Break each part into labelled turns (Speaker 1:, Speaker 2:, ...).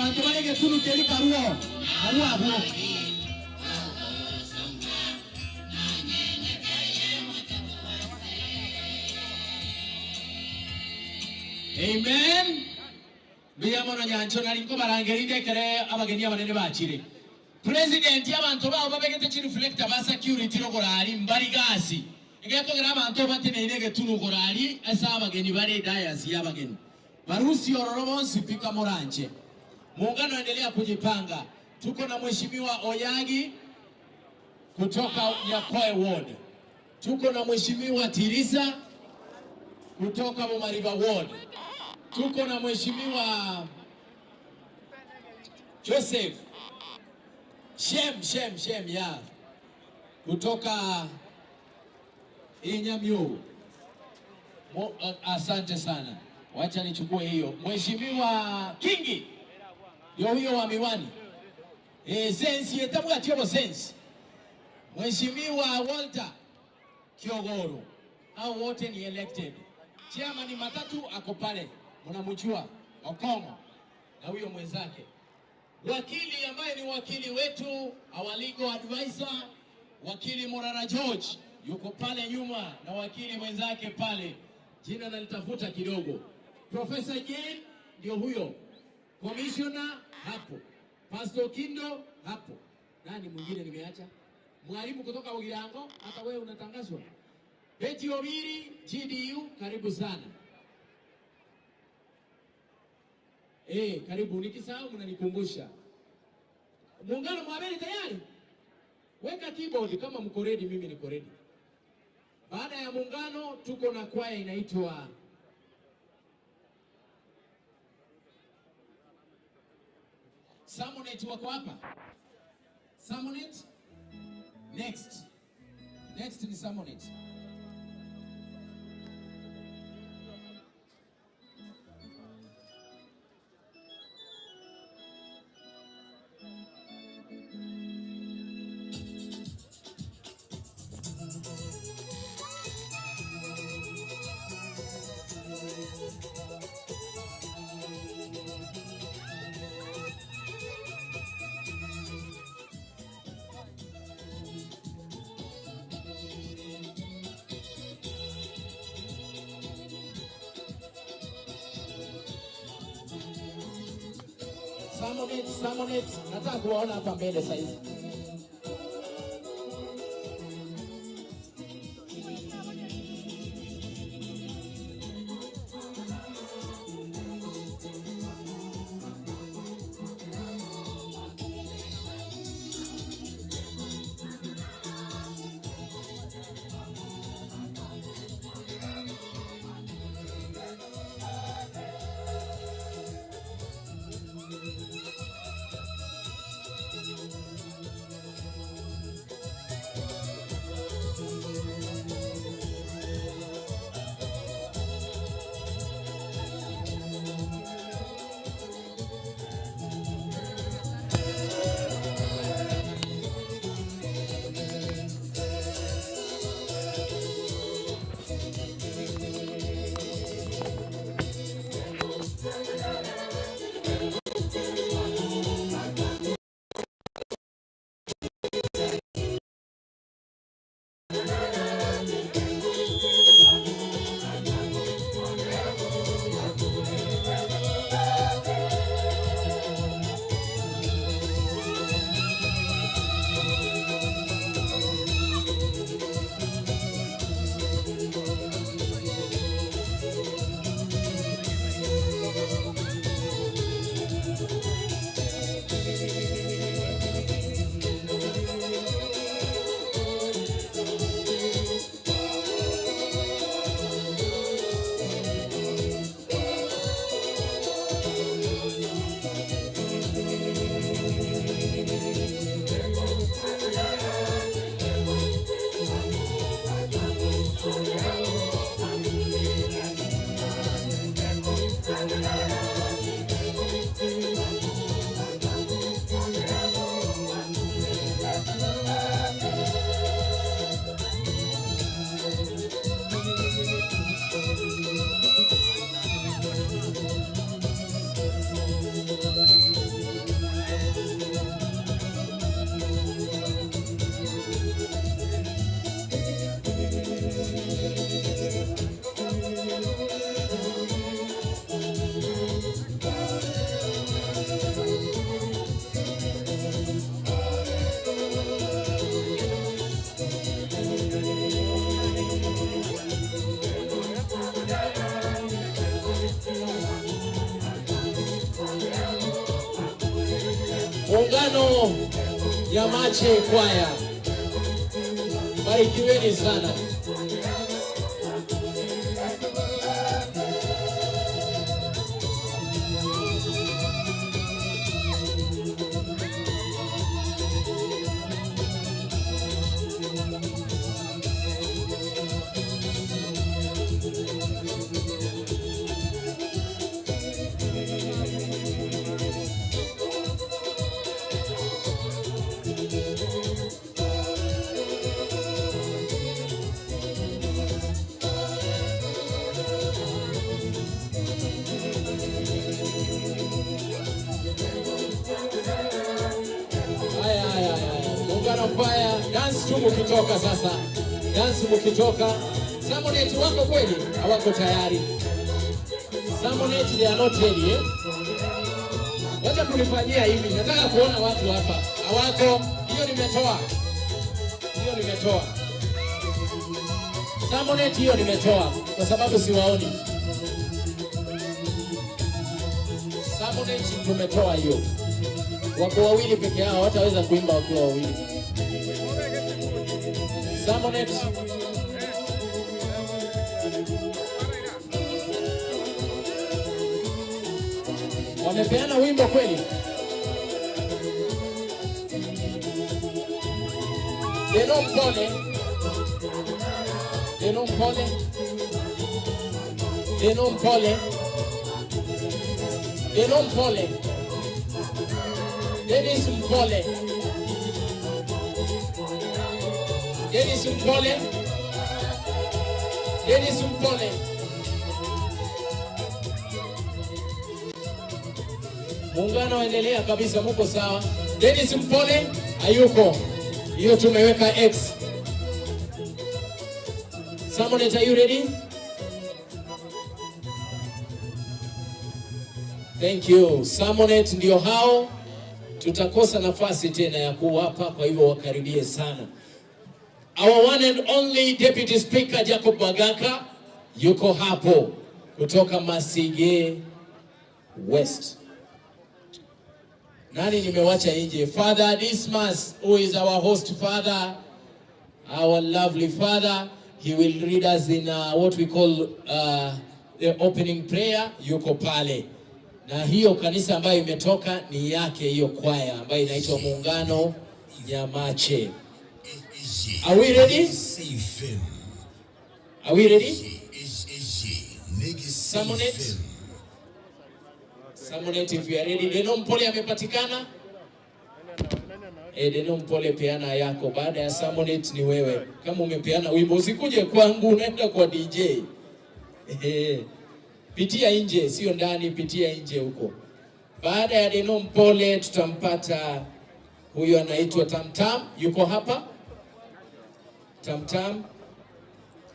Speaker 1: abantu balege tunu keri karuo abo. Amen. Biyamono nyancho naliko barangerinde kere abageni abanene bakire. President y'abantu bawo babegete ki reflector ba security rogorali mbali gasi. Ngeko gira abantu batine inege tunu gorali asa abageni bale dias y'abageni. Barusi ororo bonsi pika moranje. Muungano endelea kujipanga. Tuko na Mheshimiwa Oyagi kutoka Nyakoe Ward. Tuko na Mheshimiwa Tirisa kutoka Mumariba Ward. Tuko na Mheshimiwa Joseph Shem ya kutoka Inyamio. Asante sana. Wacha nichukue hiyo. Mheshimiwa Kingi ndio huyo wa miwani. Sensi etabuga tiobo sensi. Mheshimiwa Walter Kiogoro. Hao wote ni elected. Chairman matatu ako pale. Mnamjua Okomo na huyo mwenzake. Wakili ambaye ni wakili wetu, our legal advisor, wakili Morara George yuko pale nyuma na wakili mwenzake pale. Jina nalitafuta kidogo. Professor Jane ndio huyo. Commissioner hapo. Pastor Kindo hapo. Nani mwingine nimeacha? Mwalimu kutoka Ugirango, hata wewe unatangazwa. Beti Obiri, GDU, karibu sana. Karibu, nikisahau mnanikumbusha. Muungano mwabeli tayari? Weka keyboard kama mko ready, mimi niko ready. Baada ya muungano tuko na kwaya inaitwa Samonet, wako hapa? Samonet? Next ni Samonet. Samonet, nataka kuwaona hapa mbele sasa hivi. Muungano Nyamache Kwaya. Barikiweni sana. Kwaya, dance tu mkitoka sasa. Dance mkitoka. Samoneti wako kweli? Hawako tayari. Samoneti they are not ready, eh? Wacha kunifanyia hivi. Nataka kuona watu hapa. Hawako. Hiyo nimetoa. Hiyo nimetoa. Samoneti hiyo nimetoa kwa sababu siwaoni. Samoneti tumetoa hiyo. Wako wawili peke yao, wataweza kuimba wakiwa wawili. Samonet. Wamepeana wimbo kweli? Deno mpole. Deno mpole. Deno mpole. Deno mpole. Dennis Mpole. Dennis Mpole. Dennis Mpole. Muungano endelea kabisa, muko sawa. Dennis Mpole hayuko. Hiyo tumeweka X. Samonet, are you ready? Thank you. Samonet ndio hao. Tutakosa nafasi tena ya kuwapa, kwa hivyo wakaribie sana. Our one and only Deputy Speaker Jacob Magaka yuko hapo kutoka Masige West. Nani nimewacha nje? Father Dismas, who is our host father, our lovely father. He will read us in what we call the opening prayer. Yuko pale. Na hiyo kanisa ambayo imetoka ni yake, hiyo kwaya ambayo inaitwa Muungano Nyamache. Are we ready? Are we ready? Samonet. Samonet, if you are ready. Deno Mpole amepatikana? Deno Mpole, peana yako. Baada ya Samonet ni wewe. Kama umepeana wimbo usikuje kwangu, unaenda kwa DJ. Pitia nje, sio ndani, pitia nje huko. Baada ya Deno Mpole tutampata huyo anaitwa Tamtam. Yuko hapa? Tamtam.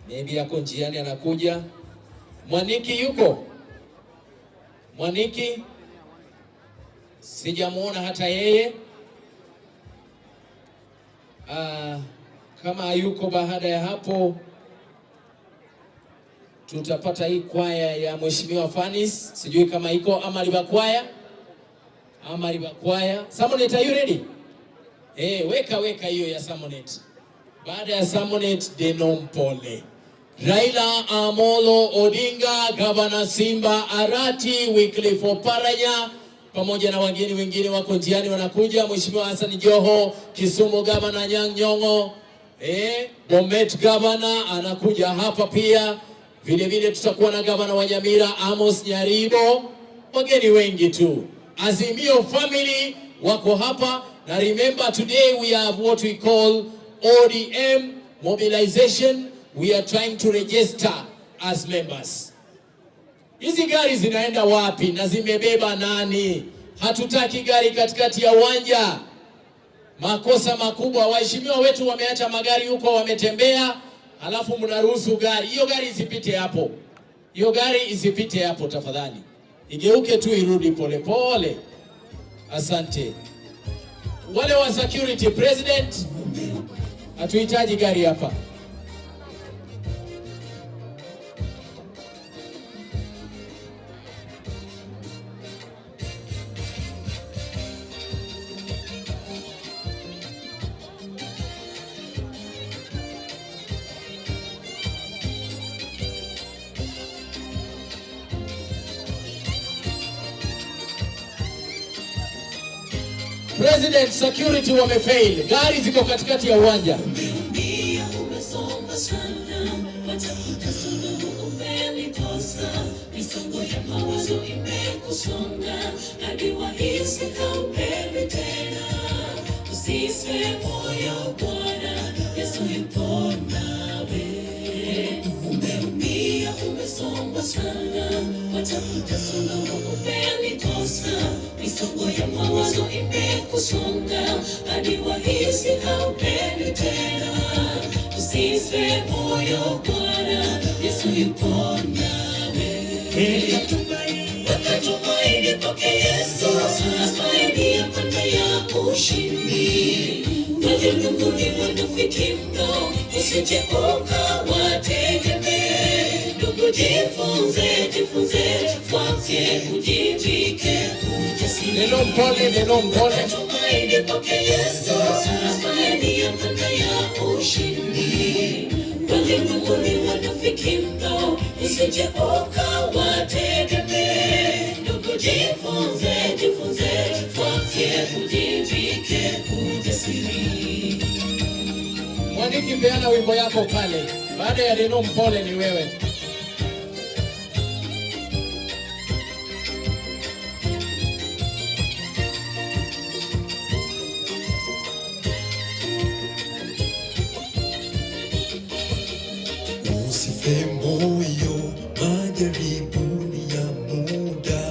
Speaker 1: Maybe yako njiani anakuja. Mwaniki yuko? Mwaniki? Sijamuona hata yeye. Kama hayuko, baada ya hapo tutapata hii kwaya ya Mheshimiwa Fanis. Sijui kama iko ama liba kwaya. Ama liba kwaya. Samonet, are you ready? Weka hiyo ya Samonet. Baada ya Samonet, Deno Mpole. Raila Amolo Odinga, Gavana Simba Arati, Wycliffe Oparanya, pamoja na wageni wengine wako njiani wanakuja. Mheshimiwa Hassan Joho, Kisumu Gavana Nyang'nyong'o, Bomet Gavana anakuja hapa pia. Vile vile tutakuwa na Gavana wa Nyamira Amos Nyaribo, wageni wengi tu. Azimio family wako hapa. Na remember, today we have what we call ODM Mobilization. We are trying to register as members. Hizi gari zinaenda wapi na zimebeba nani? Hatutaki gari katikati ya uwanja. Makosa makubwa. Waheshimiwa wetu wameacha magari huko, wametembea, halafu mnaruhusu gari. Hiyo gari isipite hapo. Hiyo gari isipite hapo tafadhali. Igeuke tu irudi pole pole. Asante. Wale wa security, president, hatuhitaji gari hapa. President security wamefail. Gari ziko katikati ya uwanja.
Speaker 2: Misongo ya mawazo imekusonga hadi wahisi haupendi tena. Usife moyo, Bwana Yesu yupo nawe. Umeumia, umesongwa sana, watafuta suluhu umelikosa. Misongo ya mawazo imekusonga hadi wahisi haupendi tena. Usife moyo, Bwana Yesu yupo nawe. Wakatumaini kwake Yesu, asaidia pande ya ushindi. Wale mbinguni wanafiki mno, usije ukawategemee. Ndugu, jifunze kwake, ujivike ujasiri.
Speaker 1: Neno mpole.
Speaker 2: Wakatumaini kwake Yesu, asaidia pande ya ushindi. Wale mbinguni wanafiki mno, usije ukawategemee. Ndugu, jifunze kwake, ujivike ujasiri.
Speaker 1: Mwaniki, peana wimbo yako pale. Baada ya neno mpole ni wewe.
Speaker 2: Usife moyo, majaribuni ya muda,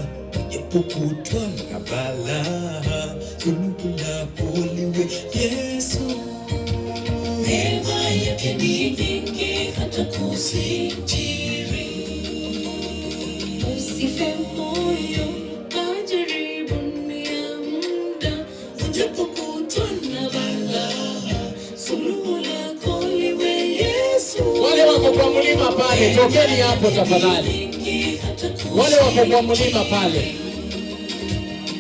Speaker 2: yapokutwa na balaa, suluhu lako liwe Yesu. Neema yake ni nyingi hata kusitiri. Usife moyo, majaribuni ya muda, yapokutwa na balaa, suluhu lako liwe Yesu.
Speaker 1: Wale wako kwa mlima pale, tokeni hapo tafadhali. Wale wako kwa mlima pale.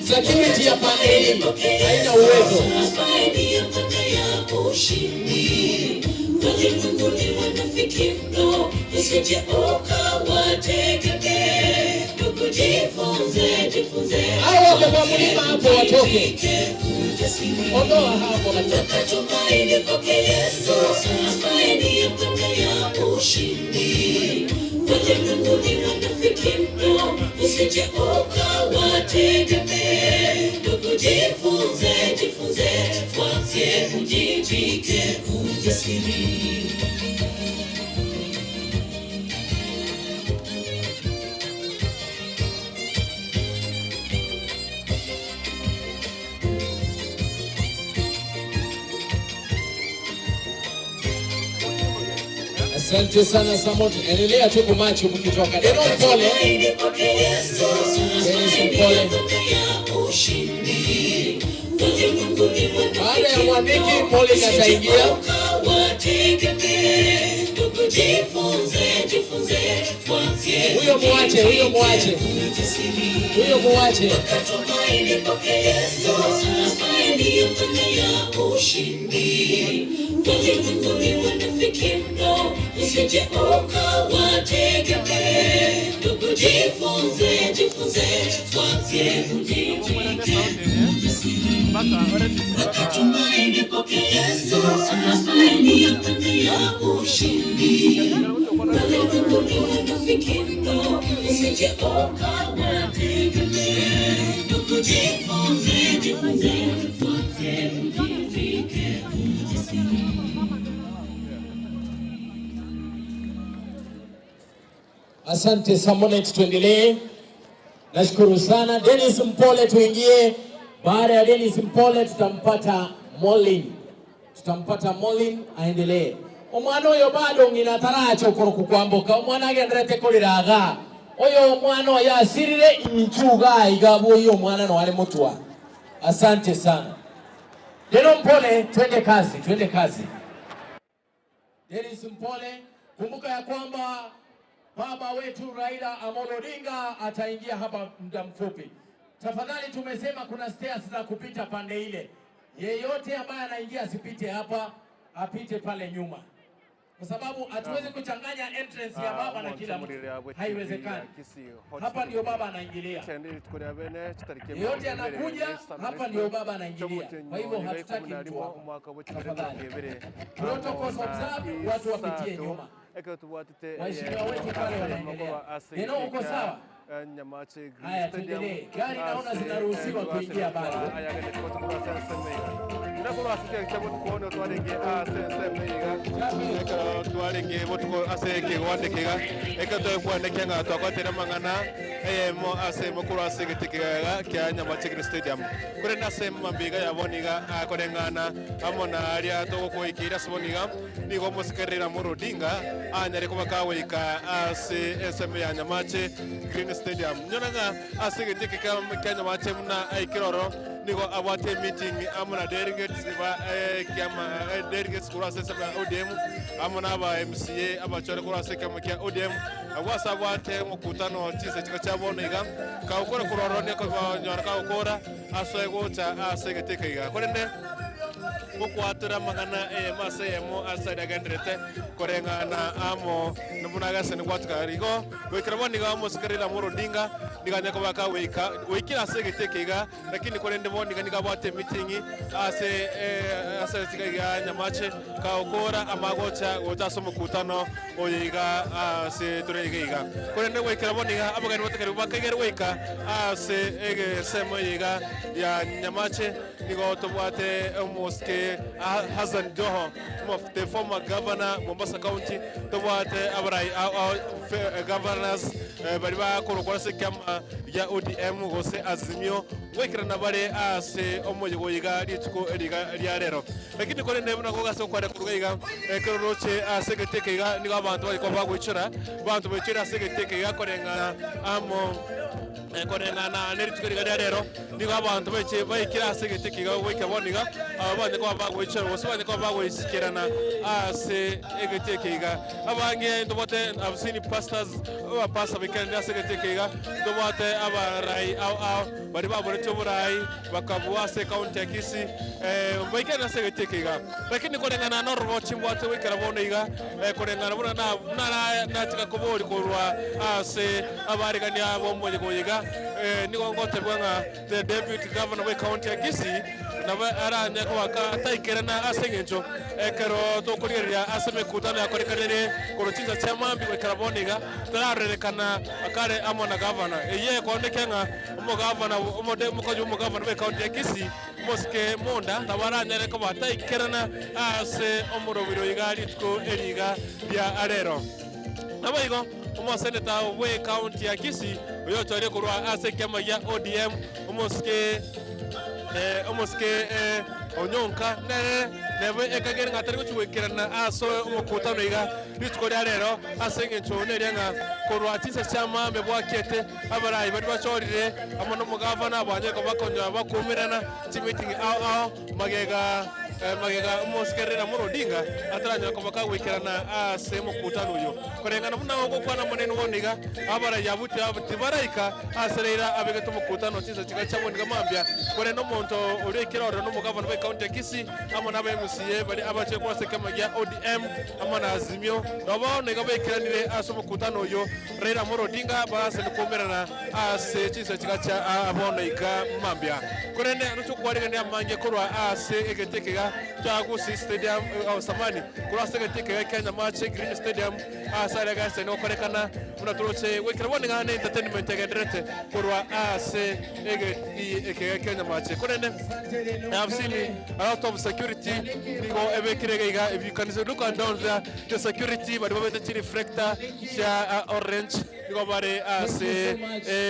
Speaker 1: Security ya pande hii haina uwezo. Wale mbinguni wanafiki mno, usije ukawategemee. Ndugu, jifunze. Hao wako kwa mlima hapo watoke. Ondoa hapo watoke.
Speaker 2: Wakatumaini kwake Yesu, asaidia pande ya ushindi. Wale mbinguni wanafiki mno, usije ukawategemee. Ndugu, jifunze kwake, ujivike ujasiri.
Speaker 1: Asante sana Samoto. Endelea tu kumacho mkitoka. Neno mpole. Baada ya mwaniki pole kataingia. Huyo muache.
Speaker 2: Wakatumaini kwake Yesu, asaidia pande ya ushindi. Wale mbinguni wanafiki mno, usije ukawategemee. Ndugu, jifunze kwake, ujivike ujasiri. Wakatumaini kwake Yesu, asaidia pande ya ushindi. Wale mbinguni wanafiki mno, usije ukawategemee. Ndugu, jifunze kwake, ujivike ujasiri.
Speaker 1: Asante Samonet, tuendelee. Nashukuru sana. Dennis Mpole tuingie. Baada ya Dennis Mpole tutampata Molin aendelee. Omwana oyo bado ngina taracho koroku kwamboka. Omwana agendrete koliraga. Oyo omwana oyo asirire inchuga igabo oyo omwana no wale mutwa. Asante sana. Dennis Mpole, twende kazi. Dennis Mpole, kumbuka ya kwamba baba wetu Raila Odinga ataingia hapa muda mfupi. Tafadhali, tumesema kuna stairs za kupita pande ile. Yeyote ambaye anaingia asipite hapa, apite pale nyuma. kwa sababu hatuwezi kuchanganya entrance ya baba na kila mtu, haiwezekani. Hapa ndio baba anaingilia, yote anakuja hapa ndio baba anaingilia. Kwa hivyo hatutaki mtu, tafadhali protocols observe, watu wapitie nyuma. Waheshimiwa wetu pale wanaendelea. Neno uko sawa? Haya, tuendelee. Gari naona zinaruhusiwa kuingia bado.
Speaker 3: Stadium. Nyonanga asige Kenya machemna aikiroro niko awate meeting amona delegates ba kama delegates kurasa sema ODM amona ba MCA abachore kurasa kama kia ODM awasa awate mkutano tisa chikachabo niga ka ukora kuroro ne ko nyora ka ukora asego cha asige tekega korende mukwatura magana masemo asada gandrete korenga na amo namunaga sene kwatuka rigo wekiraboni ga Raila Odinga niganya ko baka wekira segetekega lakini korende boni ga bwate meeting ase tiga nyamache ka okora amagocha gotaso mukutano oyiga ase turega korende wekiraboni ga abagani botekere bakagere weka ase semo yiga ya nyamache nigo tobwate moske Hassan Joho, the former governor Mombasa County, to what our governors, Bariba Korokose Kama, Ya ODM, H.E Azimio, Wakera Nabare, Ase, Omoyiga, Ritko, Riarero. Lakini kule never go so kwa Kurega, Ekoroche, Secretary, Nigabanto, Kovaguchera, Bantu Vichera, Secretary, Korenga, Amo. Korenga na neritukeri rero nigo abantu beke bayikira segetekiga weke boniga abanye ko bagwichero bosubanye ko bagwisikirana ase egetekiga abange ndobote I've seen pastors or pastor bikenda segetekiga ndobote abarai au bari babone toburai bakabuwa se county akisi bayikenda segetekiga lakini korenga na norbo chimbote wekera boniga korenga na tika kubori korwa ase abarigania bomwe goyiga niko ngote bwanga the deputy governor we county ya Kisii na aranya ko aka taikerana asengenjo ekero to kuriria aseme kutana yakorekanire korotiza chama bi karaboniga tararerekana akare amona governor eye kondekenga umo governor umode mukoju umo governor we county ya Kisii moske monda na baranya ko bataikerana ase omurobiro igari tko eriga ya arero nabayigo umo senator we county ya Kisii oyo tore kurwa ase kama ya ODM umoske onyonka nebe ekagere ngatari kuchwekirana aso umukutano iga bitwori rero asenge nchone renga kurwa tisa chama mebwakete abarayi bari bachorire amono mugavana abanye ko bakonja bakumirana meeting ao magega umoske Raila Odinga ataranya ko bakawekirana ase mukutano uyo korengana muna go kwana munene woniga abara yabuti baraika aserera abegeto mukutano tisa chikachaboniga mambya kore no monto urekira oro no mugavana we county Kisii amona ba MCA bari abache kwa sekama ya ODM amona Azimio nabo nega bekiranire aso mukutano uyo Raila Odinga base nikomerana ase tisa chikacha aboniga mambya korende nuchukwarigania amanje korwa ase egetekega Jagusi Stadium Samani kurasa ketika Kenya match Green Stadium asara gase no korekana munaturoche wekirabone ngane entertainment egenderete kurwa ase ege Kenya match korende I've seen a lot of security nigo ebekirega if you can look and down there the security but we the reflector ya orange nigo bare ase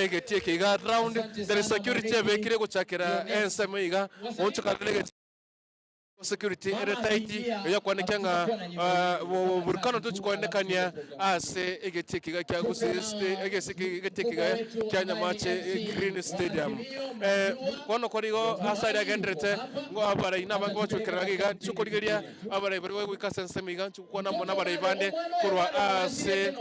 Speaker 3: ege tekega round there is security ebekire guchakira ensemiga onchakadege security retaiti ya kwanekanga burkano tuchikwanekania ase egetekiga kya gusiste egetekiga kya nyamache Green Stadium kono korigo asari agendrete ngo abara inaba ngo chukiragiga chukorigeria abara bari wikasensemiga chukwana mona bara ibande kurwa ase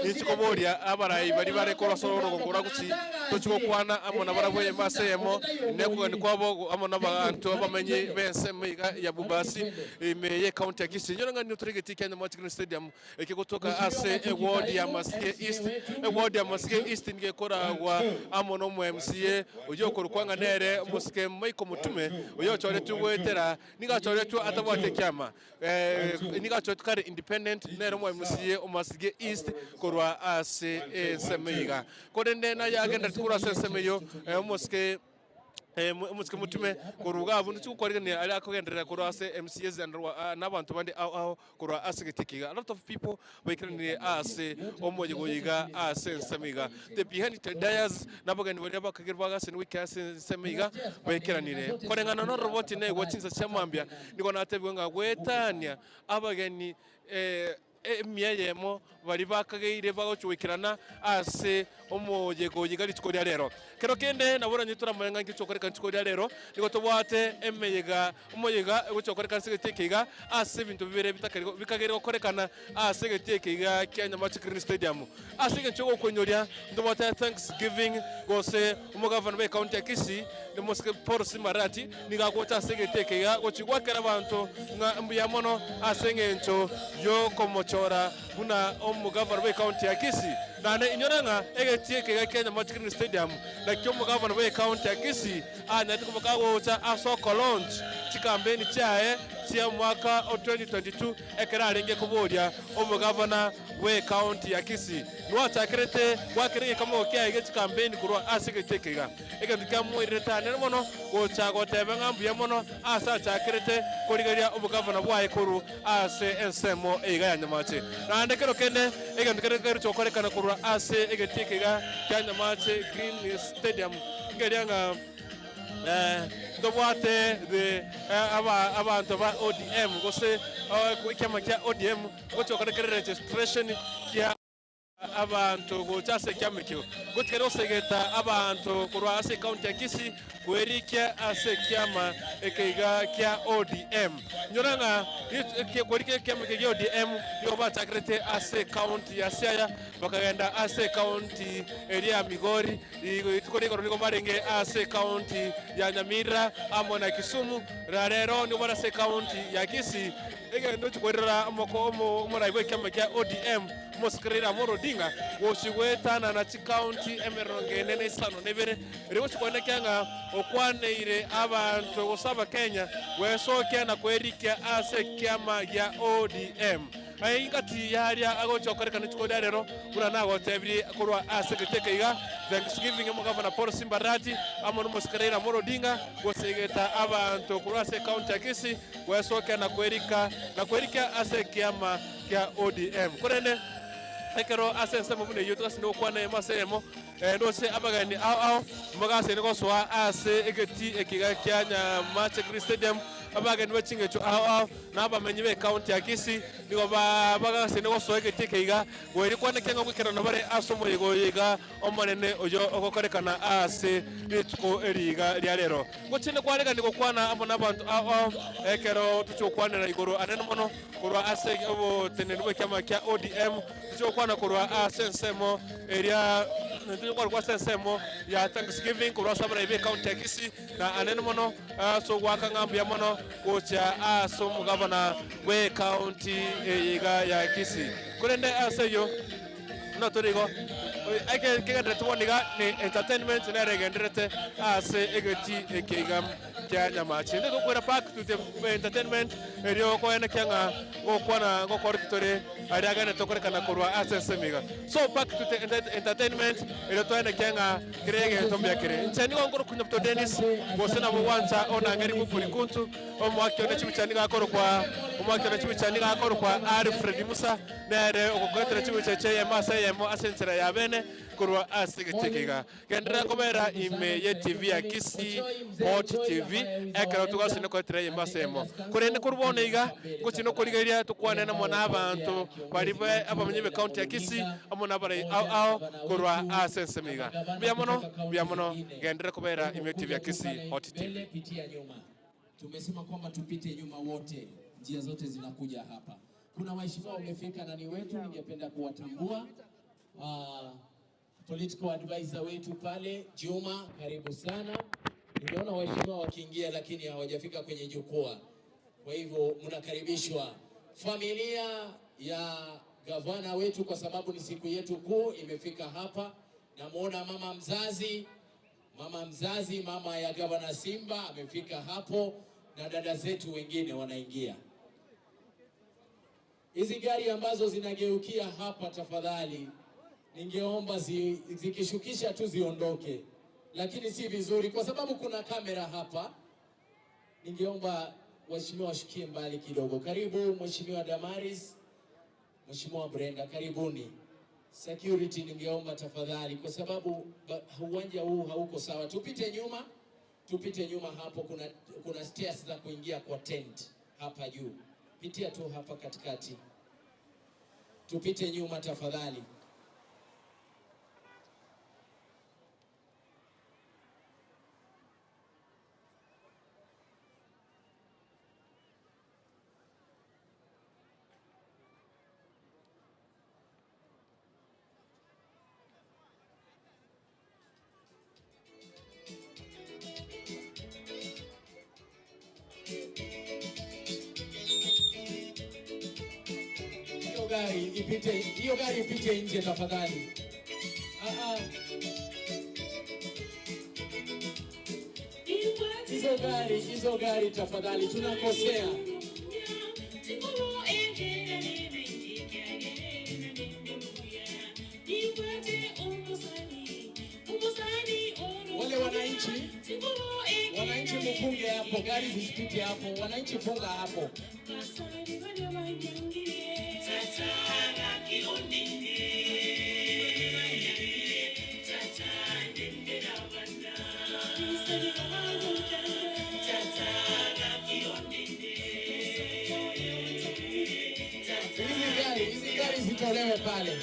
Speaker 3: nichikoboria abarai bari bare kola soro ngora gusi tuchiko kwana amona barabwe masemo neko ni kwabo amona bantu abamenye bense miga ya bubasi imeye county Kisii nyonga ni uturigeti Kenya Mobilization Stadium ekikutoka ase award ya Masike East award ya Masike East ngekora gwa amono mu MCA uyo korukwanga nere musike Michael Mutume uyo chore tuwetera niga chore tu atabate kyama niga chore kare independent nere mu MCA o Masike East korwa ase semiga kodende na ya agenda tukura semeyo musike musike Mutume koruga abuntu cyukorigane ari akogendera kurase MCAs n'abantu bandi aho kurwa asegetikiga a lot of people bakiraniye ase omoye goyiga ase semiga the behind the dias nabagani bari bakagirwa gase wiki ase semiga bakiranire korengana no robot ne gochinza chamambya niko natebwe nga gwetania abagani emiyemo bari bakageire bagochwikirana ase omoye goyiga litikoria rero kero kende nabura nyitura murenga ngichokoreka ntikoria rero niko tobwate emeyega omoyega gochokoreka segetekiga ase bintu bibere bikagere gokorekana ase getekiga Kenya Mobilization Stadium ase genchogo konyoria ndobwate Thanksgiving gose umugavana be county ya Kisii ni musike H.E Simba'S nigagota ase getekiga gochigwakera abantu mbuya mono ase ngencho yo komochora buna omugavana be county ya Kisii nane inyoranga egetieke Kenya Mobilization Stadium na kyomugavana we county ya Kisii anyati kumakago cha asoko launch chikambeni chae chia mwaka 2022 ekerarenge kuboria omugavana we county ya Kisii nwatakirete wakirenge kama okia ege chikambeni kurwa asigetekega egandika muiretane mono gocha gotebe ngambu ya mono asa chakirete korigeria omugavana wa ekuru ase ensemo ega ya nyamache nande kero kende egandika kero chokorekana kurwa ase egetekega Kenya Mobilization Stadium ngerianga dobwate the abantu ba ODM gose kwikama kya ODM gochokorekera registration kya abantu gochase kyamikyo gotkero segeta abantu kurwa ase county ya Kisii kwerikia ase kyama ekeiga kya ODM nyoranga kwerikia kyama kya ODM yoba takrete ase county ya Siaya bakagenda ase county area Migori itukoriko niko marenge ase county ya Nyamira amona Kisumu rarero ni bora ase county ya Kisii egendo chikwerera amoko omuraiwe kyama kya ODM Raila Odinga woshigwetana na county emeronge nene isano nebere riwo chikonekanga okwaneire abantu gosaba Kenya wesokia na kwerikia ase kyama ya ODM aingati yaria agochokorekana chikoda rero kuna nago tebiri kurwa ase getekeiga Thanksgiving omugavana H.E Simba'S amono Raila Odinga gosegeta abantu kurwa ase county ya Kisii wesokia na kwerikia ase kyama ya ODM kurene ekero asense mubune yuto asino kwana masemo ndose abagani aho magase niko swa ase egeti ekiga Kenya Mobilization Stadium abagani bachingecho aho nabamenye be county ya Kisii niko bagase niko swa egeti ekiga weri kwana kenga kwikera no bare asomo yiga omonene ojo okokorekana ase litko eriga lya rero gochine kwarega niko kwana amona abantu aho ekero tuchokwanira igoro anene mono kurwa ase obo tenenwe kyama kya ODM kwana kurwa asensemo area ndio kwa sensemo ya Thanksgiving kurwa sabra ibe county ya Kisii na anene mono so waka ngambu ya mono kocha aso mugavana we county yiga ya Kisii kurende aseyo natorigo ake kega twoniga ni entertainment na regenderete ase egeti ekigam Kenya machi ndo kwera park to the entertainment ero ko ena kyanga go kwana go kortore ariaga ne tokore kana kurwa ase semiga so park to the entertainment ero to ena kyanga kirege tombia kire nchani go ngoro kunya to Dennis go sena bo wanza ona ngari ku kurikuntu omwakyo ne chibichani ga korwa omwakyo ne chibichani ga korwa Alfred Musa nere okokotre chibicheche ya masayemo asentera ya bene kurwa asigetekega gendera komera ime ye TV ya Kisii Hot TV ekero tugasine ko tere masemo kurene kurbone iga guchino kurigeria tukwane na mona abantu baribe abamenye be county ya Kisii amona bare ao kurwa asensemiga biamono gendera komera ime TV ya Kisii Hot TV.
Speaker 1: Tumesema kwamba tupite nyuma wote, njia zote zinakuja hapa. Kuna waheshimiwa wamefika na ni wetu, ningependa kuwatambua. political advisor wetu pale Juma, karibu sana. Nimeona waheshimiwa wakiingia lakini hawajafika kwenye jukwaa. Kwa hivyo mnakaribishwa. Familia ya gavana wetu, kwa sababu ni siku yetu kuu, imefika hapa. Namuona mama ya gavana Simba amefika hapo, na dada zetu wengine wanaingia. Hizi gari ambazo zinageukia hapa, tafadhali ningeomba zikishukisha tu ziondoke, lakini si vizuri kwa sababu kuna kamera hapa. Ningeomba waheshimiwa washukie mbali kidogo. Karibu Mheshimiwa Damaris, Mheshimiwa Brenda, karibuni. Security ningeomba tafadhali, kwa sababu uwanja huu hauko sawa. Tupite nyuma hapo, kuna stairs za kuingia kwa tent hapa juu. Pitia tu hapa katikati. Tupite nyuma tafadhali. Hiyo gari ipite nje tafadhali. Hizo gari tafadhali, tunakosea. Wale wananchi mfunge hapo, gari zisipite hapo. Wananchi funga hapo. Hizi gari zitolewe pale.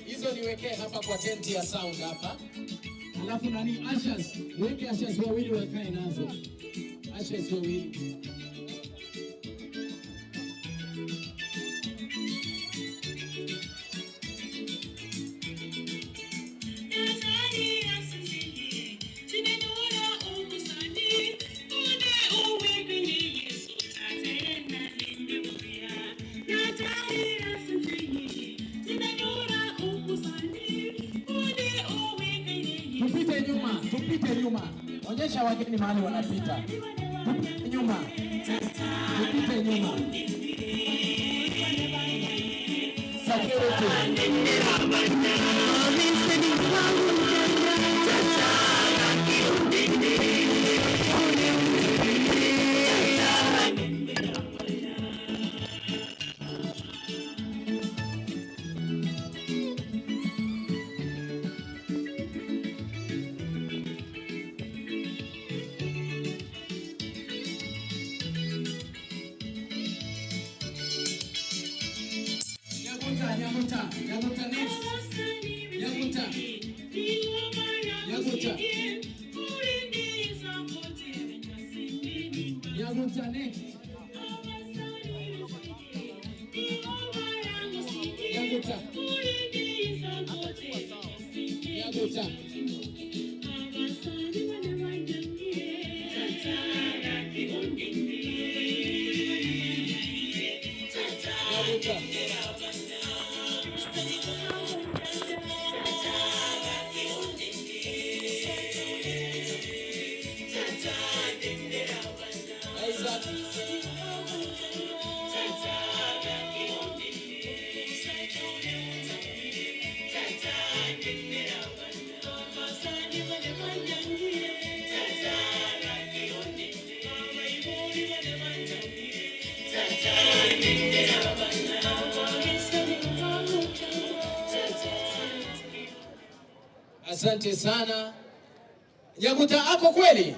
Speaker 1: Hizo niwekee hapa kwa tenti ya sound hapa. Alafu nani ushers, weke ushers wawili wakae nazo. Ushers wawili. Tupite nyuma. Onyesha wageni mahali wanapita. Tupite nyuma. Asante sana. Nyaguta ako kweli?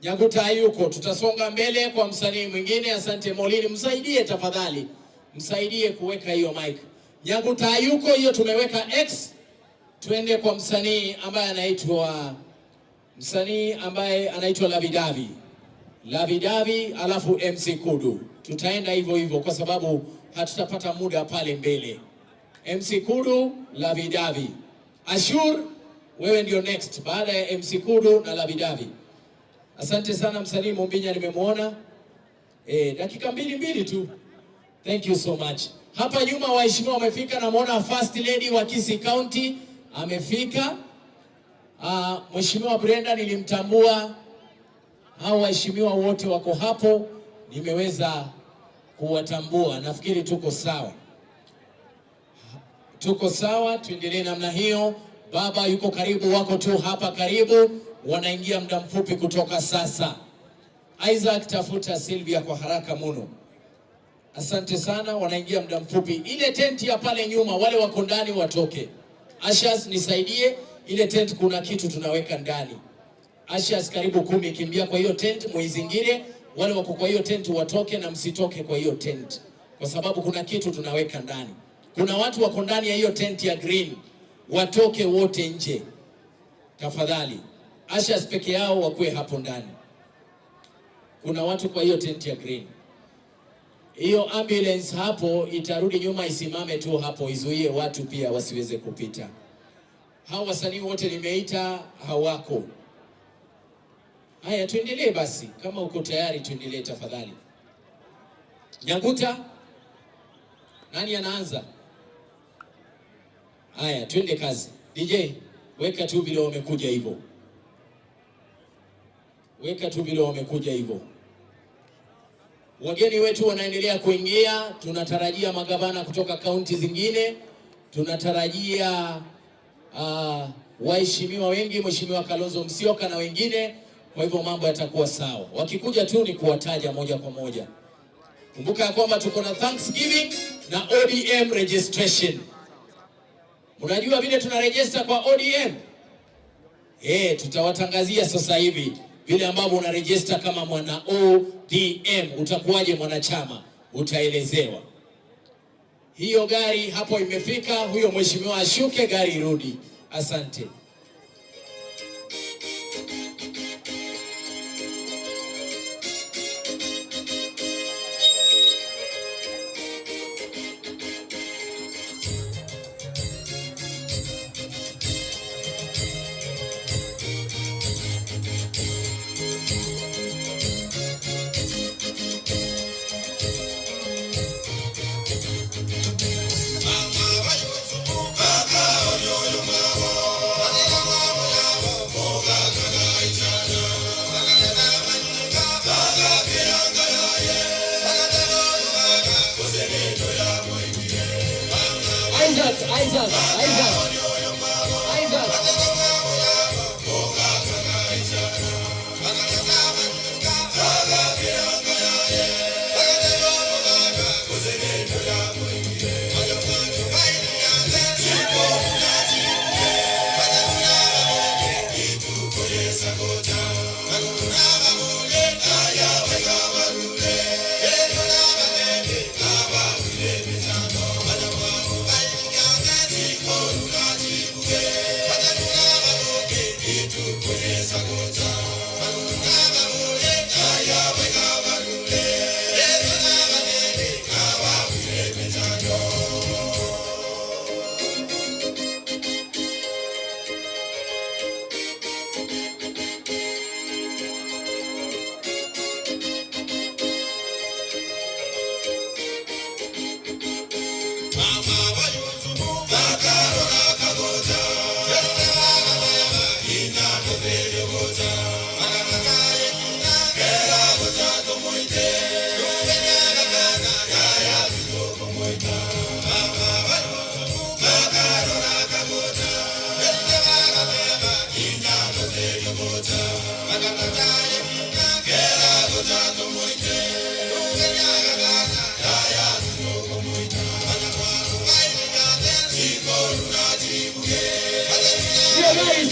Speaker 1: Nyaguta hayuko. Tutasonga mbele kwa msanii mwingine. Asante Molini, msaidie tafadhali. Msaidie kuweka hiyo mic. Nyaguta hayuko, hiyo tumeweka X. Tuende kwa msanii ambaye anaitwa Lavidavi, alafu MC Kudu. Tutaenda hivyo kwa sababu hatutapata muda pale mbele. MC Kudu, Lavidavi. Ashur, wewe ndio next baada ya MC Kudu na Lavidavi. Asante sana msanii Mumbinya, nimemuona. Dakika mbili tu. Thank you so much. Hapa nyuma waheshimiwa wamefika, na muona First Lady wa Kisii County amefika. Mheshimiwa Brenda nilimtambua. Hao waheshimiwa wote wako hapo, nimeweza kuwatambua. Nafikiri tuko sawa. Tuko sawa, tuendelee namna hiyo. Baba yuko karibu, wako tu hapa karibu, wanaingia muda mfupi kutoka sasa. Isaac, tafuta Sylvia kwa haraka mno. Asante sana, wanaingia muda mfupi. Ile tenti ya pale nyuma, wale wako ndani watoke. Ashas, nisaidie ile tent, kuna kitu tunaweka ndani. Ashas karibu 10, kimbia kwa hiyo tent, muizingire. Wale wako kwa hiyo tent watoke, na msitoke kwa hiyo tent, kwa sababu kuna kitu tunaweka ndani. Kuna watu wako ndani ya hiyo tent ya green, watoke wote nje tafadhali. Ashas peke yao wakue hapo ndani. Kuna watu kwa hiyo tent ya green. Hiyo ambulance hapo itarudi nyuma, isimame tu hapo, izuie watu pia wasiweze kupita. Hao wasanii wote nimeita hawako. Haya, tuendelee basi. Kama uko tayari tuendelee tafadhali. Nyanguta, nani anaanza? Haya, twende kazi. DJ, weka tu vile wamekuja hivyo. Weka tu vile wamekuja hivyo. Wageni wetu wanaendelea kuingia. Tunatarajia magavana kutoka kaunti zingine. Tunatarajia waheshimiwa wengi, Mheshimiwa Kalonzo Musyoka na wengine. Kwa hivyo mambo yatakuwa sawa. Wakikuja tu ni kuwataja moja kwa moja. Kumbuka ya kwamba tuko na Thanksgiving na ODM registration. Unajua vile tunaregister kwa ODM? Tutawatangazia sasa hivi vile ambavyo unaregister kama mwana ODM. Utakuwaje mwanachama? Utaelezewa. Hiyo gari hapo imefika, huyo mheshimiwa ashuke, gari irudi. Asante.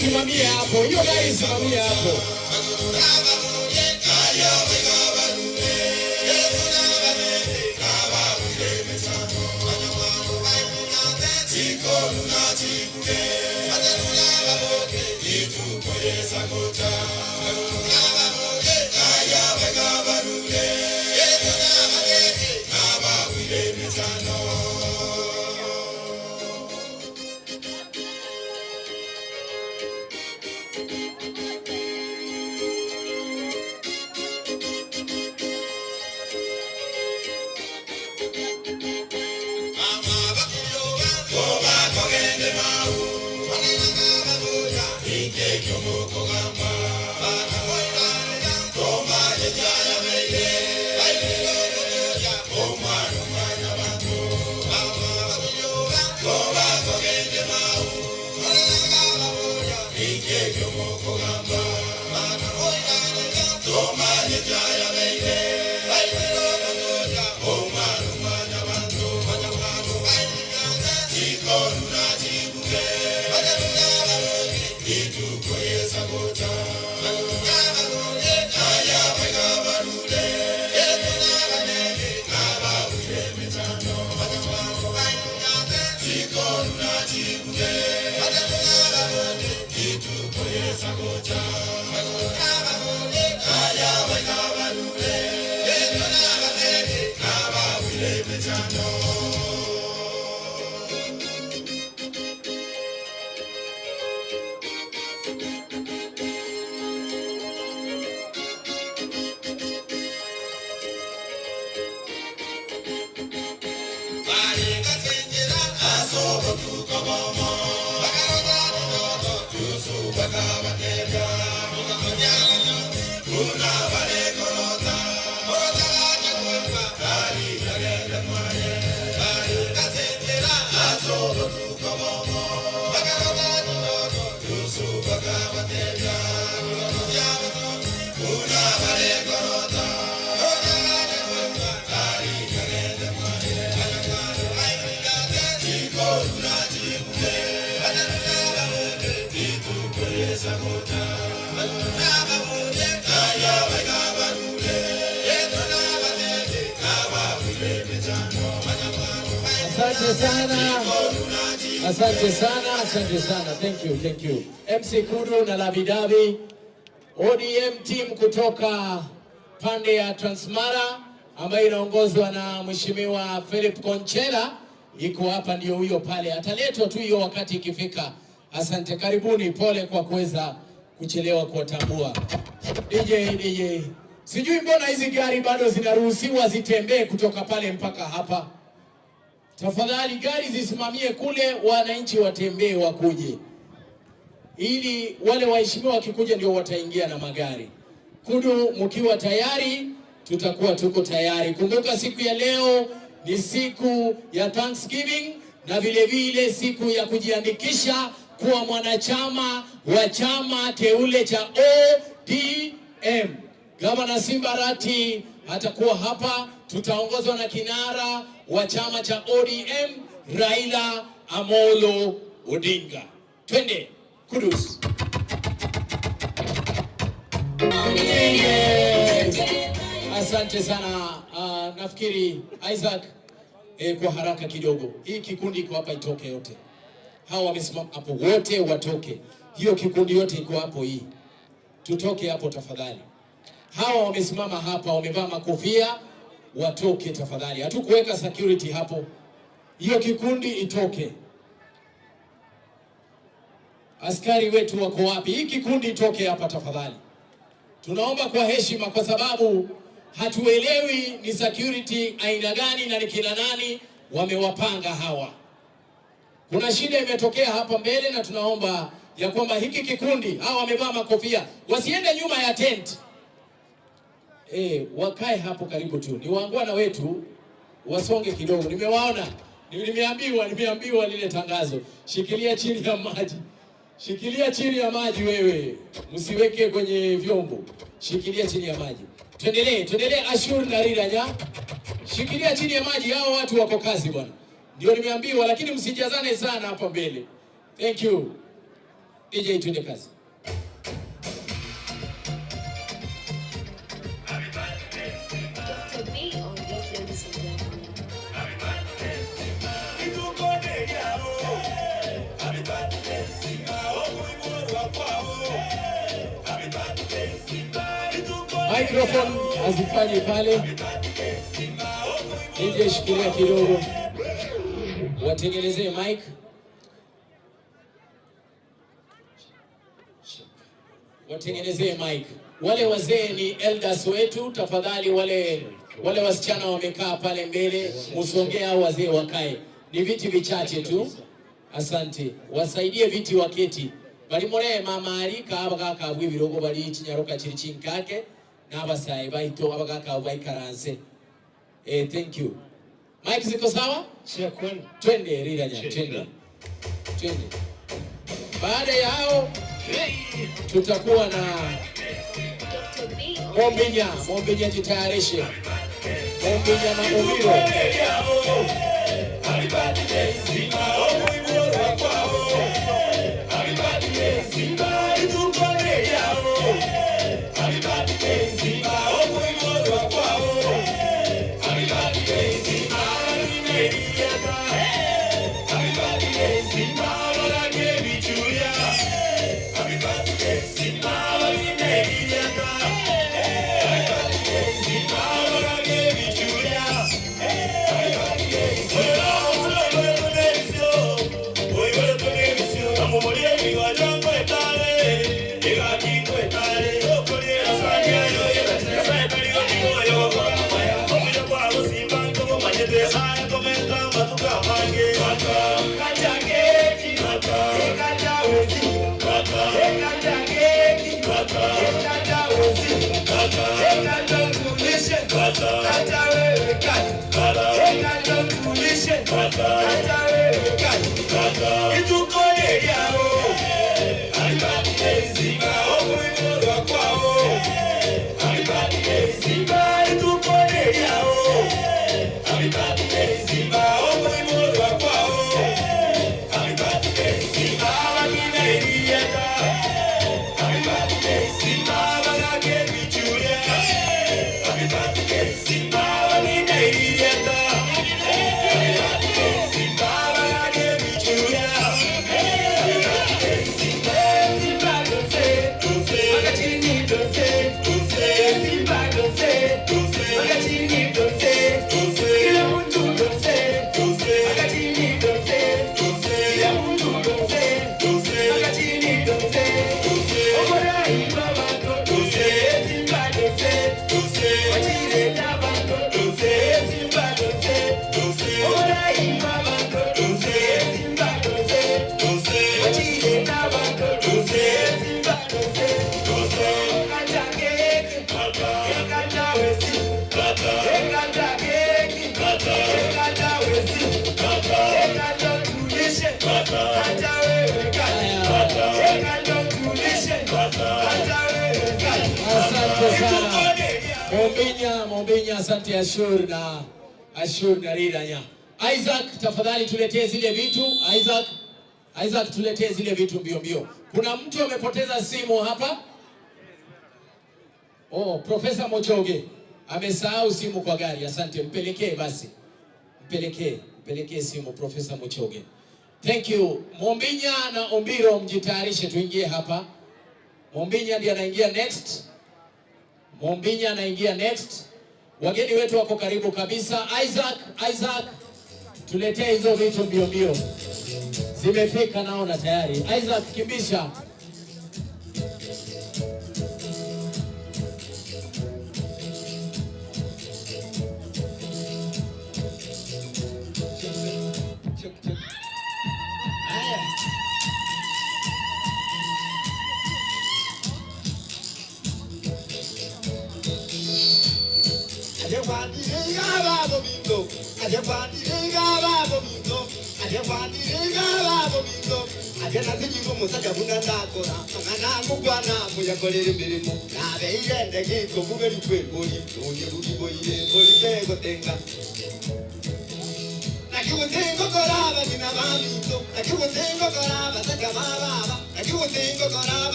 Speaker 1: Simamia hapo, hiyo gari simamia hapo. Asante sana. Asante sana, asante sana. Thank you, thank you. MC Kudu na Lavidavi, ODM team kutoka pande ya Transmara ambayo inaongozwa na Mheshimiwa Philip Konchela iko hapa, ndio huyo pale. Ataletwa tu hiyo wakati ikifika. Asante, karibuni, pole kwa kuweza kuchelewa kuwatambua. DJ. Sijui mbona hizi gari bado zinaruhusiwa zitembee kutoka pale mpaka hapa. Tafadhali gari zisimamie kule, wananchi watembee wakuje, ili wale waheshimiwa wakikuja ndio wataingia na magari. Kudu, mkiwa tayari, tutakuwa tuko tayari. Kumbuka siku ya leo ni siku ya Thanksgiving na vile vile siku ya kujiandikisha kuwa mwanachama wa chama teule cha ODM. Gavana Simbarati atakuwa hapa, tutaongozwa na kinara wa chama cha ODM Raila Amolo Odinga. Twende Kudus. Asante sana. Nafikiri Isaac, kwa haraka kidogo, hii kikundi iko hapa, itoke yote. Hawa wamesimama hapo wote watoke. Hiyo kikundi yote iko hapo, hii tutoke hapo tafadhali. Hawa wamesimama hapa wamevaa makofia, watoke tafadhali. Hatukuweka security hapo. Hiyo kikundi itoke. Askari wetu wako wapi? Hii kikundi itoke hapa tafadhali. Tunaomba kwa heshima, kwa sababu hatuelewi ni security aina gani na ni kila nani wamewapanga hawa. Kuna shida imetokea hapa mbele, na tunaomba ya kwamba hiki kikundi, hawa wamevaa makofia, wasiende nyuma ya tent. Wakae hapo karibu tu. Ni waangwana wetu, wasonge kidogo. Nimewaona, nimeambiwa lile tangazo. Shikilia chini ya maji. Shikilia chini ya maji wewe. Msiweke kwenye vyombo. Shikilia chini ya maji. Tuendelee Ashur na Riranya. Shikilia chini ya maji, hao watu wako kazi bwana. Ndio nimeambiwa, lakini msijazane sana hapa mbele. Thank you. DJ, tuende kazi. Microphone hazifanyi pale. DJ, shikilia kidogo. Watengenezee mic. Watengenezee mic. Wale wazee ni elders wetu, tafadhali wale wasichana wamekaa pale mbele, musongea au wazee wakae. Ni viti vichache tu. Asante. Wasaidie viti waketi. Bali more mama alika abagaka bwibirogo bali kinyaroka kiri chinkake n'abasaye baito abagaka bayikaranse. Thank you. Mike ziko sawa? Twende Riranya, twende. Baada ya hao tutakuwa na Mobinya jitayarishe. Mobinya na Omiro. Mobinya, asante Ashur na Ridanya. Isaac, tafadhali tuletee zile vitu. Isaac tuletee zile vitu mbio. Kuna mtu amepoteza simu hapa. Oh, Profesa Mochoge amesahau simu kwa gari. Asante, mpelekee basi. Mpelekee simu Profesa Mochoge. Thank you. Mobinya na Omiro mjitayarishe tuingie hapa. Mobinya ndiye anaingia next. Wageni wetu wako karibu kabisa. Isaac tuletee hizo vitu mbio. Zimefika naona tayari. Isaac kimbisha.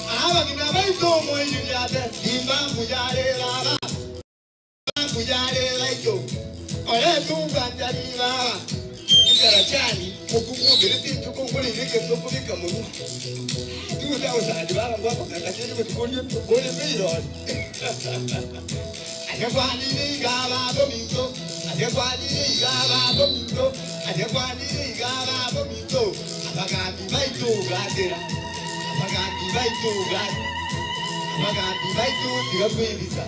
Speaker 4: Aba kina baito mo yujate imba mujare baba mujare baito ole tunga ndani baba ikarachani mukungu biriti tukunguli nike tukubika mu tu ta usadi baba ngwako nakacheni kutukoni tukoni biro adekwani ni gaba bomito adekwani ni gaba bomito adekwani ni gaba bomito abagambi baito gatera abagambi baito gatera abagambi baito digakwibisa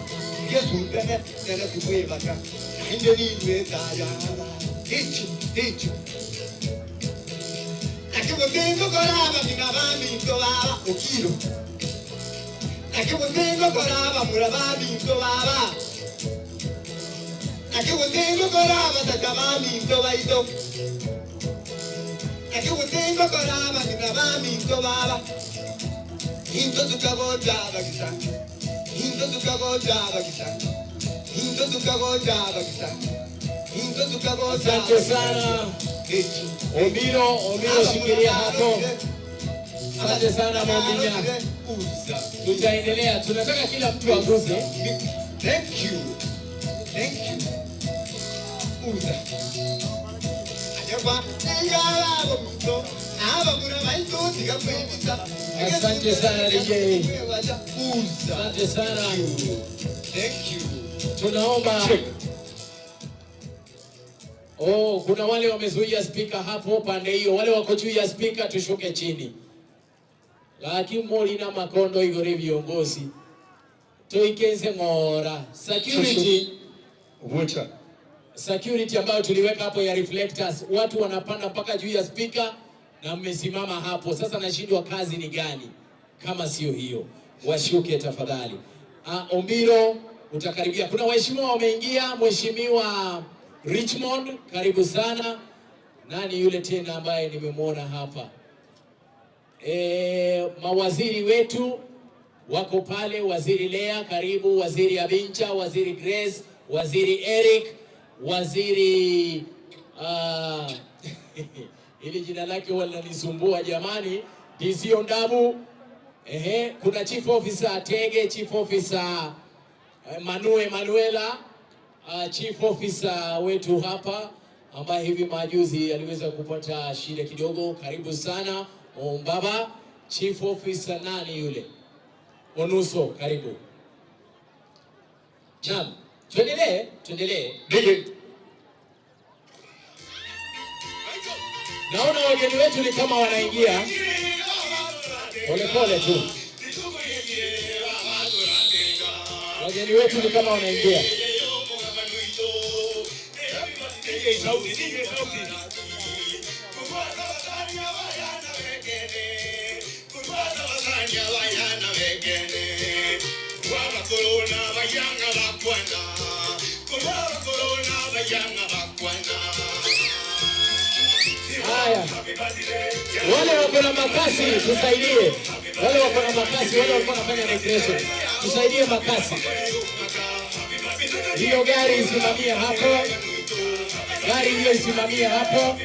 Speaker 4: ngesundane nene kukwibaka inde ni nweta ya hicho akibutengo koraba binabami tobaba okiro akibutengo koraba murabami tobaba akibutengo koraba takabami tobaito akibutengo koraba binabami tobaba into tukagoja bagisa into tukagoja bagisa into tukagoja bagisa into tukagoja.
Speaker 1: Asante sana Omiro, shikilia hapo. Asante sana Mobilization. Tutaendelea, tunataka kila mtu aguze.
Speaker 4: Thank you. Uza. Ajepa ngala bomito. Aba kuna baito tigakwibisa.
Speaker 1: Asante sana DJ.
Speaker 4: Uza.
Speaker 1: Asante sana.
Speaker 4: Thank you.
Speaker 1: Tunaomba kuna wale wamezuia speaker hapo pande hiyo, wale wako juu ya speaker tushuke chini. Lakini moli na makondo igore viongozi. Toikenze ngora. Security ambayo tuliweka hapo ya reflectors, watu wanapanda mpaka juu ya speaker na mmesimama hapo. Sasa nashindwa kazi ni gani kama sio hiyo. Washuke tafadhali. Ombiro utakaribia. Kuna waheshimiwa wameingia, mheshimiwa Richmond, karibu sana. Nani yule tena ambaye nimemwona hapa? Mawaziri wetu wako pale, waziri Lea, karibu, waziri Abincha, waziri Grace, waziri Eric, waziri ili jina lake wananisumbua jamani, DC Ondabu. Kuna chief officer Tege, chief officer Manuela, chief officer wetu hapa ambaye hivi majuzi aliweza kupata shida kidogo. Karibu sana Ombaba. Chief officer nani yule? Onuso, karibu. Naam, tuendelee. Naona wageni wetu ni kama wanaingia. Pole tu. Wageni wetu ni kama wanaingia. Haya, wale wako na makasi tusaidie. Wale wako na makasi, wale wako wanafanya recreation, tusaidie makasi. Hiyo gari isimamie hapo. Gari hiyo isimamie hapo.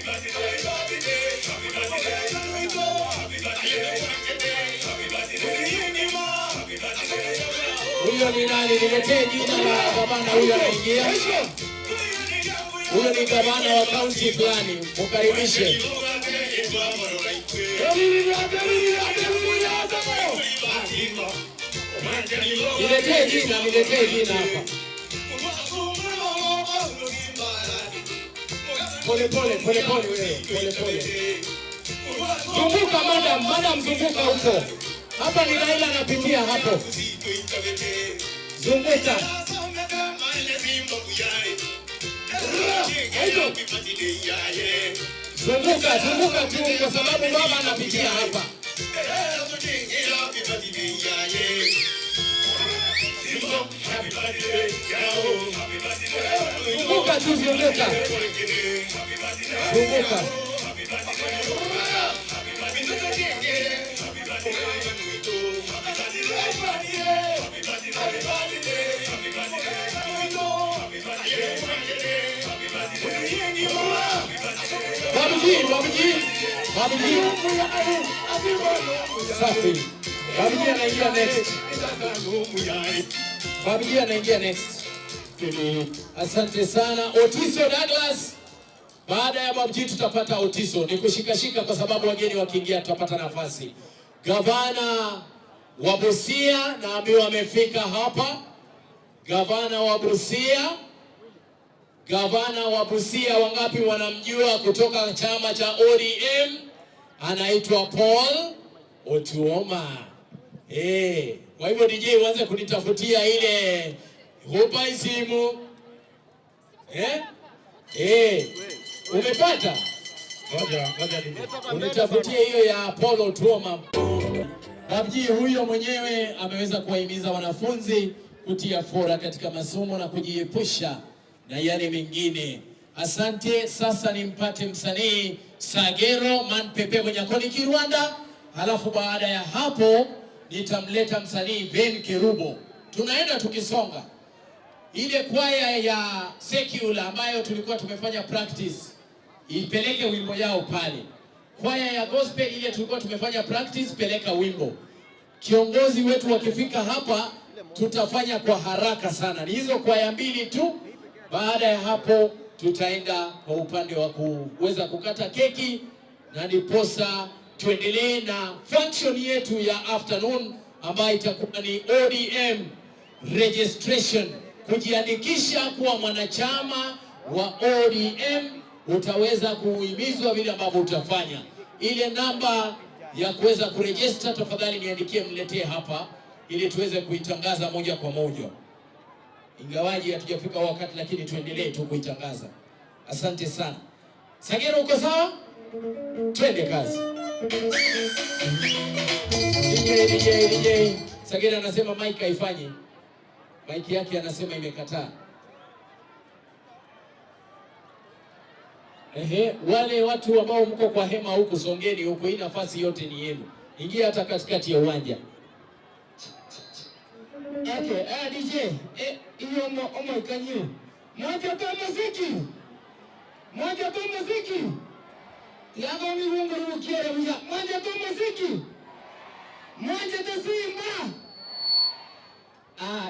Speaker 1: Huyo ni nani? Niletee jina la gavana huyo anaingia. Huyo ni gavana wa kaunti fulani. Mkaribishe. Niletee jina hapa. Pole wewe. Zunguka madam zunguka huko. Hapa ni Raila anapitia hapo. Zunguka. Zunguka tu kwa sababu baba anapitia hapa. Zunguka tu, zunguka. Babuji. Safi. Babiji anaingia next. Babiji anaingia next. Asante sana Otiso Douglas. Baada ya Babiji tutapata Otiso. Ni kushikashika kwa sababu wageni wakiingia tutapata nafasi. Gavana wa Busia naambiwa amefika hapa. Gavana wa Busia. Gavana wa Busia wangapi wanamjua kutoka chama cha ODM? Anaitwa Paul Otuoma. Kwa hivyo DJ uanze kunitafutia ile hopa isimu. Umepata? Ngoja unitafutie hiyo ya Paul Otuoma. Babji huyo mwenyewe ameweza kuwahimiza wanafunzi kutia fora katika masomo na kujiepusha na yale mengine. Asante. Sasa nimpate msanii Sagero Manpepe Mwenyakoni Kirwanda. Halafu baada ya hapo nitamleta msanii Ben Kerubo. Tunaenda tukisonga. Ile kwaya ya secular ambayo tulikuwa tumefanya practice ipeleke wimbo yao pale. Kwaya ya gospel ile tulikuwa tumefanya practice, peleka wimbo. Kiongozi wetu wakifika hapa tutafanya kwa haraka sana. Ni hizo kwaya mbili tu. Baada ya hapo tutaenda kwa upande wa kuweza kukata keki na ndiposa tuendelee na function yetu ya afternoon ambayo itakuwa ni ODM registration. Kujiandikisha kuwa mwanachama wa ODM utaweza kuhimizwa vile ambavyo utafanya. Ile namba ya kuweza kuregister tafadhali niandikie, mletee hapa ili tuweze kuitangaza moja kwa moja. Ingawaji hatujafika wakati, lakini tuendelee tu kuitangaza. Asante sana. Sagero uko sawa? Twende kazi. DJ. Sagero anasema mic haifanyi. Mic yake anasema imekataa. Wale watu ambao mko kwa hema huku songeni huko, hii nafasi yote ni yenu. Ingia hata katikati ya uwanja. Okay, DJ, hiyo omo ikanyu. Moja tu muziki. Yango miungu rukiere uya. Moja tu muziki. Moja tu Simba.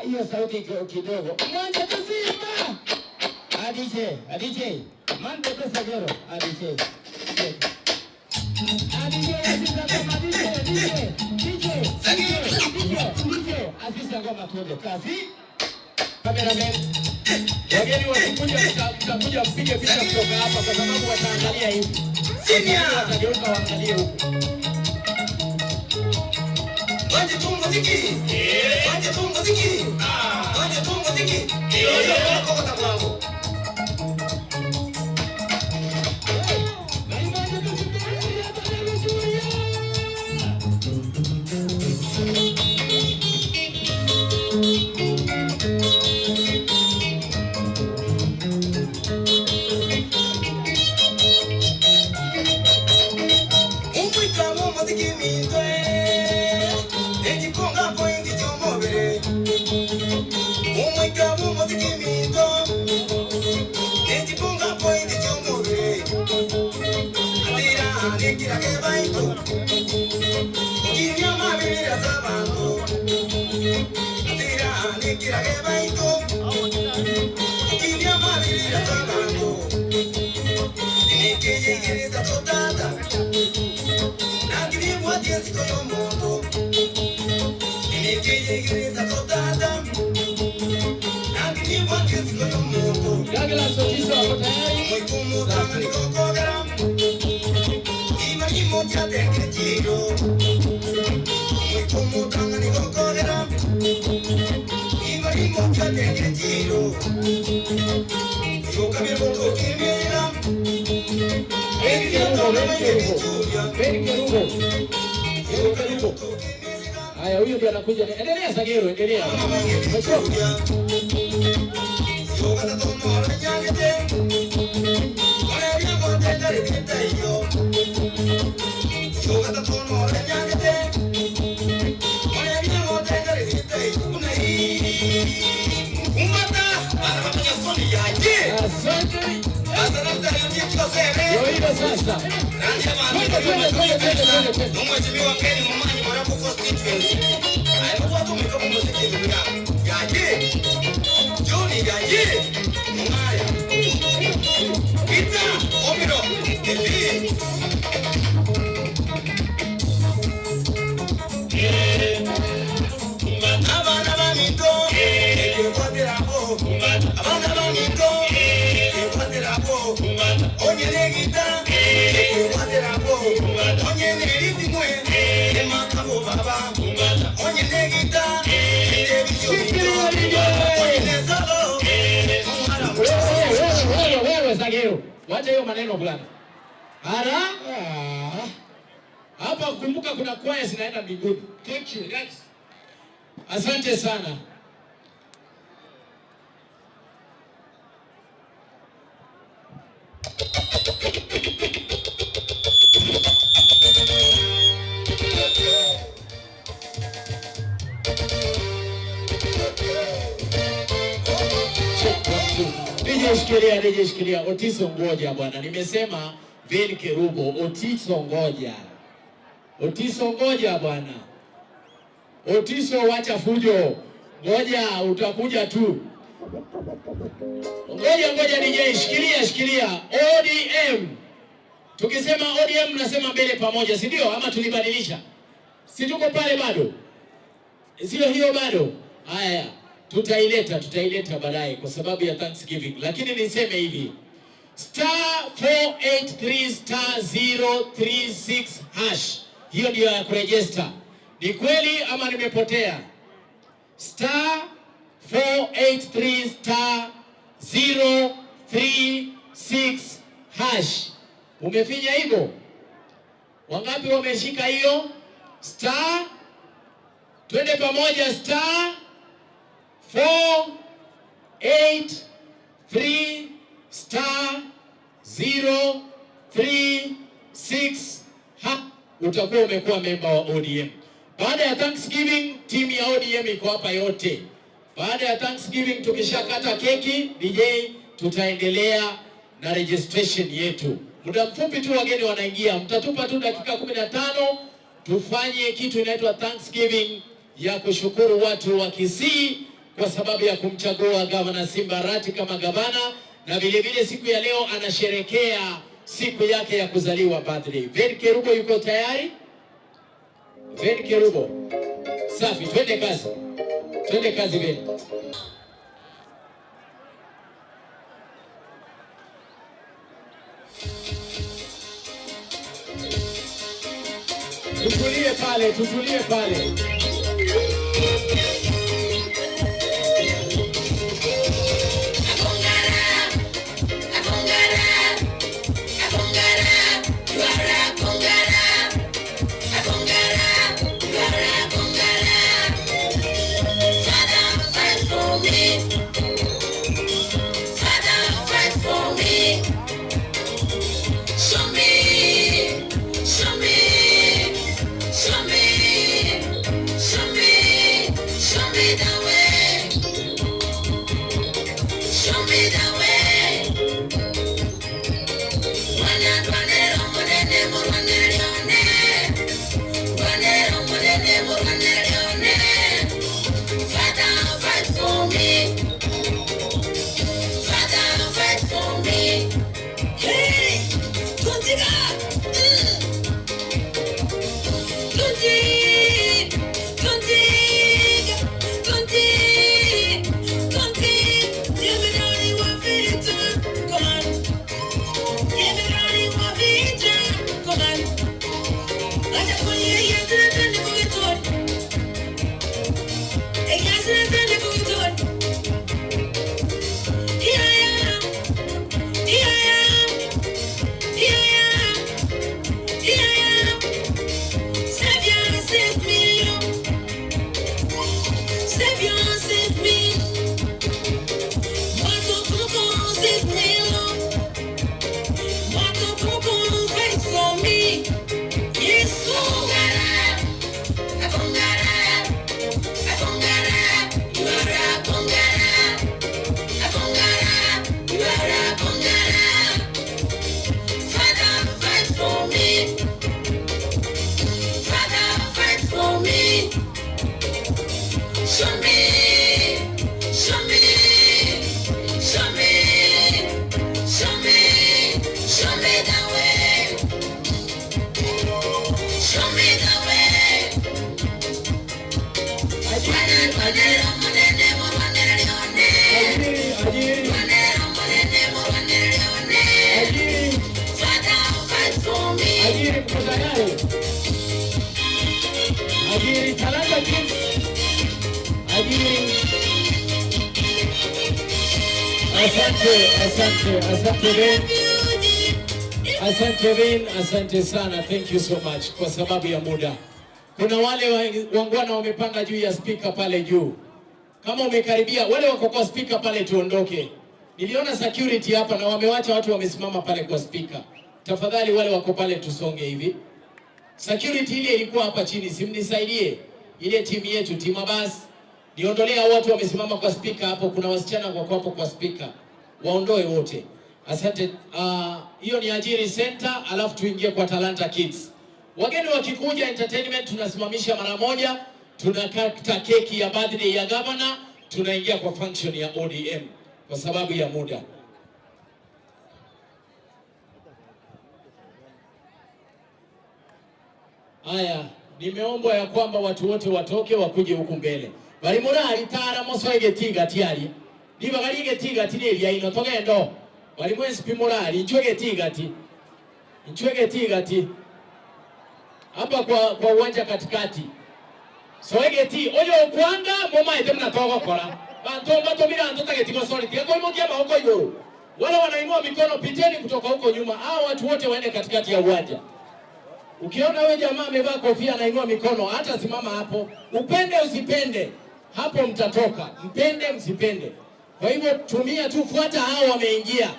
Speaker 1: Hiyo sauti kidogo. Moja tu Simba. DJ. Mande tu Sagero. DJ. Asisa ngoma tuende kazi. Cameraman. Wageni wakikuja mtakuja mpige picha kutoka hapa kwa sababu wataangalia hivi. Senior watageuka waangalie huko. Waje tu muziki. Waje tu muziki. Hiyo kwa sababu. Haya, huyu ndio anakuja. Endelea Sagero, endelea.
Speaker 2: Sasa
Speaker 1: Wacha hiyo maneno bwana. Hapa kumbuka kuna kwaya zinaenda mbinguni. Thank you. Yes. Asante sana. Shikilia Otiso ngoja bwana. Nimesema Vin Kerubo, Otiso ngoja. Otiso ngoja bwana. Otiso wacha fujo. Ngoja utakuja tu. Ngoja DJ, shikilia. ODM. Tukisema ODM nasema mbele pamoja, si ndio? Ama tulibadilisha? Si tuko pale bado? Sio hiyo bado? Haya. Tutaileta baadaye kwa sababu ya Thanksgiving. Lakini niseme hivi. *483*036 hash. Hiyo ndio ya kuregister. Ni kweli ama nimepotea? *483*036 hash. Umefinya hivyo? Wangapi wameshika hiyo? Twende pamoja 483*036 utakuwa umekuwa memba wa ODM. Baada ya Thanksgiving, timu ya ODM iko hapa yote. Baada ya Thanksgiving tukishakata keki, DJ tutaendelea na registration yetu. Muda mfupi tu wageni wanaingia. Mtatupa tu dakika 15 tufanye kitu inaitwa Thanksgiving ya kushukuru watu wa Kisii kwa sababu ya kumchagua Gavana Simbarati kama gavana, na vile vile siku ya leo anasherekea siku yake ya kuzaliwa, birthday. Vin Kerubo yuko tayari? Vin Kerubo. Safi, twende kazi. Twende kazi Vin. Tutulie pale. Ajiri mkutayari. Ajiri talanta kids. Ajiri. Asante Ben. Asante Ben, asante sana. Thank you so much kwa sababu ya muda. Kuna wale wangwana wamepanga juu ya speaker pale juu. Kama umekaribia, wale wako kwa speaker pale tuondoke. Niliona security hapa na wamewacha watu wamesimama pale kwa speaker. Tafadhali wale wako pale tusonge hivi. Security ile ilikuwa hapa chini, simnisaidie. Ile timu yetu, timu basi. Niondolea watu wamesimama kwa speaker hapo, kuna wasichana wako hapo kwa speaker. Waondoe wote. Asante. Hiyo ni Ajiri Center, alafu tuingie kwa Talanta Kids. Wageni wakikuja entertainment tunasimamisha mara moja, tunakata keki ya birthday ya governor, tunaingia kwa function ya ODM kwa sababu ya muda. Haya, nimeombwa ya kwamba watu wote watoke wakuje huku mbele. Bali morali tara mosoege tiga tiari. Niba galige tiga tineli ya ino togendo. Bali mwensi pi morali nchwege tiga ti. Nchwege tiga ti. Hapa kwa uwanja katikati. Soege ti oyo kwanga moma ete mnatoka kora. Bantomba tomira antota getiko sori tiga kwa imokia maoko yoro. Wala wanainua mikono, piteni kutoka huko nyuma. Hao watu wote waende katikati ya uwanja. Ukiona wewe jamaa amevaa kofia anainua mikono, hata simama hapo. Upende usipende, hapo mtatoka. Mpende msipende. Kwa hivyo tumia tu, fuata hao wameingia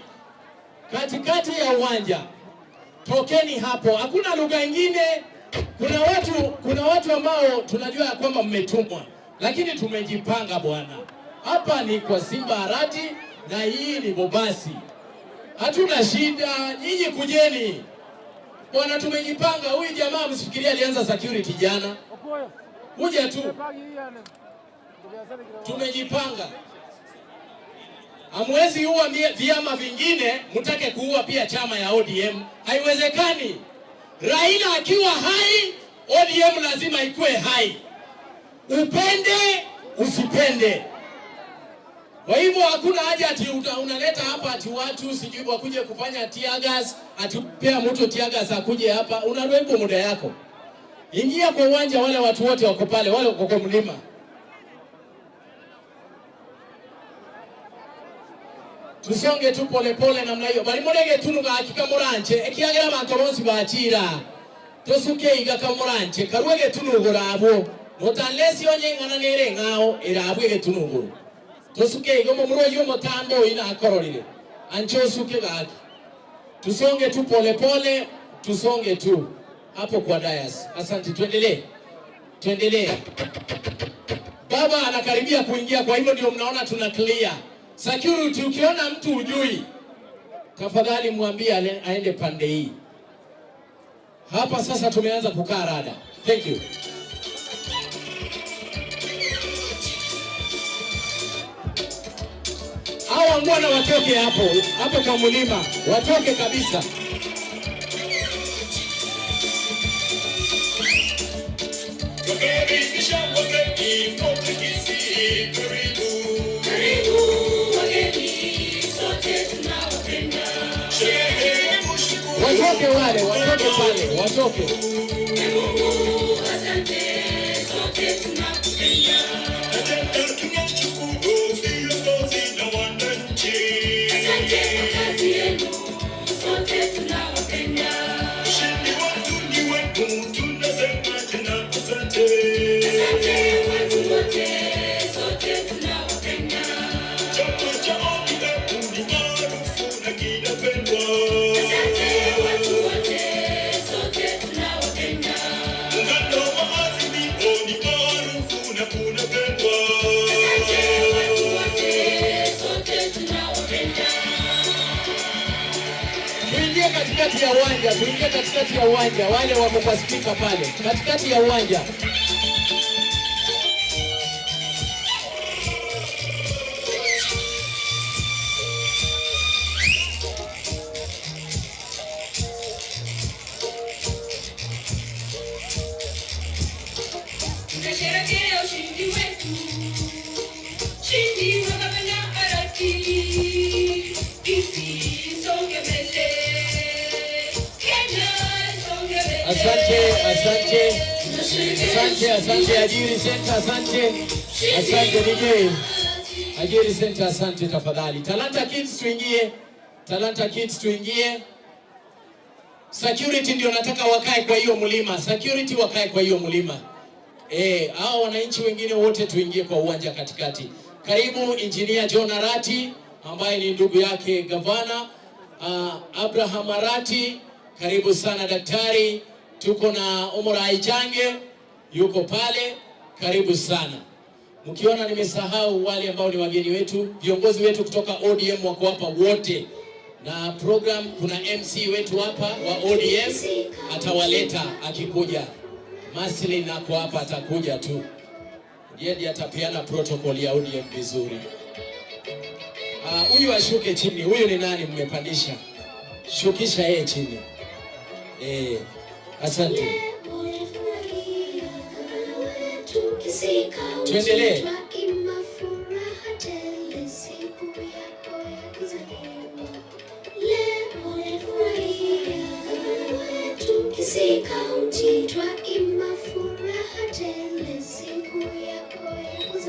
Speaker 1: katikati ya uwanja. Tokeni hapo. Hakuna lugha nyingine. Kuna watu ambao tunajua kwamba mmetumwa, lakini tumejipanga bwana. Hapa ni kwa Simba Arati na hii ni Bobasi. Hatuna shida, nyinyi kujeni. Bwana tumejipanga. Huyu jamaa msifikiria alianza security jana. Kuja tu. Tumejipanga. Hamwezi huwa vyama vingine, mtake kuua pia chama ya ODM. Haiwezekani. Raila akiwa hai, ODM lazima ikue hai. Upende, usipende. Kwa hivyo hakuna haja ati unaleta hapa ati watu sijui wakuje kufanya tear gas, atupea mtu tear gas akuje hapa, unarwepo muda yako. Ingia kwa uwanja, wale watu wote wako pale, wale wako kwa mlima. Tusonge tu pole pole namna hiyo. Bali murege tunuga hakika muranche, ekiagera abantu bonsi bachira. Tosuke iga kamuranche, karwege tunugura abo. Motanlesi onye ngana nere ngao irabwege tunugura. Tosuke igomo muroyo motambo ina akororire. Ancho suke gaki. Tusonge tu pole pole, tusonge tu hapo kwa dayas. Asante, tuendelee. Baba anakaribia kuingia, kwa hivyo ndio mnaona tuna clear. Security, ukiona mtu ujui, tafadhali mwambie aende pande hii. Hapa sasa tumeanza kukaa rada. Thank you. Hawa mbona watoke hapo kwa mlima, watoke kabisa. Watoke wale, watoke pale, watoke.
Speaker 2: Asante, sote tunakupenda. Asante kwa kazi yenu, sote tunawapenda. Asante watu wote, sote tunawapenda. Asante watu wote, sote tunawapenda. Asante watu wote, sote tunawapenda.
Speaker 1: Tuingie katikati ya uwanja, wale wako kwa speaker pale, katikati ya uwanja.
Speaker 2: Tunasherehekea ushindi wetu.
Speaker 1: Asante Ajiri Center, asante DJ. Ajiri Center, asante tafadhali. Talanta Kids tuingie. Talanta Kids tuingie. Security ndio nataka wakae kwa hiyo mlima. Security wakae kwa hiyo mlima. Hao wananchi wengine wote tuingie kwa uwanja katikati. Karibu Engineer John Arati ambaye ni ndugu yake gavana Abraham Arati. Karibu sana daktari. Tuko na Omora Aijange yuko pale. Karibu sana. Mkiona nimesahau wale ambao ni wageni wetu, viongozi wetu kutoka ODM wako hapa wote. Na program kuna MC wetu hapa wa ODM atawaleta akikuja. Masili nako hapa atakuja tu. Ndiye atapeana protocol ya ODM vizuri. Huyu ashuke chini. Huyu ni nani mmepandisha? Shukisha yeye chini. Asante. Tuendelee.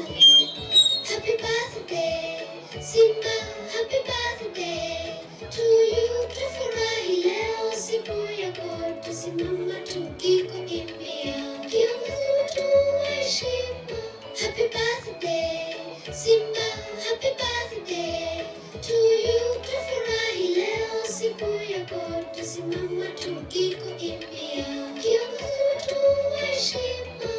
Speaker 2: Happy birthday, Simba, happy birthday to you. Tufurahi leo siku yako, tusimama tukikuimbia. Kiongozi wetu wa heshima. Happy birthday, Simba, happy birthday to you. Tufurahi leo siku yako, tusimama tukikuimbia. Kiongozi wetu wa heshima.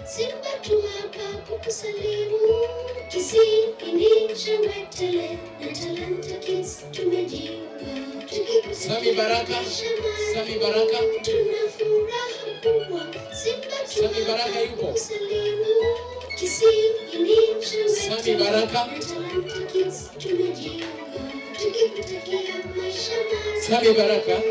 Speaker 2: Simba tu hapa kukusalimu. Kisini shangwe na Talanta Kids tumejiunga.
Speaker 1: Sami Baraka. Sami Baraka.
Speaker 2: Tuna furaha kubwa. Simba tu
Speaker 1: Sami Baraka yupo.
Speaker 2: kukusalimu. Kisini shangwe
Speaker 1: Sami Baraka.
Speaker 2: na Talanta Kids tumejiunga. Tukikutakia maisha mazuri.
Speaker 1: Sami Baraka.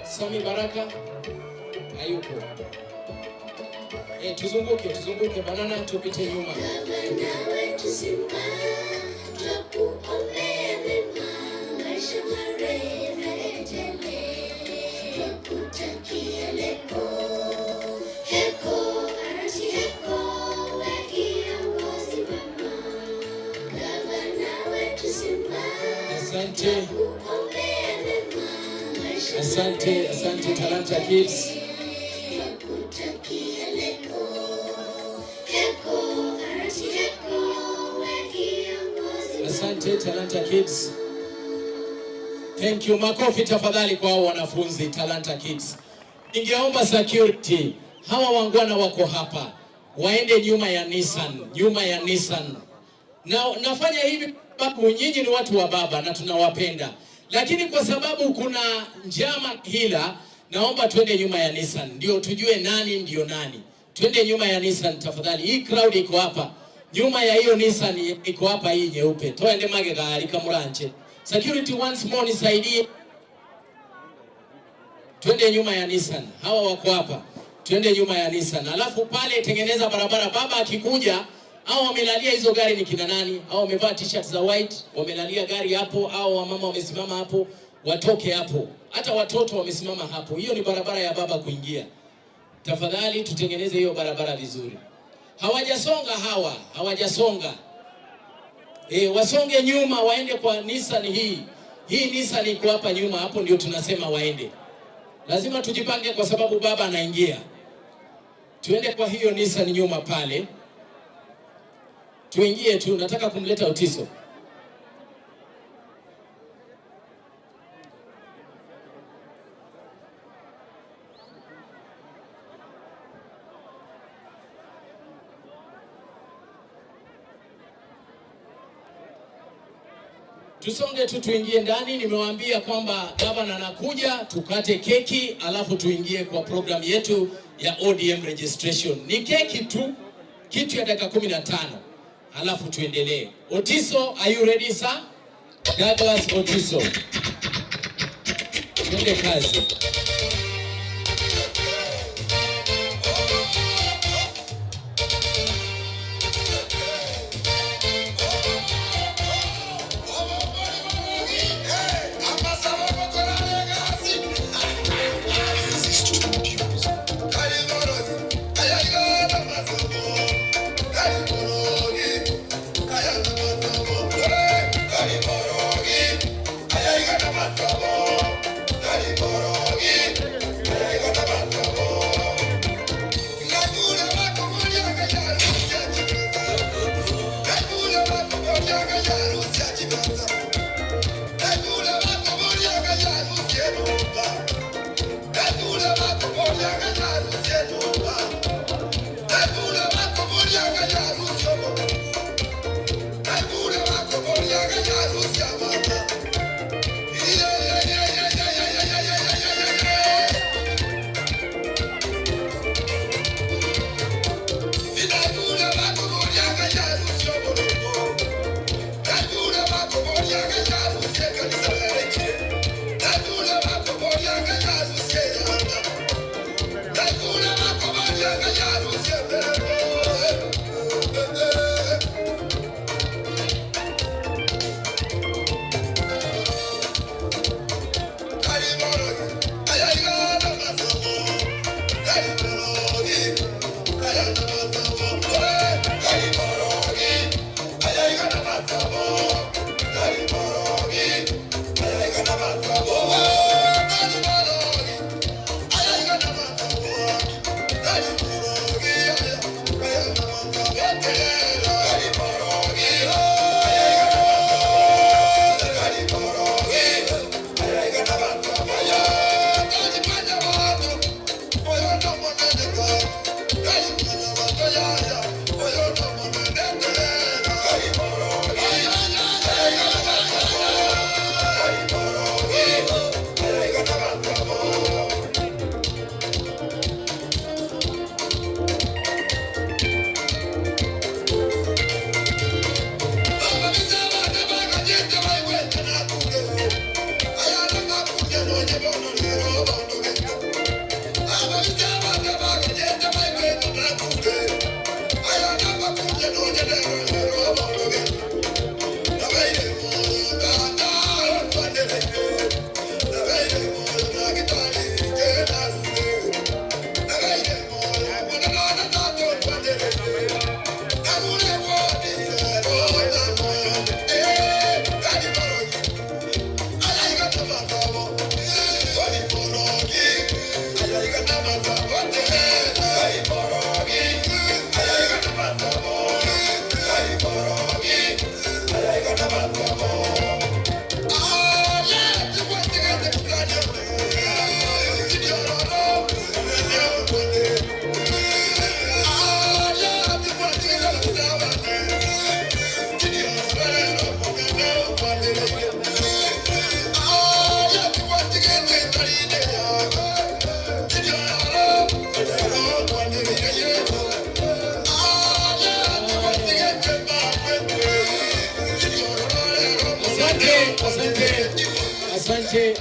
Speaker 1: Sami Baraka hayupo. Tuzunguke banana tupite nyuma.
Speaker 2: Gavana wetu Simba, twakuombea mema, maisha marefu yaendelee. Twakutakia leko, heko, Arati heko, we kiongozi mwema. Gavana wetu Simba,
Speaker 1: Asante.
Speaker 2: twakuombea mema, maisha
Speaker 1: Asante Talanta Kids.
Speaker 2: twakutakia leko, heko, Arati heko, we kiongozi.
Speaker 1: Asante Talanta Kids. Thank you. Makofi tafadhali kwa hao wanafunzi Talanta Kids. Ningeomba security, hawa wangwana wako hapa, waende nyuma ya Nissan. Na nafanya hivi sababu nyinyi ni watu wa baba na tunawapenda. Lakini kwa sababu kuna njama hila, naomba twende nyuma ya Nissan. Ndio tujue nani ndio nani. Twende nyuma ya Nissan tafadhali. Hii crowd iko hapa. Nyuma ya hiyo Nissan iko hapa hii nyeupe. Twende mage gari kamuranche. Security once more nisaidie. Twende nyuma ya Nissan. Hawa wako hapa. Twende nyuma ya Nissan. Alafu pale tengeneza barabara. Baba akikuja, hao wamelalia hizo gari ni kina nani? Hao wamevaa t-shirt za white, wamelalia gari hapo, hao wamama wamesimama hapo, watoke hapo. Hata watoto wamesimama hapo. Hiyo ni barabara ya baba kuingia. Tafadhali tutengeneze hiyo barabara vizuri. Hawajasonga hawa, hawajasonga. Wasonge nyuma waende kwa Nissan hii. Hii Nissan iko hapa nyuma, hapo ndio tunasema waende. Lazima tujipange kwa sababu baba anaingia. Tuende kwa hiyo Nissan nyuma pale. Tuingie tu, nataka kumleta Otiso. Tusonge tu tuingie ndani. Nimewaambia kwamba gavana anakuja, tukate keki alafu tuingie kwa program yetu ya ODM registration. Ni keki tu, kitu ya dakika 15. Alafu tuendelee. Otiso, are you ready sir? Douglas Otiso. Twende kazi.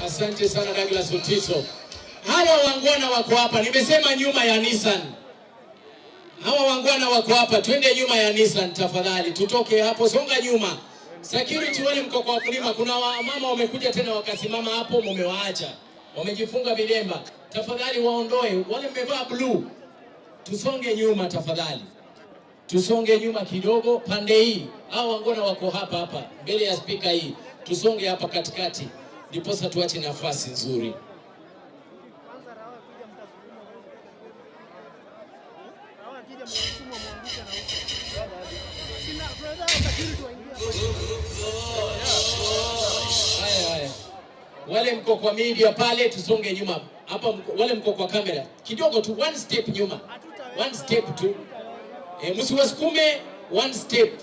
Speaker 1: Asante sana Douglas Otiso. Hawa wangwana wako hapa. Nimesema nyuma ya Nissan. Hawa wangwana wako hapa. Twende nyuma ya Nissan tafadhali. Tutoke hapo, songa nyuma. Security wale mko kwa mlima. Kuna mama wamekuja tena wakasimama hapo, mmewaacha. Wamejifunga vilemba. Tafadhali waondoe. Wale mmevaa blue. Tusonge nyuma tafadhali. Tusonge nyuma kidogo pande hii. Hawa wangwana wako hapa mbele ya speaker hii. Tusonge hapa katikati. Ndiposa tuache nafasi nzuri. Haya. Wale mko kwa media pale tusonge nyuma. Hapa wale mko kwa kamera. Kidogo tu, one step nyuma. One step tu. Msiwasukume, one step.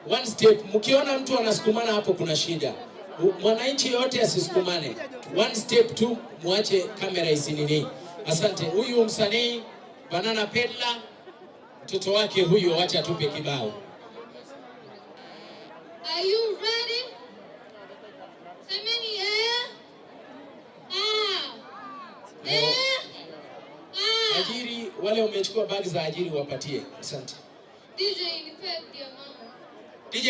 Speaker 1: one step. Mkiona mtu anasukumana hapo kuna shida. Mwananchi yote asisukumane. One step tu, muache kamera isinini. Asante. Huyu msanii Banana Pedla, mtoto wake huyo, acha tupe kibao.
Speaker 2: Are you ready? Semeni
Speaker 1: Ajiri, wale umechukua bagi za ajiri wapatie. Asante.
Speaker 2: DJ nipe ndio mama.
Speaker 1: DJ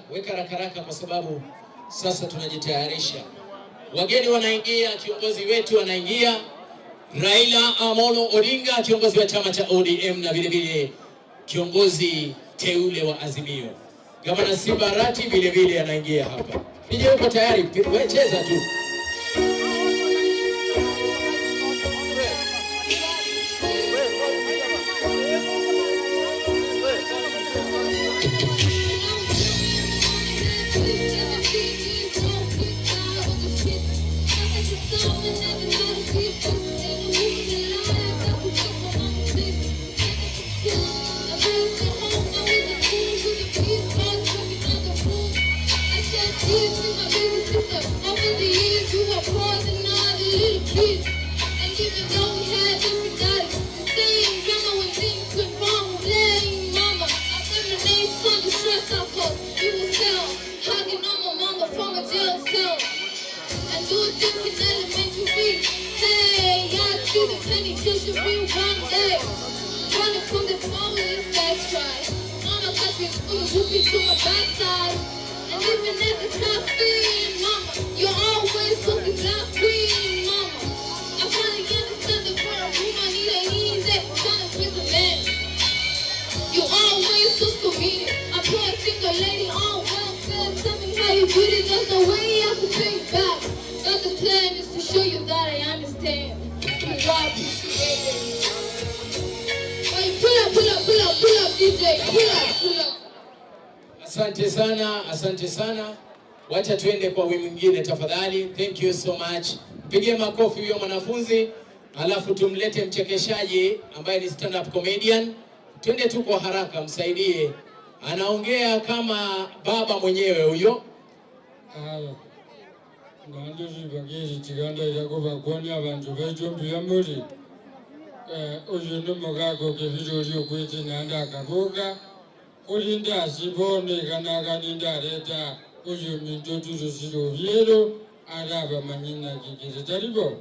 Speaker 1: weka rakaraka kwa sababu sasa tunajitayarisha. Wageni wanaingia, kiongozi wetu anaingia. Raila Odinga, kiongozi wa chama cha ODM na vile vile kiongozi teule wa Azimio. Gavana Simba'S vile vile anaingia hapa. DJ uko tayari? Wewe cheza tu.
Speaker 2: And even at the top thing, mama, you're always looking black queen, mama. I finally understand the part of whom I need a easy kind of with a man. You always look convenient. I put a single lady on welfare. Tell me how you do it, there's no way I can pay back. But the plan is to show you that I understand. You rob me. Pull up, DJ, pull up.
Speaker 1: Asante sana. Wacha tuende kwa wimbo mwingine tafadhali. Thank you so much. Pigie makofi huyo mwanafunzi. Alafu tumlete mchekeshaji ambaye ni stand up comedian. Twende tu kwa haraka, msaidie. Anaongea kama baba mwenyewe huyo.
Speaker 5: Ngando zibagiri tiganda yakoba konya abantu bejo byamuri. Uyu numugako ke video kwete nanda kaboga. Olinda sibone kana ninda leta uyu mintotu siro viero araba manyina kikiri taribo.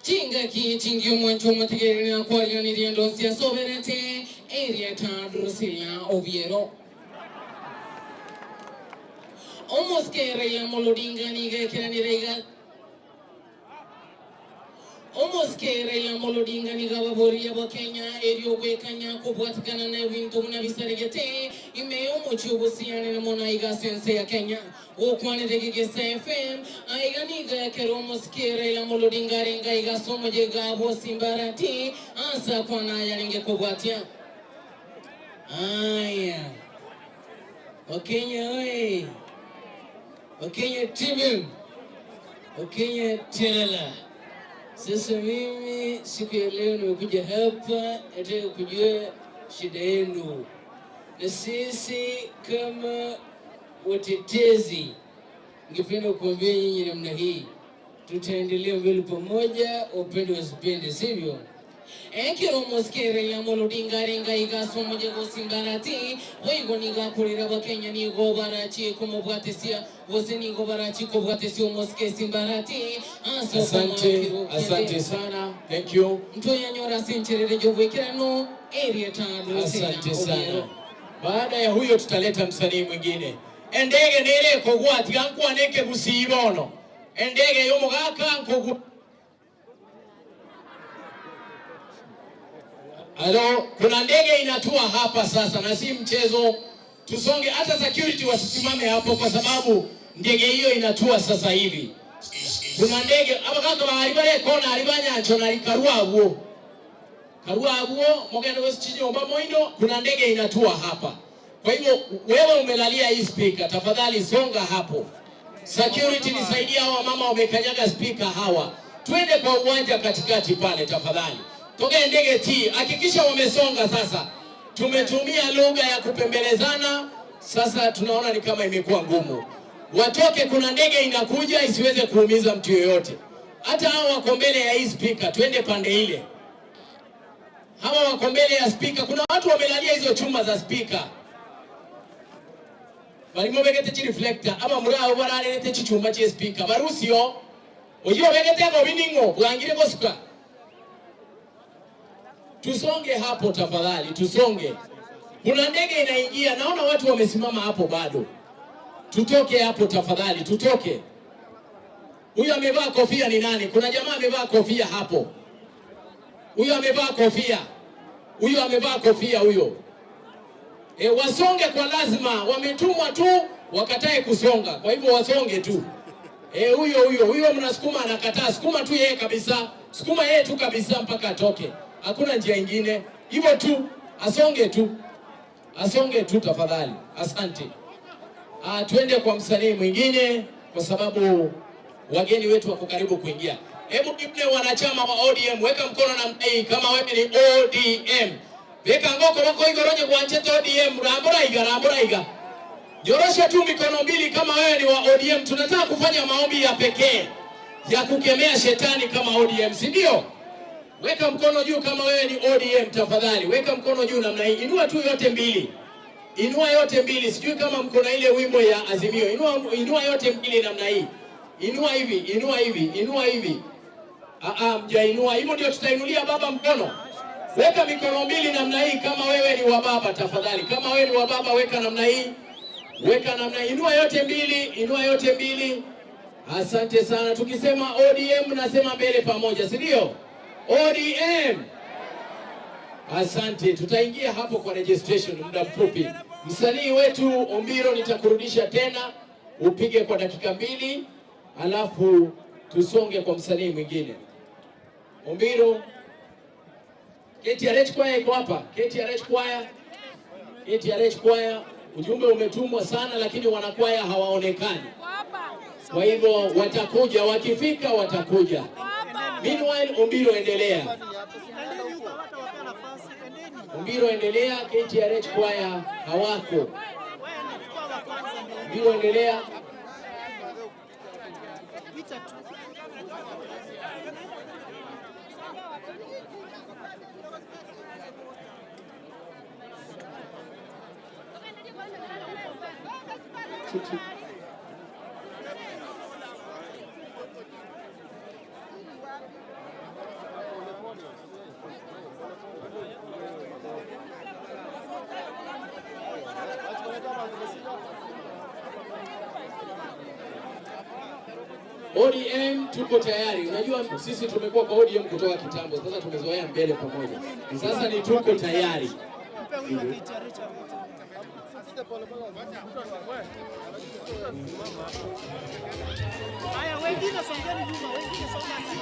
Speaker 6: Chinga ki chingi mwancho matigeri na kwa yani riendo sia soberete area tadrusia oviero. Almost que Raila Odinga ni kira ni Raila. Almost que Raila Odinga ni gababoria bo Kenya erio kwe kanya kubwatikana na winto muna bisarigete ime omochubo siane na mona iga sense ya Kenya okwane dege FM aiga ni ga kero almost que Raila Odinga renga iga somo je gabo Simba'S asa kwana ya ringe kubwatia aya Okenya oi Okenya TV Okenya tela. Sasa mimi siku ya leo nimekuja hapa nataka kujua shida yenu. Na sisi kama watetezi ningependa kuambia nyinyi namna hii. Tutaendelea mbele pamoja, upende usipende, sivyo? Ekero moskere ya Odinga renga iga somo je go Simba'S oigo niga kurira ba Kenya ni go barachi como bwatesia wose ni go barachi ko bwatesia moske Simba'S
Speaker 1: asante sana, thank you.
Speaker 6: Mtoya nyora sincherere jo wekirano area tano.
Speaker 1: Asante sana. Baada ya huyo tutaleta msanii mwingine. Endege nile kogwati gankwa neke gusibono. Endege yo mugaka nkogu. Alo, kuna ndege inatua hapa sasa na si mchezo. Tusonge hata security wasisimame hapo kwa sababu ndege hiyo inatua sasa hivi. Kuna ndege abakaka baribale kona alibanya nchona likaruabuo. Karuabuo mogendo wesichijo moindo kuna ndege inatua hapa. Kwa hivyo wewe umelalia hii speaker, tafadhali songa hapo. Security nisaidia hawa mama wamekanyaga speaker hawa. Twende kwa uwanja katikati pale tafadhali. Toge ndege T, hakikisha wamesonga sasa. Tumetumia lugha ya kupembelezana. Sasa tunaona ni kama imekuwa ngumu. Watoke, kuna ndege inakuja isiweze kuumiza mtu yoyote. Hata hao wako mbele ya hii speaker, twende pande ile. Hawa wako mbele ya speaker, kuna watu wamelalia hizo chuma za speaker. Barimo begete chi reflector, ama murao bararete chi chuma chi speaker. Barusio, oyo begete go biningo, bwangire gosuka. Tusonge hapo tafadhali, tusonge. Kuna ndege inaingia, naona watu wamesimama hapo bado. Tutoke hapo tafadhali, tutoke. Huyu amevaa kofia ni nani? Kuna jamaa amevaa kofia hapo. Huyu amevaa kofia. Huyu amevaa kofia huyo. Wasonge kwa lazima, wametumwa tu wakatae kusonga. Kwa hivyo wasonge tu. Huyo mnasukuma anakataa, sukuma tu yeye kabisa. Sukuma yeye tu kabisa mpaka atoke. Hakuna njia nyingine. Hivyo tu, asonge tu. Asonge tu tafadhali. Asante. Tuende kwa msanii mwingine kwa sababu wageni wetu wako karibu kuingia. Hebu kipne wanachama wa ODM, weka mkono na mdai kama wewe ni ODM. Weka ngoko wako igoronye kwa nchete ODM, rambura iga. Jorosha tu mikono mbili kama wewe ni wa ODM. Tunataka kufanya maombi ya pekee ya kukemea shetani kama ODM, si ndio? Weka mkono juu kama wewe ni ODM tafadhali. Weka mkono juu namna hii. Inua tu yote mbili. Inua yote mbili. Sijui kama mko na ile wimbo ya Azimio. Inua yote mbili namna hii. Inua hivi, inua hivi, inua hivi. Mjainua. Hivyo ndio tutainulia baba mkono. Weka mikono mbili namna hii kama wewe ni wa baba tafadhali. Kama wewe ni wa baba weka namna hii. Weka namna hii. Inua yote mbili, inua yote mbili. Asante sana. Tukisema ODM nasema mbele pamoja, si ndio? ODM. Asante. Tutaingia hapo kwa registration muda mfupi. Msanii wetu Ombiro nitakurudisha tena upige kwa dakika 2 alafu tusonge kwa msanii mwingine. Ombiro. KTRH Choir iko hapa. KTRH Choir. KTRH Choir. Ujumbe umetumwa sana lakini wanakwaya hawaonekani. Kwa hivyo watakuja, wakifika watakuja. Meanwhile Ombiro endelea. Ombiro endelea, KTRH Choir hawako. Ombiro endelea. ODM tuko tayari. Unajua sisi tumekuwa kwa ODM kutoka kitambo. Sasa tumezoea mbele pamoja. Sasa ni tuko tayari.
Speaker 7: Haya, wengine songeni nyuma, wengine songeni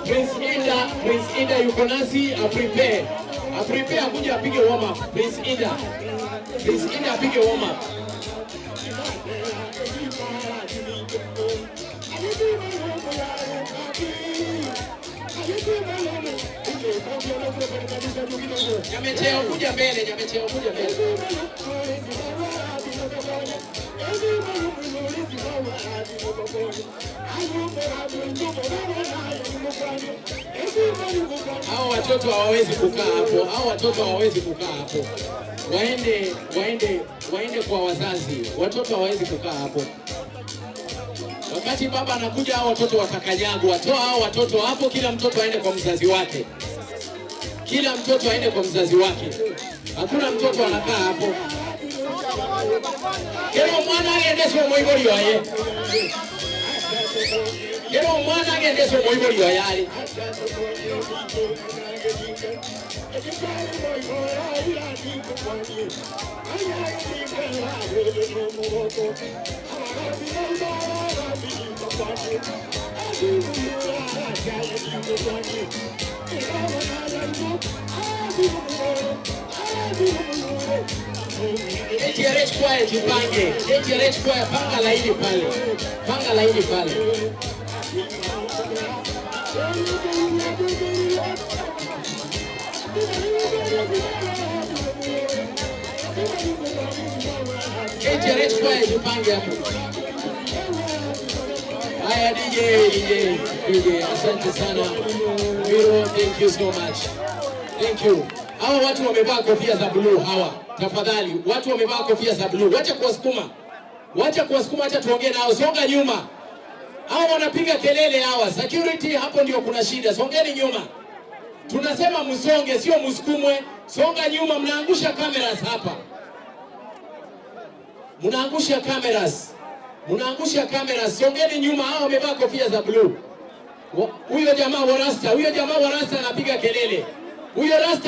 Speaker 1: Prince Ida yuko nasi, prepare kuja apige warm up. Prince Ida apige warm up. Nyamecheo kuja mbele, Nyamecheo kuja mbele. Hao watoto hawawezi kukaa hapo. Hao watoto hawawezi kukaa hapo. Waende kwa wazazi. Watoto hawawezi kukaa hapo. Wakati baba anakuja hao watoto watakanyagwa. Toa hao watoto hapo, kila mtoto aende kwa mzazi wake. Kila mtoto aende kwa mzazi wake. Hakuna mtoto anakaa hapo. Kero mwana agende so moibori wae. Kero mwana agende so moibori wae ali. KTRH Choir jipange. KTRH Choir panga laini pale. Panga laini pale. KTRH kwa jipange hapo. Haya DJ, asante sana. Biro, thank you so much. Thank you. Hawa watu wamevaa kofia za blue hawa. Tafadhali, watu wamevaa kofia za blue. Wacha kuwasukuma. Acha tuongee nao. Songa nyuma. Hawa wanapiga kelele hawa. Security hapo ndio kuna shida. Songeni nyuma. Tunasema msonge, sio msukumwe. Songa nyuma, mnaangusha cameras hapa. Mnaangusha cameras. Songeni nyuma, hao wamevaa kofia za blue. Huyo jamaa wa rasta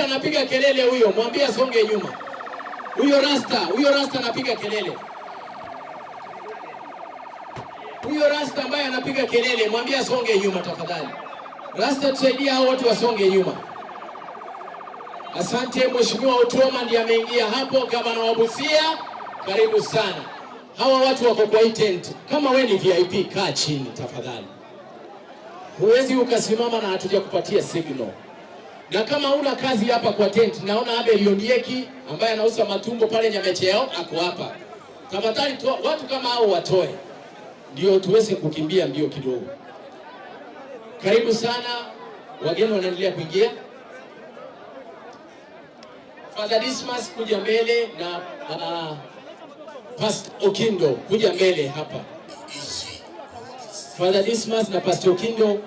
Speaker 1: anapiga kelele. Huyo, mwambie songe nyuma. Huyo rasta anapiga kelele. Huyo rasta ambaye anapiga kelele, mwambie songe nyuma tafadhali. Rasta tusaidie hao watu wasonge nyuma. Asante. Mheshimiwa Otoma ndiye ameingia hapo, gavana wa Busia. Karibu sana. Hawa watu wako kwa tent. Kama wewe ni VIP, kaa chini tafadhali. Huwezi ukasimama na hatuja kupatia signal. Na kama una kazi hapa kwa tent, naona Abel Ondieki ambaye anauza matumbo pale Nyamecheo ako hapa. Tafadhali watu kama hao watoe. Ndio tuweze kukimbia mbio kidogo. Karibu sana. Wageni wanaendelea kuingia. Father Dismas kuja mbele na Pastor Okindo kuja mbele hapa. Father Dismas na Pastor Okindo,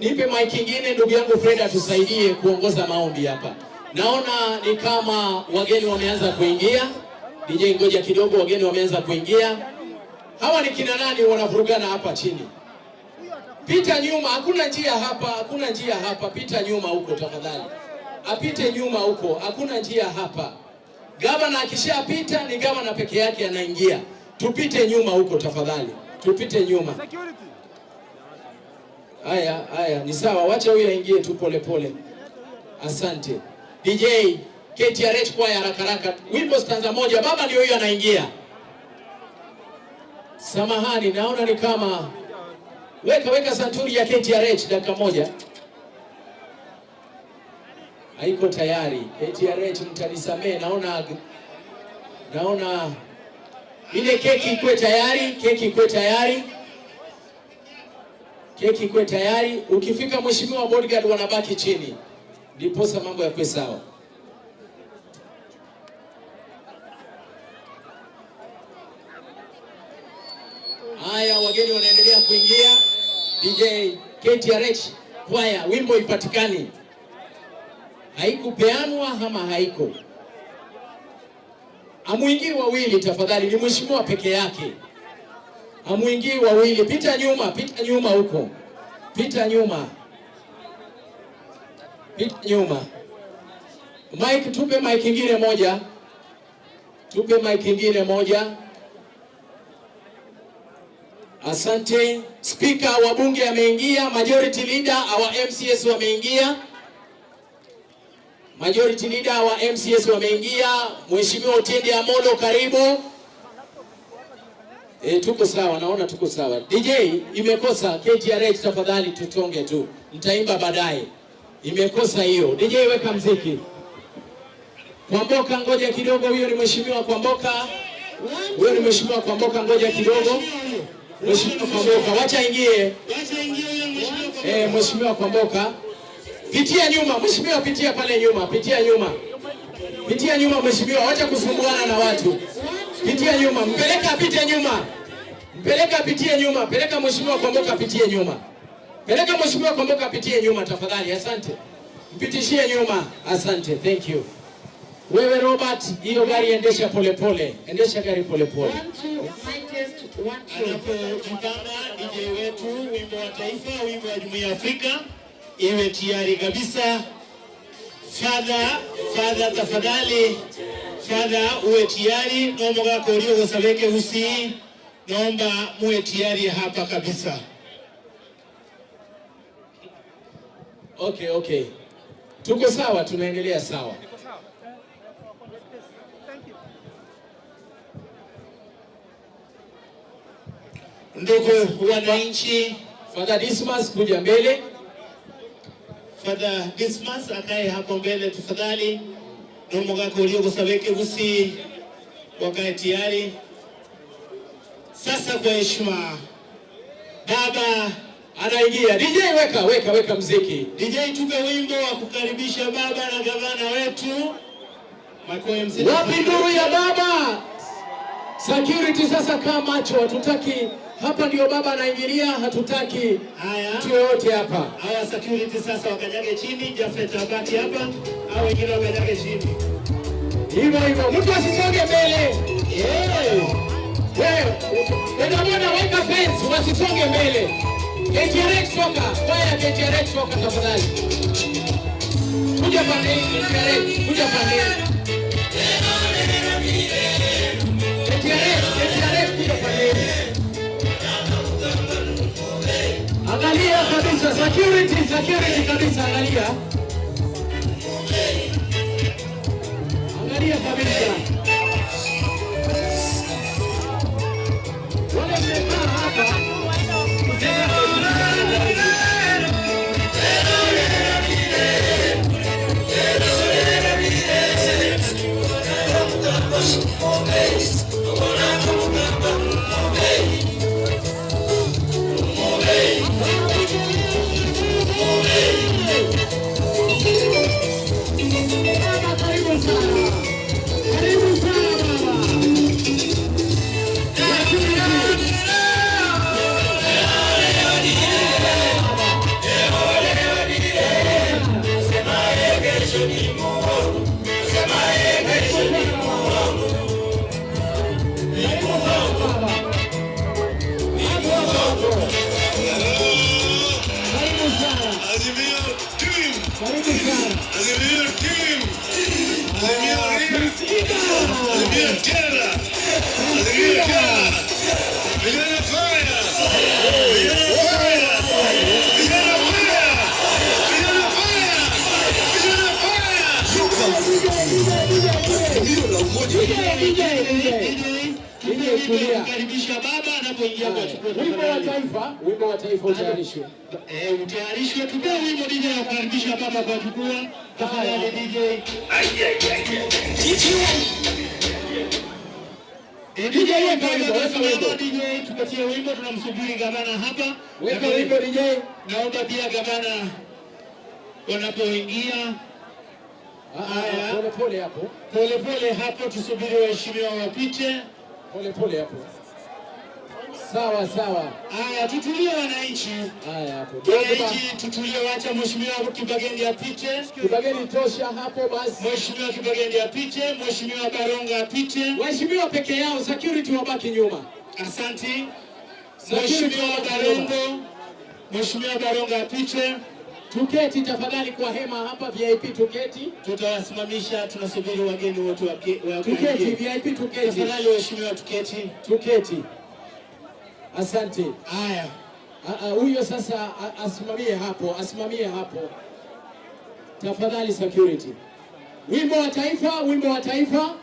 Speaker 1: nipe mic nyingine ndugu yangu Fred atusaidie kuongoza maombi hapa. Naona ni kama wageni wameanza kuingia. DJ ngoja kidogo, wageni wameanza kuingia. Hawa ni kina nani wanavurugana hapa chini? Pita nyuma, hakuna njia hapa, pita nyuma huko tafadhali. Apite nyuma huko, hakuna njia hapa. Gavana akishapita ni gavana peke yake anaingia. Tupite nyuma huko tafadhali. Tupite nyuma. Haya, ni sawa, wacha huyu aingie tu pole. Asante. DJ, KTRH kwa haraka. Wimbo stanza moja, baba ndio huyo anaingia. Samahani, naona ni kama weka santuri ya KTRH dakika moja. Haiko tayari. KTRH mtanisamee, naona ile keki ikwe tayari. Ukifika mheshimiwa bodyguard wanabaki chini. Ndiposa mambo yakwe sawa. Haya, wageni wanaendelea kuingia. DJ KTRH kwaya, wimbo ipatikani. Haikupeanwa ama haiko? Amuingii wawili tafadhali, ni mheshimiwa peke yake. Amuingii wawili, pita nyuma huko. Pita nyuma. Mike, tupe mic ingine moja. Asante. Speaker wa bunge ameingia, majority leader our MCS wameingia. Mheshimiwa Otiende Amolo karibu. Tuko sawa, naona tuko sawa. DJ imekosa, KTRH tafadhali tutonge tu. Mtaimba baadaye. Imekosa hiyo. DJ weka mziki. Kwamboka ngoja kidogo, huyo ni mheshimiwa Kwamboka. Ngoja kidogo. Mheshimiwa Kwamboka, wacha ingie mheshimiwa Kwamboka. Pitia nyuma, mheshimiwa, pitia pale nyuma, Pitia nyuma mheshimiwa, wacha kusumbuana na watu. Pitia nyuma, mpeleka apitie nyuma. Peleka mheshimiwa Kwamboka apitie nyuma. Tafadhali, asante. Mpitishie nyuma. Asante, thank you. Wewe Robert, hiyo gari endesha polepole.
Speaker 8: Anapojipanga DJ wetu wimbo wa taifa, wimbo wa Jumuiya ya Afrika, iwe tayari kabisa. Father tafadhali, uwe tayari. Naomba gako ulio gosabeke usi, naomba muwe tayari hapa kabisa.
Speaker 1: Okay. Tuko sawa, tunaendelea sawa.
Speaker 8: Ndugu wananchi,
Speaker 1: Father Dismas kuja mbele.
Speaker 8: Father Dismas akae hapo mbele tafadhali. Nomo gako ulio kusabeke usi wakae tayari. Sasa kwa heshima baba
Speaker 1: anaingia. DJ weka mziki.
Speaker 8: DJ tupe wimbo wa kukaribisha baba na gavana wetu.
Speaker 1: Wapi nduru ya baba? Security sasa kaa macho, hatutaki hapa ndio baba anaingilia, hatutaki mtu yoyote hapa.
Speaker 8: Hawa security sasa wakanyage chini, Jafet abaki hapa, hao wengine wakanyage chini.
Speaker 1: Hivyo, mtu asisonge mbele. Wewe, ndio weka fence, wasisonge mbele. KTRX toka, fire KTRX toka tafadhali. Kuja pande hii, KTRX, kuja pande hii. Angalia kabisa, security kabisa, angalia. Angalia kabisa. Wale mmekaa hapa.
Speaker 8: Karibisha baba anapoingia kwa chukua.
Speaker 1: Wimbo wa taifa utayarishwe.
Speaker 8: Utayarishwe tupe wimbo DJ wa kukaribisha baba kwa chukua. Tafadhali DJ. DJ weka DJ tupatie wimbo, tunamsubiri gavana hapa.
Speaker 1: Weka wimbo DJ.
Speaker 8: Naomba pia gavana wanapoingia
Speaker 1: pole hapo.
Speaker 8: Pole hapo, tusubiri waheshimiwa wapite.
Speaker 1: Pole hapo. Sawa.
Speaker 8: Haya, tutulie wananchi.
Speaker 1: Haya hapo.
Speaker 8: Wananchi tutulie, wacha mheshimiwa Kibagendi apite.
Speaker 1: Kibagendi tosha hapo basi.
Speaker 8: Mheshimiwa Kibagendi apite, mheshimiwa Baronga apite.
Speaker 1: Waheshimiwa peke yao, security wabaki nyuma.
Speaker 8: Asante. Mheshimiwa Baronga apite.
Speaker 1: Tuketi tafadhali kwa hema hapa VIP tuketi.
Speaker 8: Tutawasimamisha, tunasubiri wageni wote wa
Speaker 1: tuketi VIP tuketi.
Speaker 8: Tafadhali waheshimiwa
Speaker 1: tuketi. Asante.
Speaker 8: Haya.
Speaker 1: Huyo sasa asimamie hapo. Tafadhali security. Wimbo wa taifa.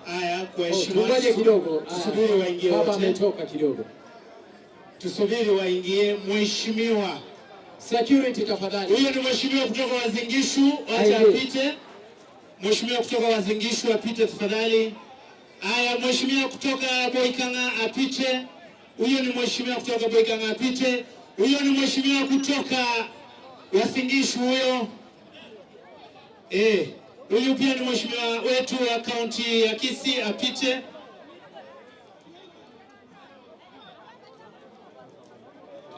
Speaker 8: Haya, kwa heshima.
Speaker 1: Tungoje kidogo.
Speaker 8: Tusubiri waingie wote.
Speaker 1: Baba ametoka kidogo.
Speaker 8: Tusubiri waingie. Mheshimiwa
Speaker 1: security tafadhali.
Speaker 8: Huyo ni mheshimiwa kutoka Wazingishu, acha apite. Mheshimiwa kutoka Wazingishu apite tafadhali. Haya, mheshimiwa kutoka Boikanga apite. Huyo ni mheshimiwa kutoka Boikanga apite. Huyo ni mheshimiwa kutoka Wazingishu huyo. Huyu pia ni mheshimiwa wetu wa kaunti ya Kisii apite.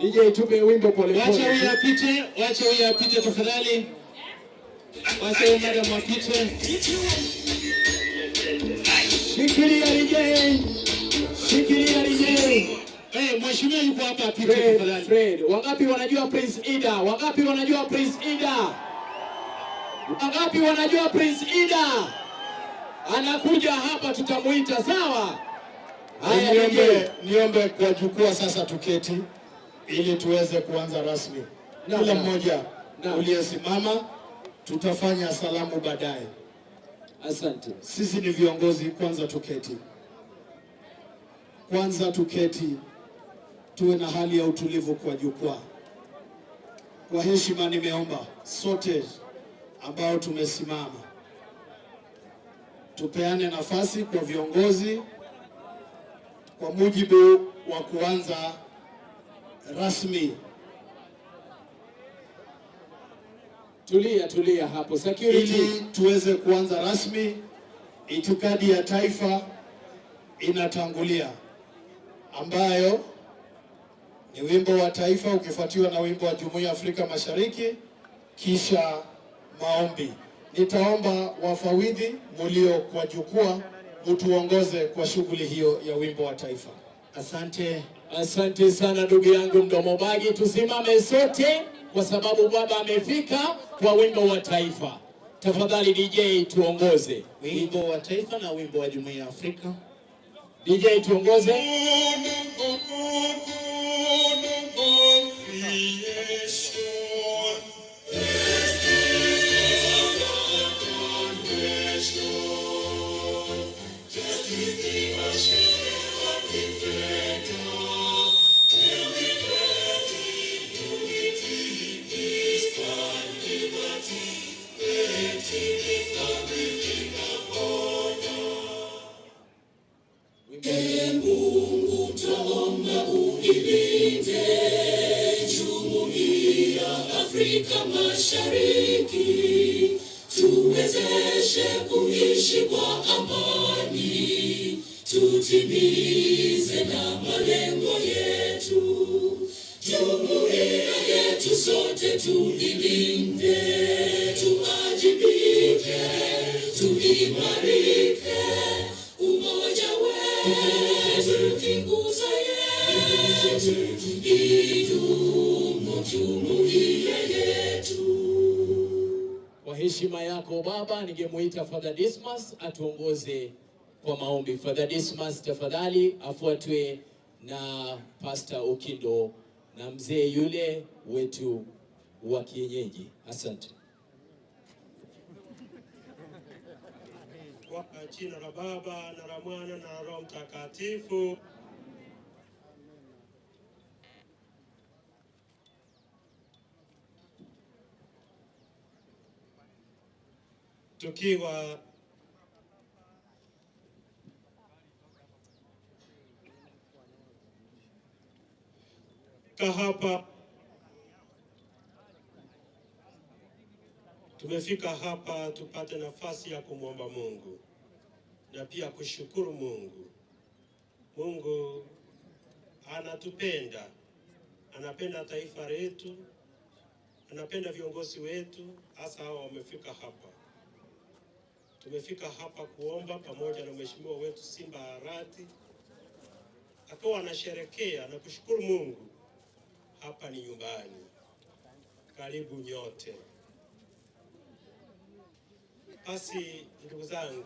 Speaker 1: DJ tupe wimbo pole.
Speaker 8: Wacha huyu apite tafadhali. Wacha huyu madam apite.
Speaker 1: Shikilia DJ.
Speaker 8: Mheshimiwa yuko hapa apite tafadhali.
Speaker 1: Fred, wangapi wanajua Prince Ida? Wangapi wanajua Prince Ida? Anakuja hapa, tutamuita sawa?
Speaker 9: Haya, niombe kwa jukwaa sasa tuketi ili tuweze kuanza rasmi. Kila mmoja uliyesimama, tutafanya salamu baadaye.
Speaker 1: Asante.
Speaker 9: Sisi ni viongozi, kwanza tuketi. Tuwe na hali ya utulivu kwa jukwaa. kwa heshima nimeomba sote ambao tumesimama tupeane nafasi kwa viongozi kwa mujibu wa kuanza rasmi.
Speaker 1: Tulia hapo security,
Speaker 9: ili tuweze kuanza rasmi. Itikadi ya taifa inatangulia, ambayo ni wimbo wa taifa ukifuatiwa na wimbo wa Jumuiya ya Afrika Mashariki, kisha maombi. Nitaomba wafawidhi mulio kwa jukwaa mtuongoze kwa shughuli hiyo ya wimbo wa taifa. Asante.
Speaker 1: Asante sana ndugu yangu Mdomo Bagi, tusimame sote kwa sababu baba amefika kwa wimbo wa taifa. Tafadhali DJ tuongoze
Speaker 8: Wimbo wa taifa na wimbo wa Jumuiya ya Afrika.
Speaker 1: DJ tuongoze.
Speaker 2: Mungu tuomba uilinde Jumuiya Afrika Mashariki, tuwezeshe kuishi kwa amani, tutimize na malengo yetu. Jumuiya yetu sote tuilinde, tuwajibike, tuimarike, umoja wetu kinguzo yetu, idumu jumuiya yetu.
Speaker 1: Kwa heshima yako baba, ningemuita Father Dismas atuongoze kwa maombi. Father Dismas tafadhali, afuatwe na Pastor Okindo na mzee yule wetu wa kienyeji. Asante.
Speaker 10: Kwa jina la Baba na la Mwana na Roho Mtakatifu. Tukiwa hapa, tumefika hapa tupate nafasi ya kumwomba Mungu na pia kushukuru Mungu. Mungu anatupenda, anapenda taifa letu, anapenda viongozi wetu, hasa hao wamefika hapa. Tumefika hapa kuomba pamoja na mheshimiwa wetu Simba'S, akawa anasherekea na kushukuru Mungu. Hapa ni nyumbani. Karibu nyote. Basi ndugu zangu,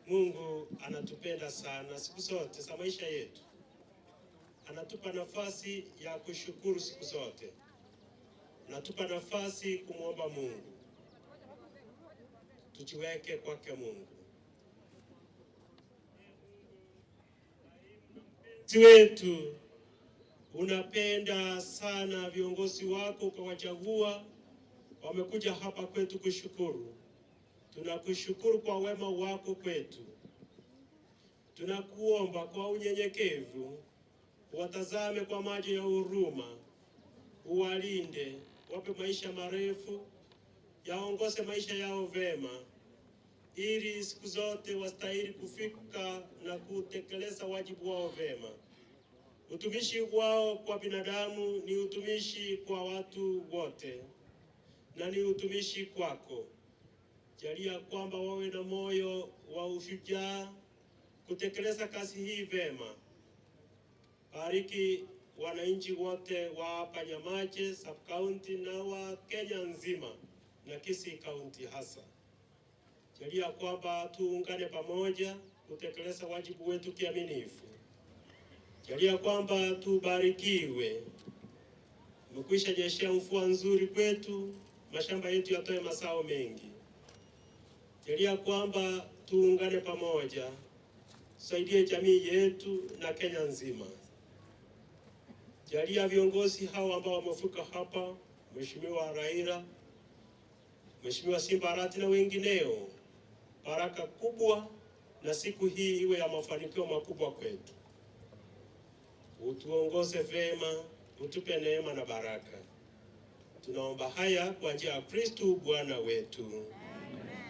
Speaker 10: Mungu anatupenda sana siku zote za maisha yetu. Anatupa nafasi ya kushukuru siku zote. Anatupa nafasi kumwomba Mungu. Tujiweke kwake Mungu. Wetu unapenda sana viongozi wako ukawachagua, wamekuja hapa kwetu kushukuru. Tunakushukuru kwa wema wako kwetu. Tunakuomba kwa unyenyekevu, watazame kwa macho ya huruma, uwalinde, wape maisha marefu, yaongoze maisha yao vema, ili siku zote wastahili kufika na kutekeleza wajibu wao vema. Utumishi wao kwa binadamu ni utumishi kwa watu wote, na ni utumishi kwako. Jalia kwamba wawe na moyo wa ushujaa kutekeleza kazi hii vema. Bariki wananchi wote wa hapa Nyamache sub-county na wa Kenya nzima na Kisii County hasa. Jalia kwamba tuungane pamoja kutekeleza wajibu wetu kiaminifu. Jalia kwamba tubarikiwe. Umekwisha nyeshea mvua nzuri kwetu, mashamba yetu yatoe mazao mengi. Jalia kwamba tuungane pamoja, tusaidie jamii yetu na Kenya nzima. Jalia viongozi hao ambao wamefika hapa, Mheshimiwa Raila, Mheshimiwa Simba'S na wengineo, baraka kubwa na siku hii iwe ya mafanikio makubwa kwetu. Utuongoze vema, utupe neema na baraka. Tunaomba haya kwa njia ya Kristo Bwana wetu.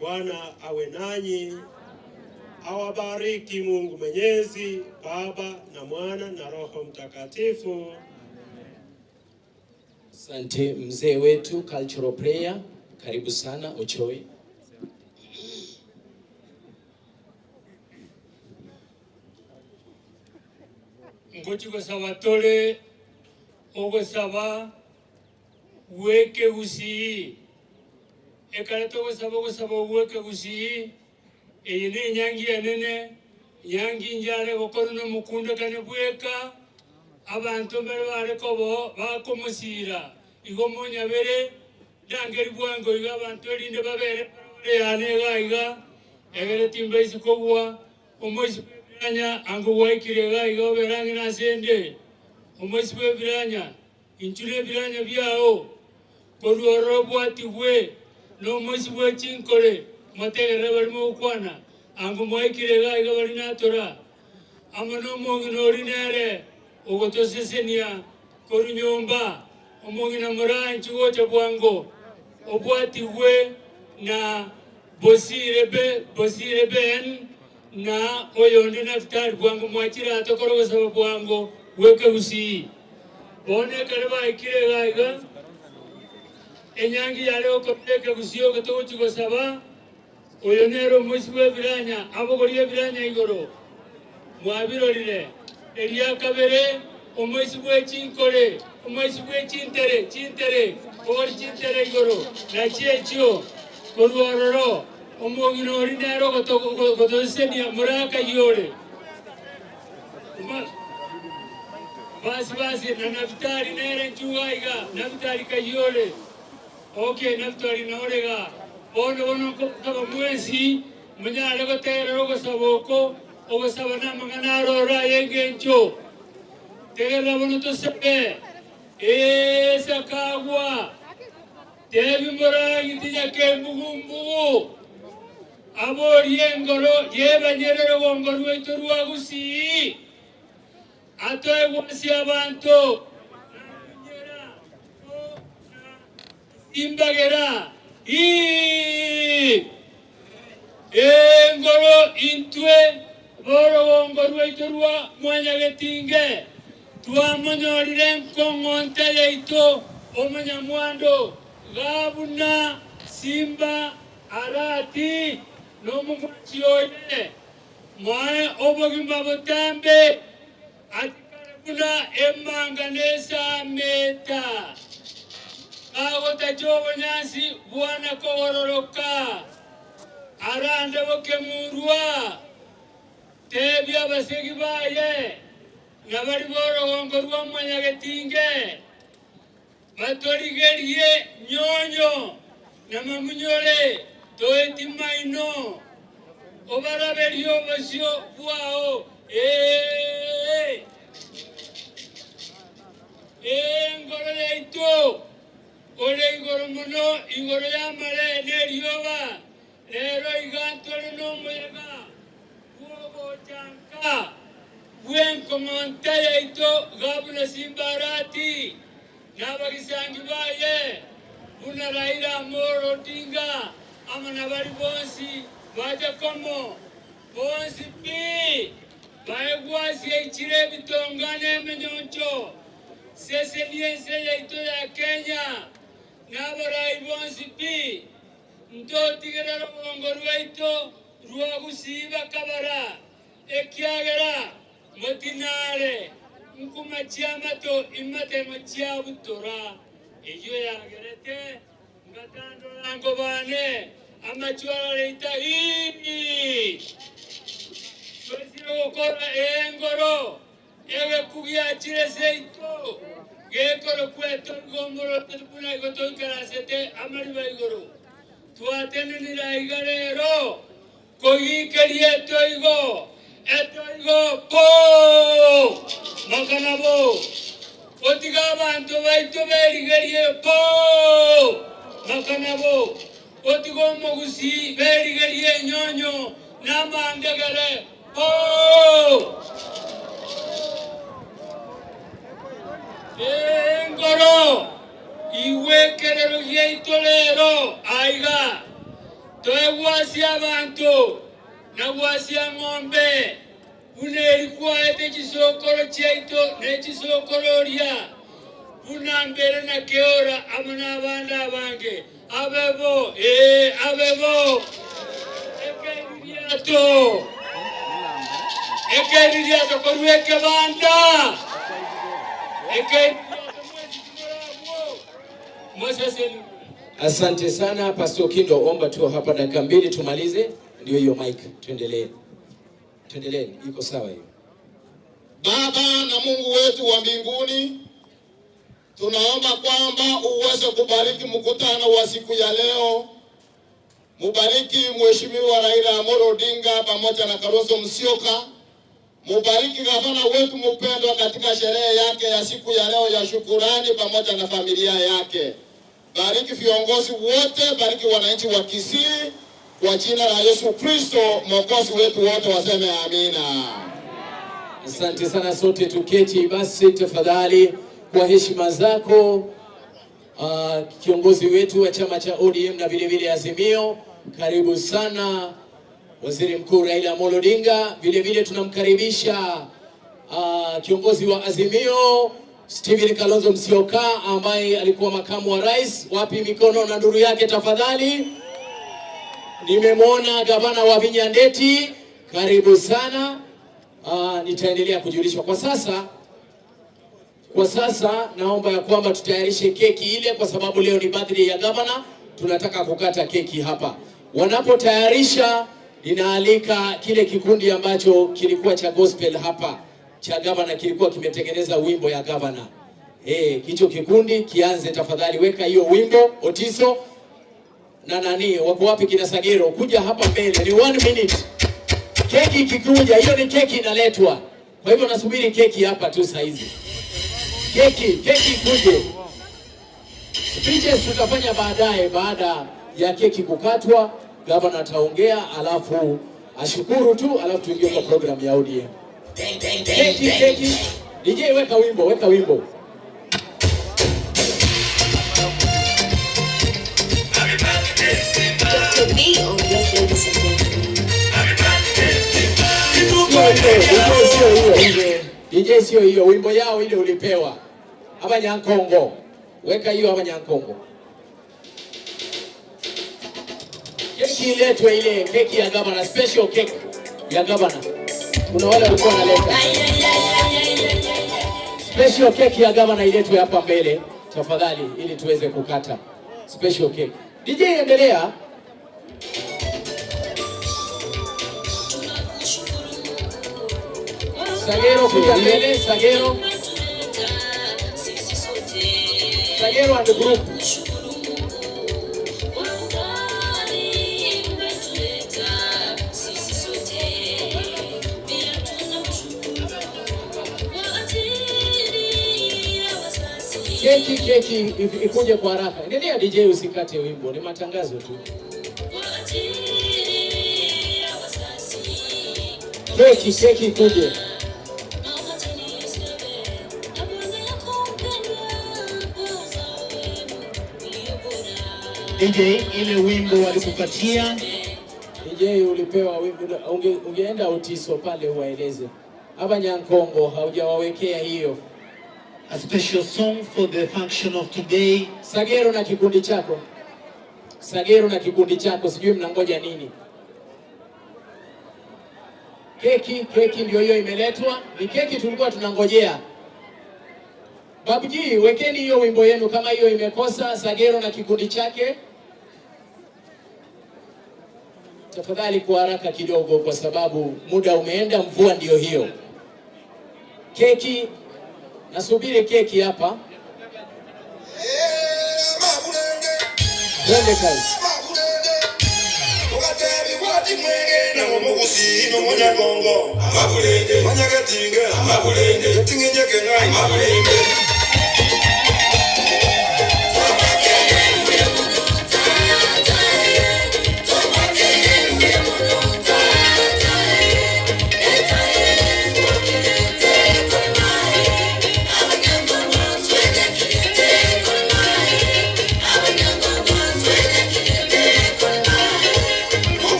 Speaker 10: Bwana awe nanyi, awabariki Mungu Mwenyezi, Baba na Mwana na Roho Mtakatifu.
Speaker 1: Asante mzee wetu cultural prayer. Karibu sana Ochoi.
Speaker 5: Ngochi ko sabatole ogo saba weke gusi ekala to go saba weke gusi eyine nyangi enene nyangi njale gokoruno mukunda kane bweka abantu mbere bare kobo bakomusira igo monyabere dangeri bwango iga abantu linde babere yane gaiga egere timbe isikobwa omozi biranya ango waikire gaiga oberangi na sende omozi biranya inchule biranya byao koruoro bwatiwe no mozi bwechinkore mategere barimo kwana ango waikire gaiga bari natora amano mongi nori nere ogotosesenia korunyomba omongi na moranchi gocha bwango obwatiwe na bosire ben na oyonde na vitali bwango mwachira atokoro gosaba bwango weke usi bone kare baikire gaiga enyangi yale okopeke gusiyo gotochi gosaba oyonero musibwe biranya abogoriye biranya igoro mwabirorire elia kabere omoisibwe chinkore omoisibwe chintere ori chintere igoro na chiechio koruororo omogino ori nero gotosenia muraka yore basi na naftari nere chuaiga naftari kayore okay naftari naorega ono ko mwezi munyale gotero gosaboko obasabana mangana rora yengencho tegera bono to sebe sakagwa tebi mora gitinya ke mugumbu abori engoro yeba nyerero gongoro itorwa gusi atoe wasi abantu imbagera engoro intwe boro gongoro itorwa mwanya getinge tuamonyorire nkongonte yeito omanyamwando gabuna simba arati nomumwachi oye mwae obogimba botambe atikarabuna emanga nesa meta agota jobo nyasi bwana kogororoka arande bokemurwa tebya basegi baye nabari boro gongorwa mwanya getinge batorigerie nyonyo namamunyore toetimaino obaraberio basio bwao ngoro yaito ole igoro muno igoro yamare nerioba lero igantore no muyaga buogo chanka buen komonta yaito gabuna Simba'S nabagisangi baye buna Raila Odinga amana bari bonsi baje komo bonsi pi bae gwasi ichire bitongane menyoncho sese niense yaito ya Kenya nabarai bonsi pi ndo tigera rongo ruaito ruagusiba kabara ekiagera motinare nkuma chiamato imate machia butora ejo yagerete ngatando lango bane amachwara leita Twesiro kora engoro ewe kugia chire seito gekoro kweto gomoro tupuna igoto karasete amari baigoro tuatene ni raigarero kogi kerieto igo eto igo po makanabo otiga abantu baitu berigerie po makanabo otigo mogusi berigerie nyonyo namandegere po engoro iwekerero yeitolero aiga toegwasia abantu nagwasia ng'ombe unerikwa ete chisokoro chaito ne chisokoro ria unambere na keora amana abanda bange abebo abebo ekeriato korweke banda
Speaker 1: Asante sana Pastor Kindo, omba tu hapa dakika mbili tumalize, ndio hiyo mic, tuendelee. Tuendelee, iko sawa hiyo.
Speaker 9: Baba na Mungu wetu wa mbinguni, tunaomba kwamba uweze kubariki mkutano wa siku ya leo. Mubariki Mheshimiwa Raila Odinga pamoja na Kalonzo Musyoka. Mubariki gavana wetu mpendwa katika sherehe yake ya siku ya leo ya shukurani pamoja na familia yake. Bariki viongozi wote, bariki wananchi wa Kisii, kwa jina la Yesu Kristo Mwokozi wetu wote waseme amina.
Speaker 1: Asante sana, sote tuketi basi tafadhali kwa heshima zako. Kiongozi wetu wa chama cha ODM na vile vile Azimio, karibu sana Waziri Mkuu Raila Odinga. Vile vile tunamkaribisha kiongozi wa Azimio Stephen Kalonzo Musyoka ambaye alikuwa makamu wa rais. Wapi mikono na nduru yake tafadhali? Nimemwona gavana wa Vinyandeti, karibu sana. Nitaendelea kujulishwa kwa sasa naomba ya kwamba tutayarishe keki ile, kwa sababu leo ni birthday ya gavana, tunataka kukata keki hapa. Wanapotayarisha, ninaalika kile kikundi ambacho kilikuwa cha gospel hapa cha gavana, kilikuwa kimetengeneza wimbo ya gavana. Kicho kikundi kianze tafadhali, weka hiyo wimbo. Otiso na nani wako wapi? Kina Sagero, kuja hapa mbele, ni 1 minute. Keki kikuja, hiyo ni keki inaletwa. Kwa hivyo nasubiri keki hapa tu saa hizi. Keki kuje. Speeches tutafanya baadaye, baada ya keki kukatwa. Gavana ataongea, alafu ashukuru tu, alafu tuingie kwa program ya ODM. Keki. DJ weka wimbo. DJ sio hiyo, wimbo yao ile ulipewa. Hapa Nyankongo. Weka hiyo hapa Nyankongo. Keki iletwe, ile keki ya gavana, special cake ya gavana. Kuna wale walikuwa wanaleta. Special cake ya gavana iletwe hapa mbele tafadhali, ili tuweze kukata special cake. DJ endelea. Sagero kuja mbele, Sagero and the group. Keki ikuje kwa haraka. Endelea DJ, usikate wimbo, ni matangazo tu. Keki ikuje.
Speaker 8: DJ, ile wimbo walikupatia.
Speaker 1: DJ ulipewa wimbo, ungeenda Otiso pale uwaeleze. Hapa Nyankongo haujawawekea hiyo.
Speaker 8: A special song for the function of today.
Speaker 1: Sagero na kikundi chako, sijui mnangoja nini. Keki ndio hiyo imeletwa. Ni keki tulikuwa tunangojea. Babuji, wekeni hiyo wimbo yenu kama hiyo imekosa. Sagero na kikundi chake. Tafadhali kwa haraka kidogo, kwa sababu muda umeenda, mvua ndio hiyo. Keki, nasubiri keki hapa. Twende kazi.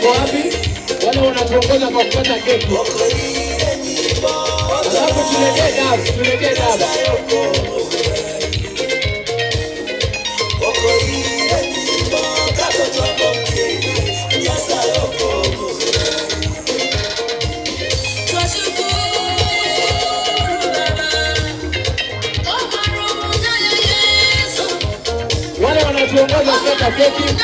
Speaker 1: wako wapi? Wale wanatuongoza kwa kukata keki. Alafu tuletee dawa. Wale wanatuongoza kukata keki.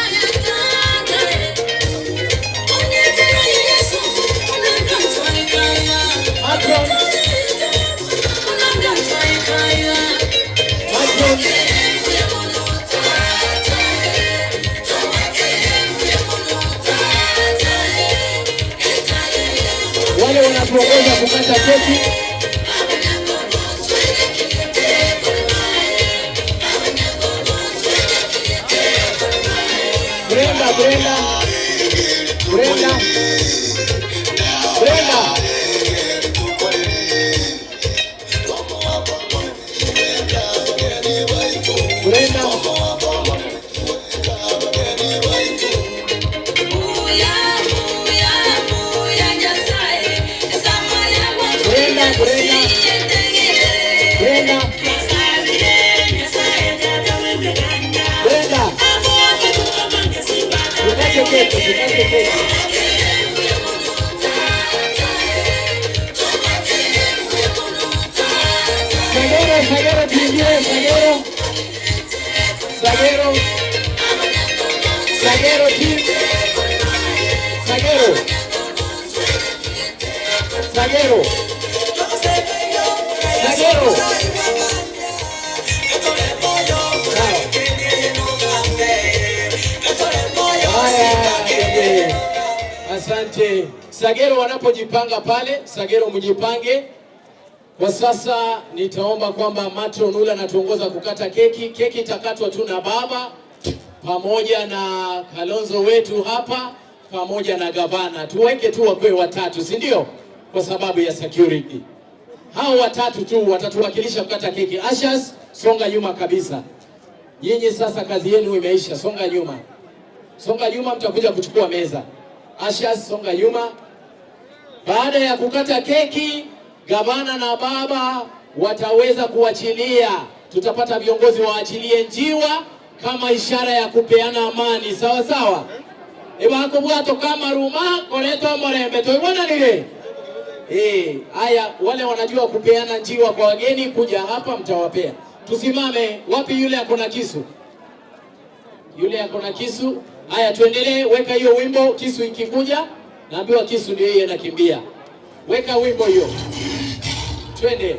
Speaker 1: Wale wanatuongoza kukata keki. Brenda. Brenda. Asante. Sagero wanapojipanga pale, Sagero mjipange. Kwa sasa nitaomba kwamba Matron ule anatuongoza kukata keki. Keki itakatwa tu na baba pamoja na Kalonzo wetu hapa pamoja na gavana. Tuweke tu wakwe watatu, si ndio? Kwa sababu ya security. Hao watatu tu watatuwakilisha kukata keki. Ashas, songa nyuma kabisa. Nyinyi sasa kazi yenu imeisha, songa nyuma. Songa nyuma, mtakuja kuchukua meza. Ashas, songa nyuma. Baada ya kukata keki, gavana na baba wataweza kuachilia. Tutapata viongozi waachilie njiwa kama ishara ya kupeana amani. Sawa sawa? Ibako bwato kama ruma koleto morembe. Toiwana nile? Haya, wale wanajua kupeana njiwa kwa wageni kuja hapa mtawapea. Tusimame. Wapi yule akona kisu? Yule akona kisu. Haya, tuendelee. Weka hiyo wimbo. Kisu ikikuja, naambiwa kisu ndio yeye anakimbia. Weka wimbo hiyo. Twende.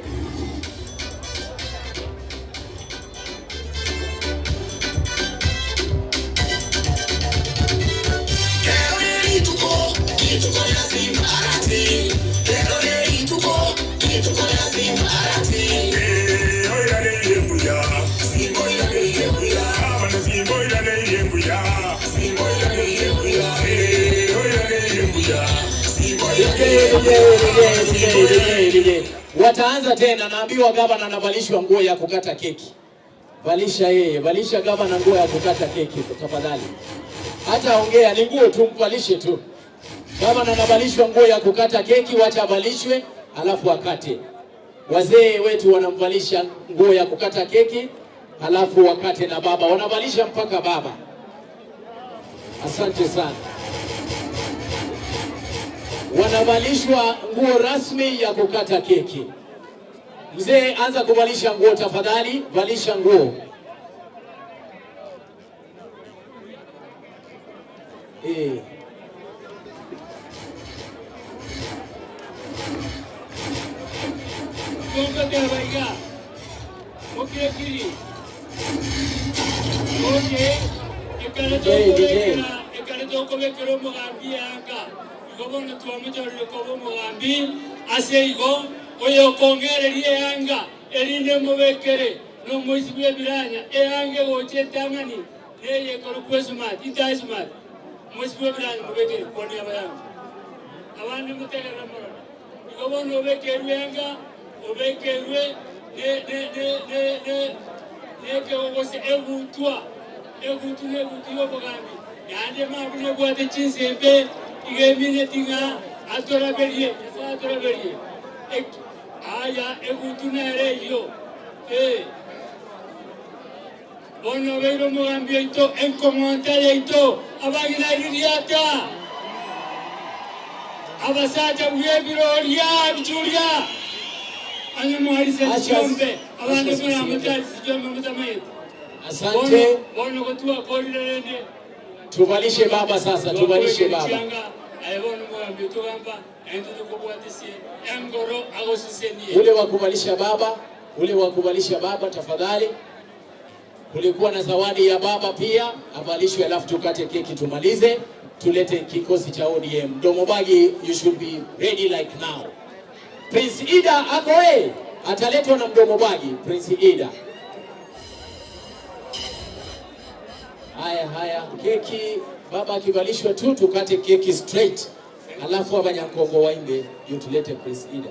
Speaker 1: Wataanza tena, naambiwa gavana anavalishwa nguo ya kukata keki. Valisha yeye, valisha gavana nguo ya kukata keki tafadhali. Hata ongea ni nguo tu, mvalishe tu. Gavana anavalishwa nguo ya kukata keki, wacha avalishwe alafu akate. Wazee wetu wanamvalisha nguo ya kukata keki alafu wakate, na baba wanavalisha mpaka baba. Asante sana. Wanavalishwa nguo rasmi ya kukata keki. Mzee, anza kuvalisha nguo tafadhali, valisha nguo.
Speaker 5: Gobona tuamujorire kobo mugambi aseigo oyo kongererie yanga erinde mubekere no muisibye biranya eyange goche tangani neye korukwesumat itaisumat muisibye biranya mubekere koni abayanga abandi mutegera moro gobona obekerwe yanga obekerwe ne ke obose egutwa yo mugambi yande mabune bwate chinsebe igemine tinga atora berie aya egutunere yo Ono vero mogambiento en commentario abagina iriata abasata uyebiroria Julia ane muharisa chombe abana kuna mutali chombe mutamaye
Speaker 1: Asante.
Speaker 5: Ono kutua kolirende
Speaker 1: Tuvalishe baba sasa, tuvalishe baba.
Speaker 5: Ayebono mogambiento gamba endo kubwatisi engoro agosiseni
Speaker 1: Ule wa kuvalisha baba, ule wa kuvalisha baba tafadhali. Kulikuwa na zawadi ya baba pia, avalishwe alafu tukate keki tumalize, tulete kikosi cha ODM. Mdomobagi, you should be ready like now. Prince Ida ako ataletwa na Mdomobagi, Prince Ida. Haya, keki baba akivalishwa tu tukate keki straight. Alafu abanyakongo waimbe, ndio tulete Prince Ida.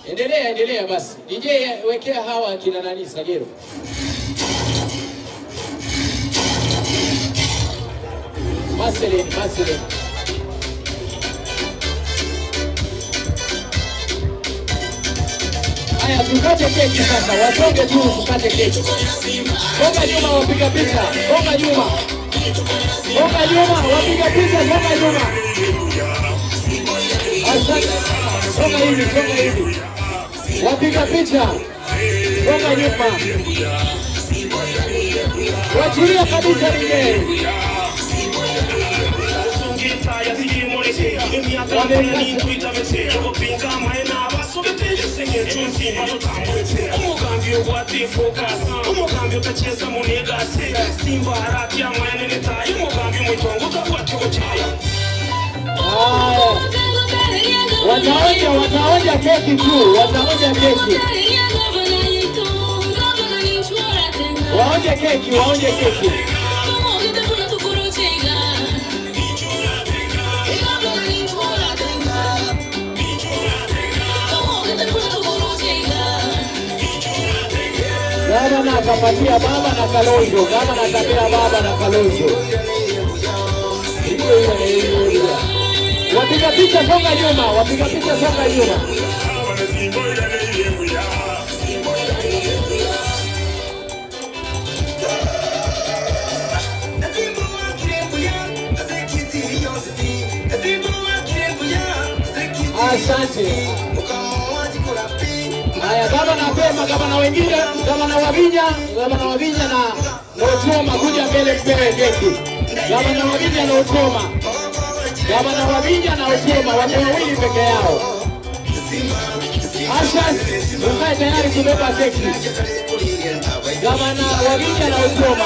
Speaker 1: Endelea basi. DJ wekea hawa kina nani Sagero. Marcelin. Haya tukate keki sasa. Wasonge tu tukate keki. Songa nyuma wapiga picha. Songa nyuma wapiga picha. Songa nyuma. Asante. Songa hivi. Wapiga picha. Songa nyuma. Wachilia kabisa nije. Wataonja keki tu, wataonja keki. Waonje keki. Gavana akapatia baba na Kalonzo, gavana akapea baba na Kalonzo. Wapiga picha songa nyuma. Asante. Haya gavana wengine, gavana Wavinya na Otoma kuja mbele mpewe keki. Gavana Wavinya na Otoma. Watu wawili peke yao. Asha, ukae tayari kubeba keki. Gavana Wavinya na Otoma.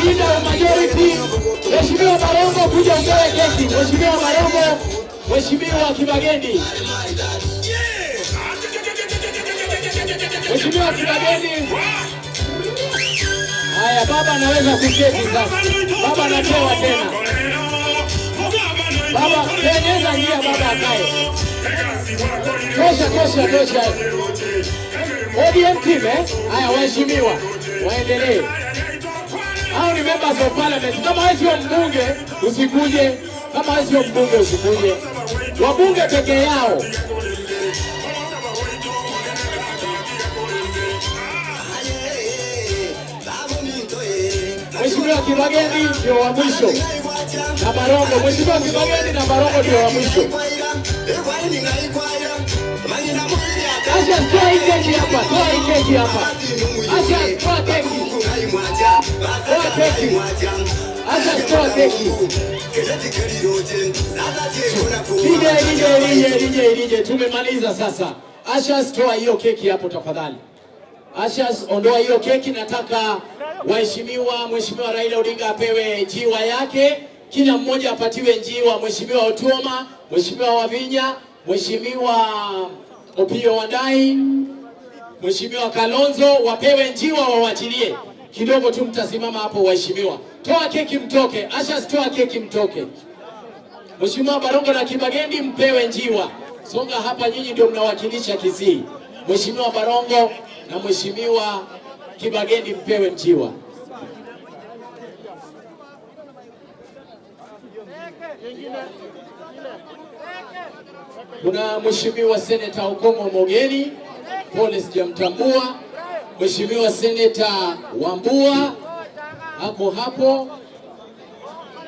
Speaker 1: Leader of majority, Mheshimiwa Barongo kuja mpewe keki. Mheshimiwa Kibagendi. Haya baba anaweza kuketi sasa. Baba anapewa tena. Baba penyeza njia baba akae. Tosha. ODM team Haya waheshimiwa. Waendelee. Hao ni members of parliament. Kama wewe sio mbunge usikuje. Wabunge peke yao. Mheshimiwa Kibagendi ndio wa mwisho. Na Barongo, Mheshimiwa Kibagendi na Barongo ndio wa mwisho. Asha toa keki hapa. Asha toa keki. Asha toa keki. DJ, tumemaliza sasa. Asha toa hiyo keki hapo tafadhali. Asha ondoa hiyo keki. Nataka Mheshimiwa Raila Odinga apewe njiwa yake. Kila mmoja apatiwe njiwa. Mheshimiwa Otoma, Mheshimiwa Wavinya, Mheshimiwa Opio Wandai, Mheshimiwa Kalonzo wapewe njiwa wawachilie. Kidogo tu mtasimama hapo waheshimiwa. Toa keki mtoke. Asha toa keki mtoke. Mheshimiwa Barongo na Kibagendi mpewe njiwa. Songa hapa, nyinyi ndio mnawakilisha Kisii. Mheshimiwa Barongo na Mheshimiwa Kibagendi mpewe njiwa. Kuna Mheshimiwa Seneta Okomo Mogeni, pole sijamtambua. Mheshimiwa Seneta Wambua ako hapo.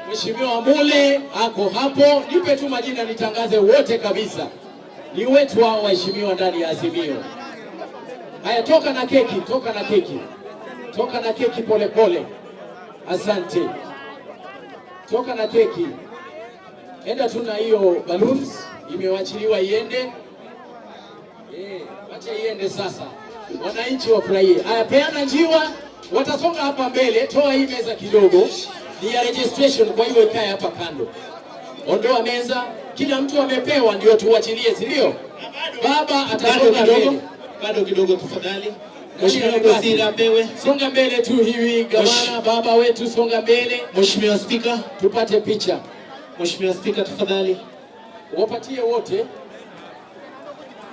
Speaker 1: Mheshimiwa Mule ako hapo. Nipe tu majina nitangaze wote kabisa. Ni wetu hao waheshimiwa ndani ya Azimio. Haya, toka na keki, toka na keki. Toka na keki pole pole. Asante. Toka na keki. Enda tu na hiyo balloons imewachiliwa iende. Acha iende sasa. Wananchi wafurahie. Haya, peana njiwa, watasonga hapa mbele. Toa hii meza kidogo. Ni ya registration, kwa hiyo ikae hapa kando. Ondoa meza, kila mtu amepewa ndio tuwachilie, si ndio? Baba atasonga mbele.
Speaker 8: Bado kidogo tafadhali. Mheshimiwa Waziri apewe.
Speaker 1: Songa mbele tu hivi, gavana baba wetu songa mbele.
Speaker 8: Mheshimiwa Spika,
Speaker 1: tupate picha.
Speaker 8: Mheshimiwa Spika tafadhali.
Speaker 1: Wapatie wote.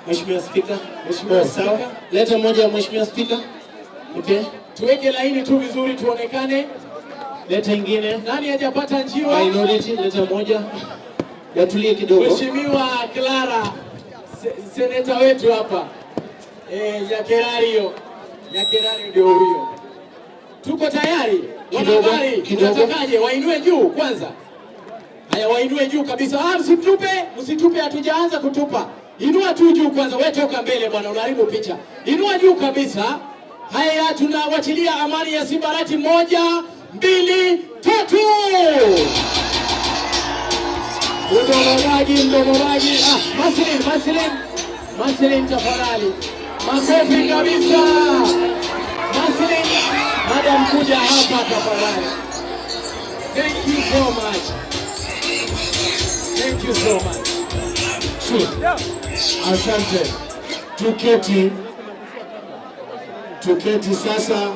Speaker 8: Mheshimiwa Spika.
Speaker 1: Mheshimiwa
Speaker 8: Sawa. Leta moja Mheshimiwa Spika. Okay.
Speaker 1: Tuweke laini tu vizuri tuonekane.
Speaker 8: Leta ingine.
Speaker 1: Nani hajapata njiwa?
Speaker 8: Minority, leta moja. Yatulie kidogo.
Speaker 1: Mheshimiwa Clara, seneta wetu hapa. Nyakerario ndio huyo. Tuko tayari? Wanahabari, tunatakaje? Wainue juu kwanza. Haya, wainue juu kabisa. Msitupe, hatujaanza kutupa. Inua tu juu kwanza. Wewe toka mbele bwana, unaharibu picha. Inua juu kabisa. Haya, tunawachilia amani ya Simbarati 1, 2, 3. Mdomoraji. Maslin tafadhali. Makofi kabisa. Maslin, madam kuja hapa tafadhali. Thank you so much. Thank you so much.
Speaker 9: Asante. Tuketi sasa.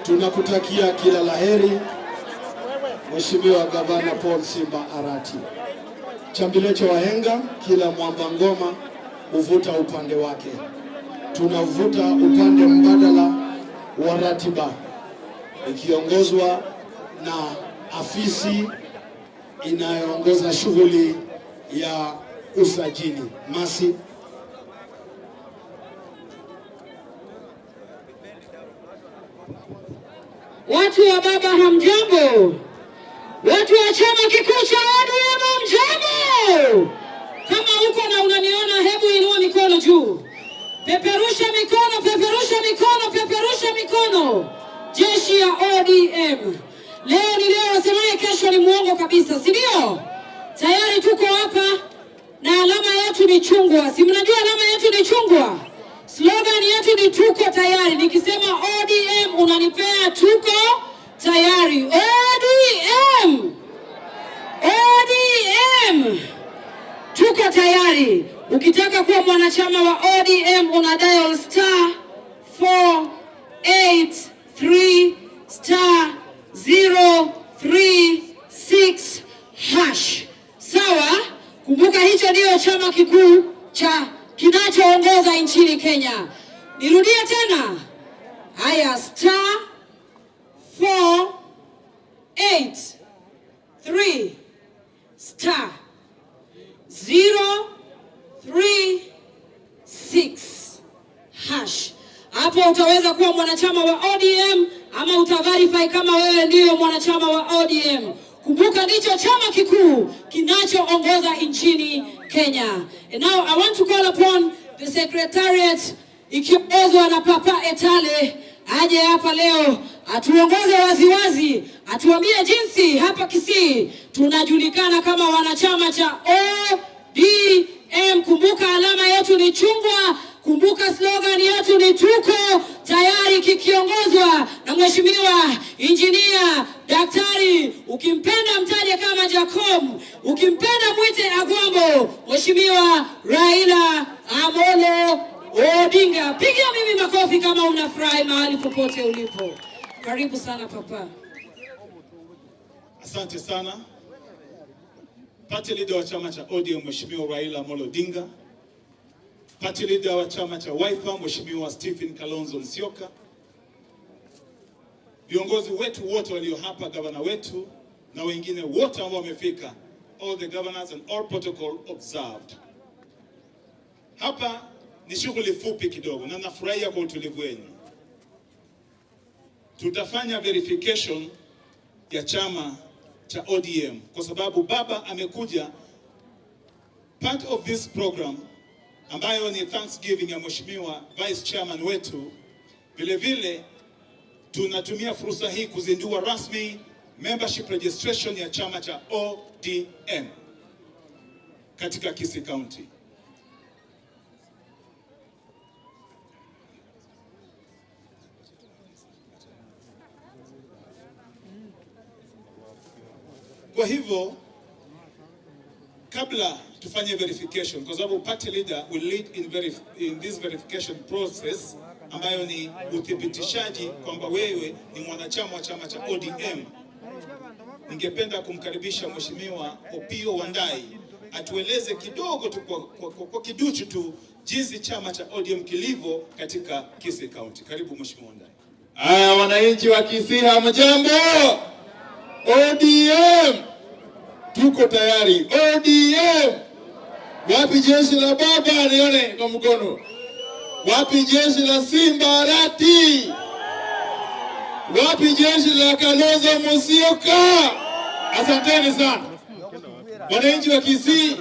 Speaker 9: Tunakutakia kila laheri Mheshimiwa Gavana Paul Simba Arati. Chambilecho wahenga, kila mwamba ngoma uvuta upande wake. Tunavuta upande mbadala wa ratiba ikiongozwa na afisi inayoongoza shughuli ya usajili. Masi.
Speaker 11: Watu wa baba hamjambo. Watu wa chama kikuu cha ODM hamjambo. Kama uko na unaniona, hebu inua mikono juu. Peperusha mikono, peperusha mikono, peperusha mikono. Jeshi ya ODM. Leo ni leo, wasemaye kesho ni muongo kabisa, si ndio? Tayari tuko hapa na alama yetu ni chungwa. Si mnajua alama yetu ni chungwa? Slogan yetu ni tuko tayari. Nikisema ODM unanipea tuko tayari. ODM! ODM! Tuko tayari. Ukitaka kuwa mwanachama wa ODM una dial *483*036#. Sawa? Kumbuka hicho ndio chama kikuu cha kinachoongoza nchini Kenya. Nirudie tena. Haya, *483*036#. Hapo utaweza kuwa mwanachama wa ODM ama utaverify kama wewe ndio mwanachama wa ODM. Kumbuka ndicho chama kikuu kinachoongoza nchini Kenya. And now I want to call upon the secretariat ikiongozwa na Papa Etale aje hapa leo atuongoze waziwazi, atuambie jinsi hapa Kisii tunajulikana kama wanachama cha ODM. Kumbuka alama yetu ni chungwa. Kumbuka slogan yetu ni tuko tayari, kikiongozwa na Mheshimiwa Injinia Daktari, ukimpenda mtaje kama Jacob, ukimpenda mwite Agwambo, Mheshimiwa Raila Amolo Odinga. Pigia mimi makofi kama unafurahi mahali popote ulipo. Karibu sana Papa.
Speaker 12: Asante sana. Party leader wa chama cha ODM Mheshimiwa Raila Amolo Odinga. Party leader wa chama cha Wiper Mheshimiwa Stephen Kalonzo Musyoka. Viongozi wetu wote walio hapa, gavana wetu na wengine wote ambao wamefika, all the governors and all protocol observed. Hapa ni shughuli fupi kidogo na nafurahia kwa utulivu wenu. Tutafanya verification ya chama cha ODM kwa sababu baba amekuja. Part of this program ambayo ni Thanksgiving ya Mheshimiwa Vice Chairman wetu, vile vile tunatumia fursa hii kuzindua rasmi membership registration ya chama cha ODM katika Kisii County. Kwa hivyo kabla tufanye verification, kwa sababu party leader will lead in this verification process ambayo ni uthibitishaji kwamba wewe ni mwanachama wa chama cha ODM. Ningependa kumkaribisha Mheshimiwa Opiyo Wandayi atueleze kidogo tu kwa kiduchu tu jinsi chama cha ODM kilivyo katika Kisii County. Karibu Mheshimiwa Wandayi.
Speaker 9: Haya, wananchi wa Kisii hamjambo? ODM tuko tayari. ODM, wapi jeshi la baba? Nione kwa mkono. Wapi jeshi la Simba Arati? Wapi jeshi la Kalonzo Musyoka? Asanteni sana wananchi wa Kisii.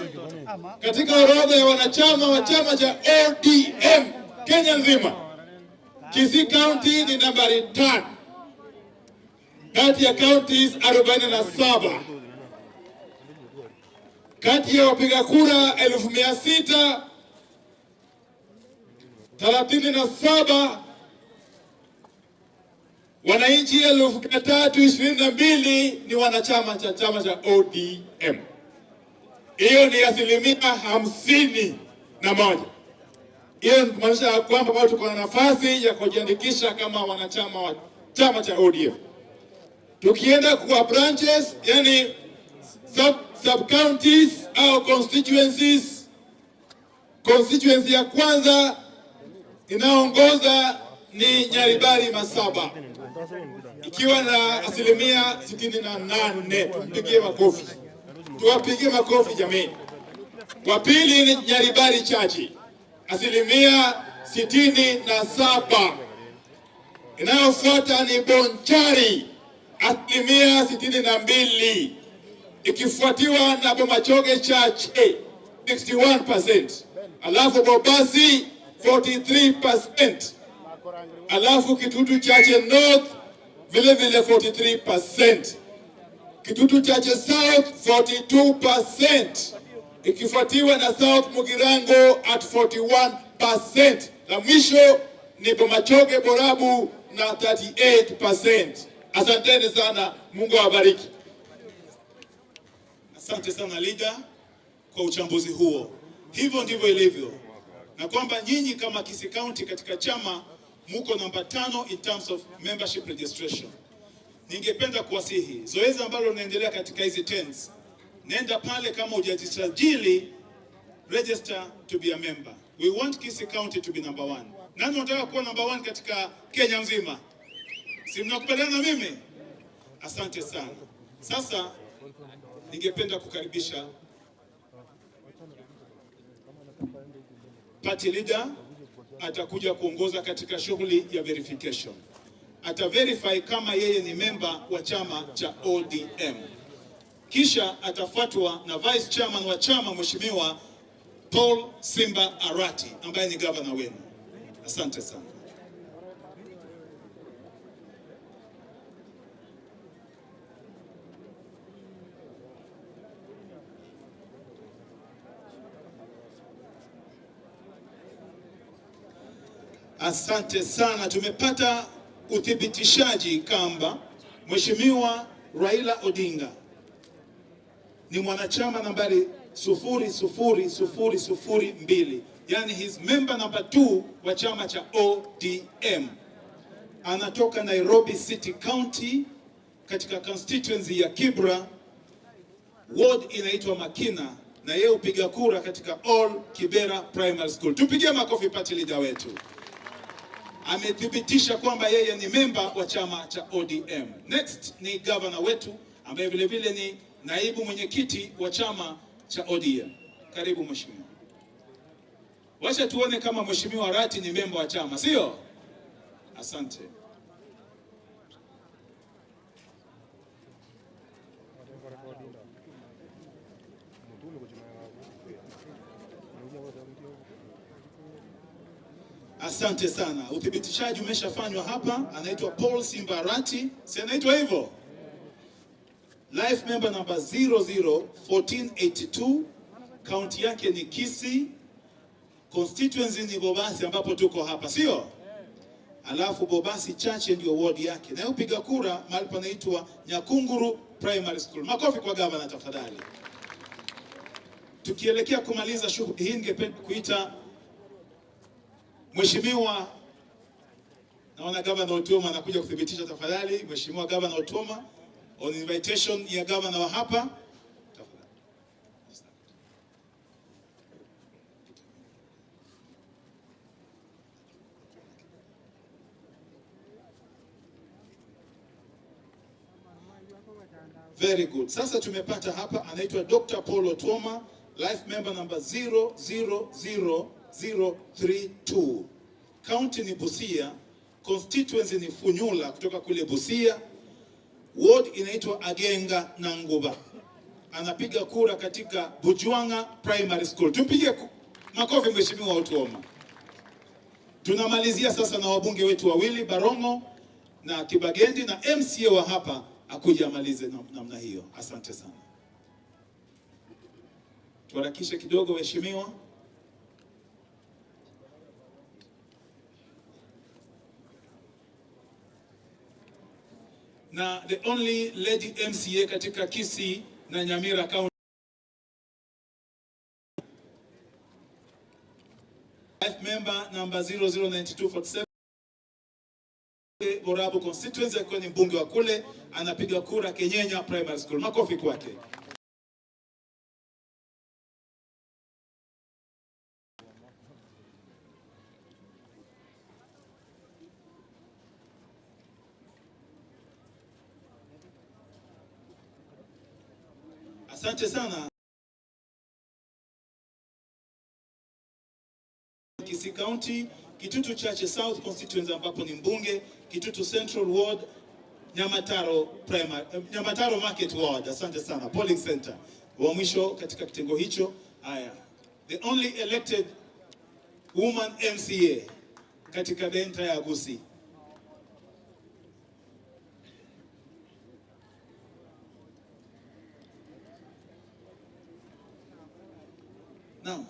Speaker 9: Katika orodha ya wanachama wa chama cha ODM Kenya nzima, Kisii County ni nambari 5 kati ya counties 47. Kati ya wapiga kura 1637, wananchi 1322 ni wanachama cha chama cha ODM. Hiyo ni 51%. Hiyo ni kumaanisha kwamba watu tuko na nafasi ya kujiandikisha kama wanachama wa chama cha ODM. Tukienda kwa branches, yani sub counties au constituencies, constituency ya kwanza inaongoza ni Nyaribari Masaba ikiwa na 68%. Tumpigie makofi. Tuwapigie makofi jamii. Wa pili ni Nyaribari Chachi 67%. Inayofuata ni Bonchari 62%, ikifuatiwa na Bomachoge Chache 61%, alafu Bobasi 43%, alafu Kitutu Chache North vile vile 43%, Kitutu Chache South 42%, ikifuatiwa na South Mugirango at 41%, na mwisho ni Bomachoge Borabu na 38%. Asanteni sana, Mungu awabariki.
Speaker 12: Asante sana leader kwa uchambuzi huo. Hivyo ndivyo ilivyo, na kwamba nyinyi kama Kisii County katika chama muko namba 5 in terms of membership registration. Ningependa kuwasihi zoezi ambalo linaendelea katika hizi tents, nenda pale kama hujajisajili, register to be a member. We want Kisii County to be number 1. Nani unataka kuwa number 1 katika Kenya nzima? Si mnakubaliana na mimi? Asante sana. Sasa ningependa kukaribisha party leader, atakuja kuongoza katika shughuli ya verification. Ataverify kama yeye ni member wa chama cha ODM. Kisha atafuatwa na vice chairman wa chama Mheshimiwa H.E Simba'S ambaye ni governor wenu. Asante sana. Asante sana. Tumepata uthibitishaji kwamba Mheshimiwa Raila Odinga ni mwanachama nambari 00002, yani his member number 2 wa chama cha ODM. Anatoka Nairobi City County katika constituency ya Kibra, ward inaitwa Makina, na yeye upiga kura katika All Kibera Primary School. Tupigie makofi party leader wetu. Amethibitisha kwamba yeye ni member wa chama cha ODM. Next ni governor wetu ambaye vile vile ni naibu mwenyekiti wa chama cha ODM. Karibu mheshimiwa. Wacha tuone kama mheshimiwa Rati ni memba wa chama, sio? Asante. Asante sana. Uthibitishaji umeshafanywa hapa. Anaitwa Paul Simbarati. Si anaitwa hivyo? Life member number 001482. County yake ni Kisii. Constituency ni Bobasi ambapo tuko hapa, sio? Alafu Bobasi Chache ndio ward yake. Na upiga kura mahali panaitwa Nyakunguru Primary School. Makofi kwa gavana tafadhali. Tukielekea kumaliza shughuli hii, ningependa kuita Mheshimiwa, naona Gavana Otoma anakuja kuthibitisha tafadhali. Mheshimiwa Gavana Otoma, on invitation ya gavana wa hapa. Very good. Sasa tumepata hapa anaitwa Dr. Paul Otoma, life member number 000032. County ni Busia, constituency ni Funyula kutoka kule Busia. Ward inaitwa Agenga na Nguba. Anapiga kura katika Bujuanga Primary School. Tumpige makofi mheshimiwa Otoma. Tunamalizia sasa na wabunge wetu wawili, Barongo na Kibagendi, na MCA wa hapa akuja amalize namna hiyo. Asante sana. Tuharakishe kidogo waheshimiwa. Na the only lady MCA katika Kisii na Nyamira County, life member number 009247, Borabu constituency, akiwa ni mbunge wa kule, anapiga kura Kenyenya Primary School. Makofi kwake. Asante sana. Kisii County, Kitutu Chache South constituency ambapo ni mbunge, Kitutu Central Ward, Nyamataro Market Ward. Asante sana. Polling Center wa mwisho katika kitengo hicho. Haya, the only elected woman MCA katika the entire Gusii. Now,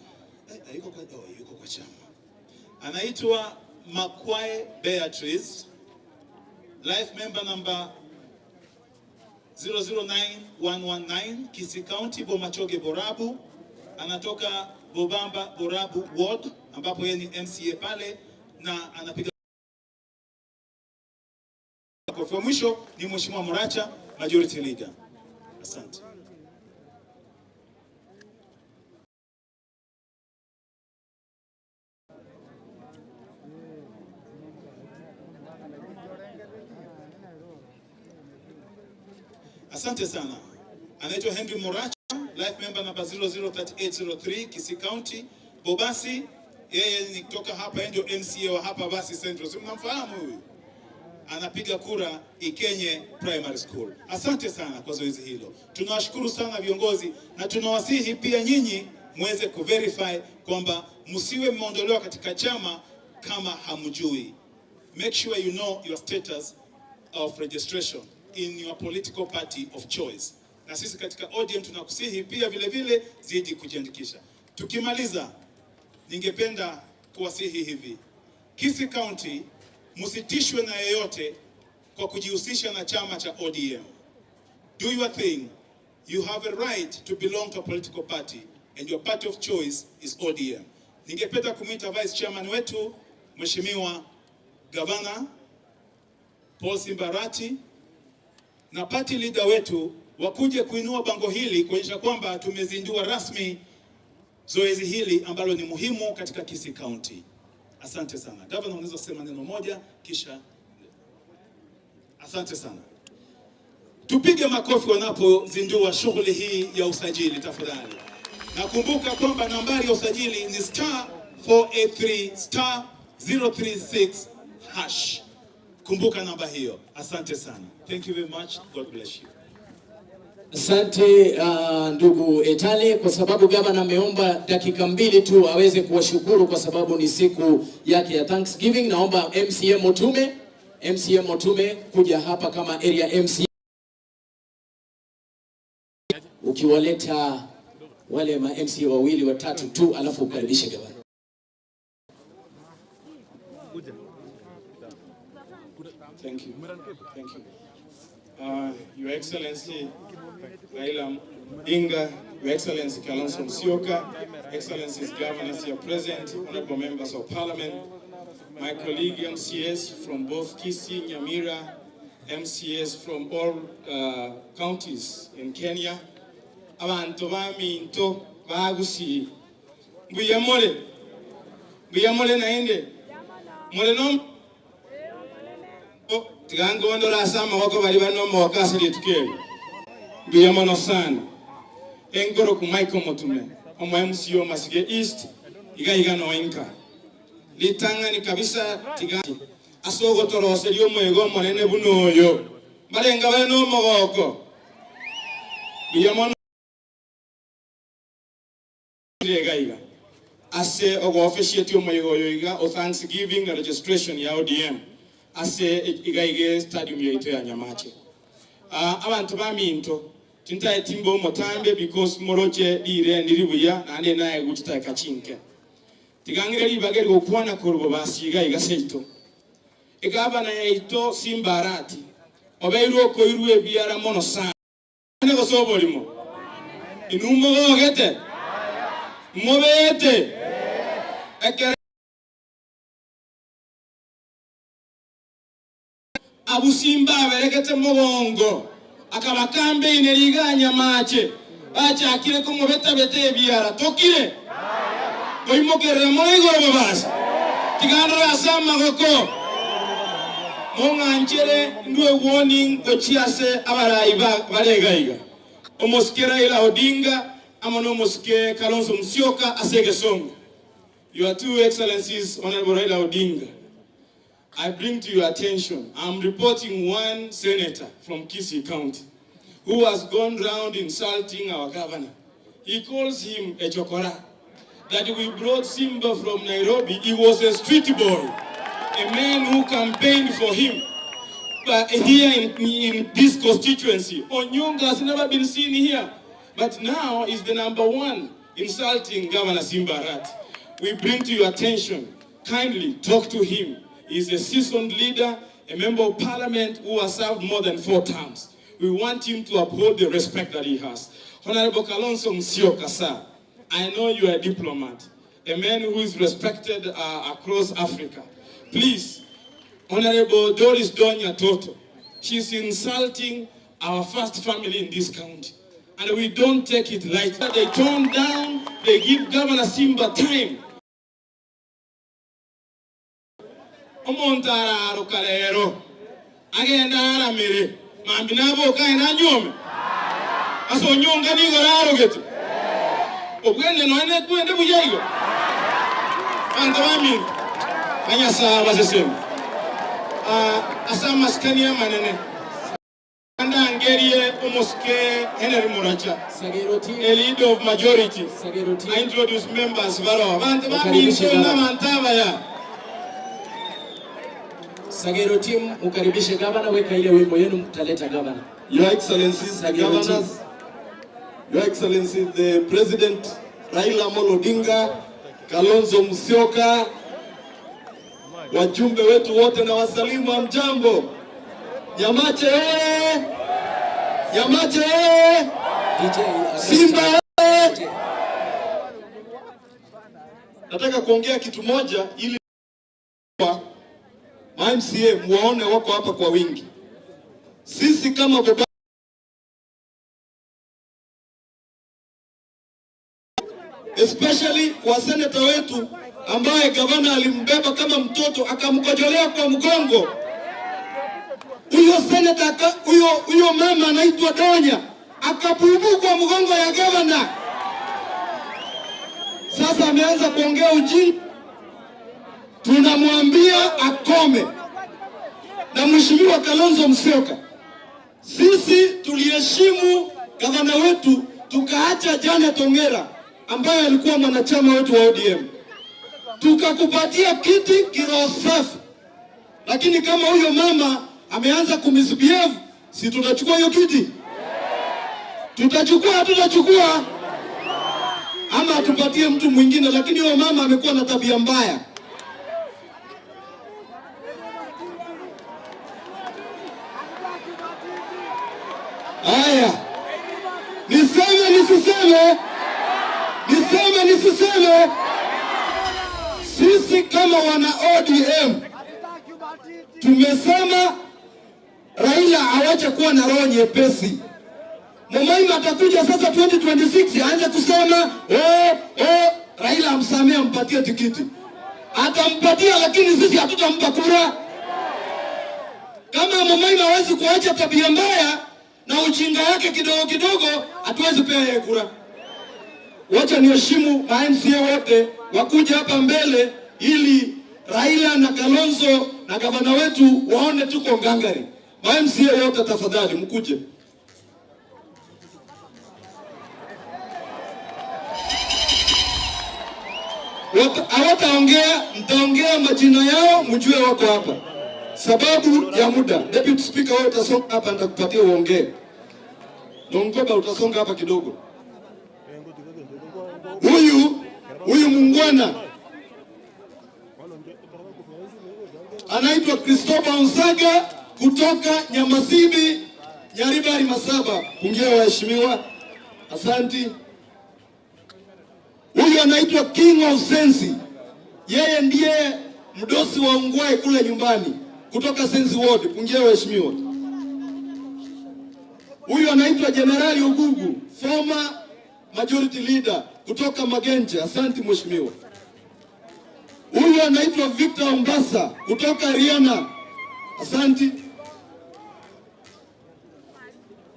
Speaker 12: yuko kwa chama. Anaitwa Makwae Beatrice, life member number 009119, Kisii County, Bomachoge Borabu. Anatoka Bobamba Borabu Ward ambapo yeye ni MCA pale, na anapiga kwa mwisho ni Mheshimiwa Muracha, majority leader. Asante. Asante sana. Anaitwa Henry Moracha, life member number 003803, Kisii County, Bobasi. Yeye ni kutoka hapa, ndio MCA wa hapa Basi Central. Si mnamfahamu huyu? Anapiga kura Ikenye Primary School. Asante sana kwa zoezi hilo. Tunawashukuru sana viongozi, na tunawasihi pia nyinyi muweze kuverify kwamba msiwe mmeondolewa katika chama kama hamjui. Make sure you know your status of registration in your political party of choice. Na sisi katika ODM tunakusihi pia vile vile zidi kujiandikisha. Tukimaliza, ningependa kuwasihi hivi. Kisii County, msitishwe na yeyote kwa kujihusisha na chama cha ODM. Do your thing. You have a right to belong to a political party, and your party of choice is ODM. Ningependa kumwita vice chairman wetu, Mheshimiwa Gavana Paul Simbarati, na party leader wetu wakuje kuinua bango hili kuonyesha kwamba tumezindua rasmi zoezi hili ambalo ni muhimu katika Kisii County. Asante sana. Gavana, unaweza sema neno moja kisha. Asante sana. Tupige makofi wanapozindua shughuli hii ya usajili tafadhali. Nakumbuka kwamba nambari ya usajili ni *483 *036 #. Kumbuka namba hiyo. Asante sana. Thank you very much. God bless you.
Speaker 1: Asante ndugu Etale, kwa sababu gavana ameomba dakika 2 tu aweze kuwashukuru kwa sababu ni siku yake ya Thanksgiving. Naomba MCM Otume kuja hapa kama area MC, ukiwaleta wale ma MC wawili watatu tu, alafu ukaribishe gavana.
Speaker 13: Thank you. Thank you. Your Excellency Raila Odinga, Your Excellency Kalonzo Musyoka, Excellencies Governors here present, honorable members of Parliament, my colleague MCS from both Kisii, Nyamira, MCS from all counties in Kenya, abantu baminto bagusi mbuyamole naende mole nom tigango ondora sama wako bali bano mo wakasiri tukeli mbuyamano sana engoro ku Michael Motume omo MCO Masige East iga no enka litangani kabisa tigani asogo torose lyo mwego monene bunoyo balenga bano mogoko mbuyamano gaiga ase ogo officiate yo mwego yoiga o Thanksgiving registration ya ODM ase igaige stadium yoito ya Nyamache abantu baminto tinta timbo motambe because moroche dire ndiribuya nande naye guchita kachinke tigangire libageri okwana kurubo basiga igaseito egaba na yaito simbarati obeiru ko irwe biara mono sana ne go sobolimo inumo gogete mobete abusimba berekete mugongo akaba campaign liganya mache acha akire ko mobeta bete biara tokire oimokere moigoro basi tigandora asama goko monganchere ndwe warning ochiase abarai baregaiga omoskera Raila Odinga amono moske Kalonzo Musyoka asege songo. Your two excellencies, Honorable Raila Odinga, I bring to your attention, I'm reporting one senator from Kisii County who has gone round insulting our governor. He calls him a chokora. That we brought Simba from Nairobi, he was a street boy, a man who campaigned for him. But here in this constituency, Onyonga has never been seen here. But now is the #1 insulting Governor Simba'S. We bring to your attention, kindly talk to him. He's a seasoned leader, a member of parliament who has served more than 4 terms. We want him to uphold the respect that he has. Honorable Kalonzo Musyoka, sir, I know you are a diplomat, a man who is respected across Africa. Please, Honorable Doris Donya Toto, she's insulting our first family in this county. And we don't take it lightly. They tone down, they give Governor Simba time. Omontara rokalero, agenda aramere, mambinabo kaina nyome. Aso nyonga ni goraro gete. Obwende no ene kwende bujaigo. Antawami, kanya saa basesem. Asa maskania manene. Anda angerie omoske Henry Muracha, a leader of majority. I introduce members.
Speaker 1: Sagero team, ukaribishe gavana, weka ile wimbo yenu mtaleta gavana.
Speaker 9: Your Excellencies, the governors, Your Excellency, the President Raila Odinga, Kalonzo Musyoka, wajumbe wetu wote na wasalimu wa mjambo. Nyamache Nyamache Simba. Nataka kuongea kitu moja ili MCA muone wako hapa kwa wingi. Sisi kama baba, especially kwa senator wetu ambaye gavana alimbeba kama mtoto akamkojolea kwa mgongo. Huyo senator huyo mama anaitwa Donya akabubu kwa mgongo ya governor. Sasa ameanza kuongea ujinga. Tunamwambia akome. Na Mheshimiwa Kalonzo Musyoka, sisi tuliheshimu gavana wetu, tukaacha Janet Ongera ambaye alikuwa mwanachama wetu wa ODM. Tukakupatia kiti kiroho safi. Lakini kama huyo mama ameanza kumisbehave, si tutachukua hiyo kiti? Tutachukua ama tupatie mtu mwingine? Lakini huyo mama amekuwa na tabia mbaya. Haya, niseme, sisi kama wana ODM tumesema Raila awache kuwa na roho nyepesi. Mamaima atakuja sasa 2026 aanze kusema Raila amsamea, ampatie tikiti. Atampatia, lakini sisi hatutampa kura. Kama Mamaima hawezi kuacha tabia mbaya na ujinga yake kidogo kidogo, hatuwezi pea yeye kura. Wacha niheshimu MCA wote wakuja hapa mbele ili Raila na Kalonzo na gavana wetu waone tuko ngangari. MCA wote tafadhali mkuje. Hawataongea, mtaongea majina yao, mjue wako hapa. Sababu ya muda, Deputy Speaker wewe utasonga hapa, nitakupatia uongee. Nongoba utasonga hapa kidogo. Huyu mungwana anaitwa Christopher Onsaga kutoka Nyamasibi, Nyaribari Masaba. Pungia waheshimiwa. Asanti. Huyu anaitwa King of Sensi. Yeye ndiye mdosi wa Ungwai kule nyumbani kutoka Sensi Ward. Pungia waheshimiwa. Huyu anaitwa Generali Ogugu, former majority leader kutoka Magenje. Asanti mheshimiwa. Huyu anaitwa Victor Ombasa kutoka Riana. Asanti.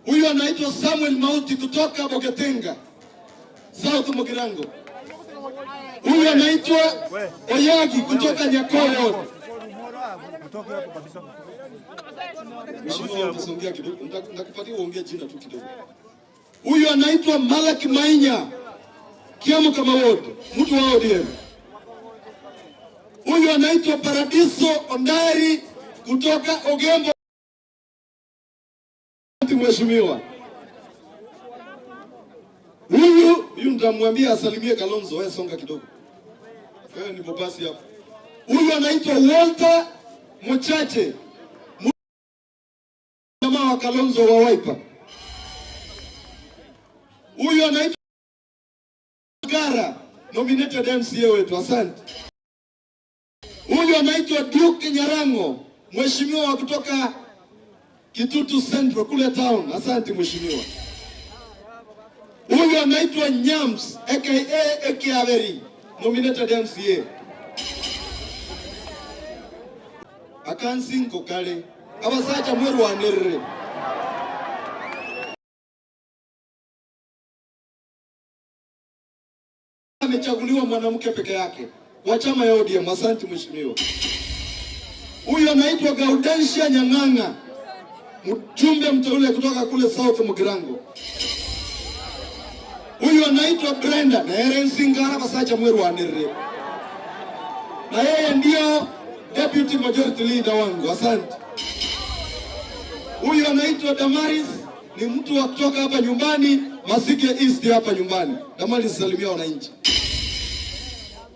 Speaker 9: Huyu anaitwa Samuel Mauti kutoka Bogetenga, South Mugirango. Huyu anaitwa Oyagi kutoka Nyakoro. Mheshimiwa usongea kidogo, nitakupatia uongee jina tu kidogo. Huyu anaitwa Malaki Mainya, Kiamu kama wote, mtu wa ODM. Huyu anaitwa Paradiso Ondari kutoka Ogembo. Mheshimiwa. Huyu nitamwambia asalimie Kalonzo, wewe songa kidogo. Wewe ni bobasi hapo. Huyu anaitwa Walter Muchache, jamaa wa Kalonzo wa Wiper. Huyu anaitwa Gara, nominated MCA wetu. Asante. Huyu anaitwa Duke Nyarango, mheshimiwa kutoka Kitutu Central kule town. Asante mheshimiwa. Huyu anaitwa Nyams aka Ekiaveri, nominated MCA. Akansinko kale abasacha mweru wa nerre. Amechaguliwa mwanamke peke yake wa chama ya ODM. Asante mheshimiwa. Huyu anaitwa Gaudensia Nyang'anga, mjumbe mteule kutoka kule South Mugirango. Huyu anaitwa Brenda na Erensingara basacha mweru wa nerre. Na yeye ndio deputy majority leader wangu. Asante. Huyu anaitwa Damaris, ni mtu wa kutoka hapa nyumbani Masike East hapa nyumbani. Damaris salimia wananchi.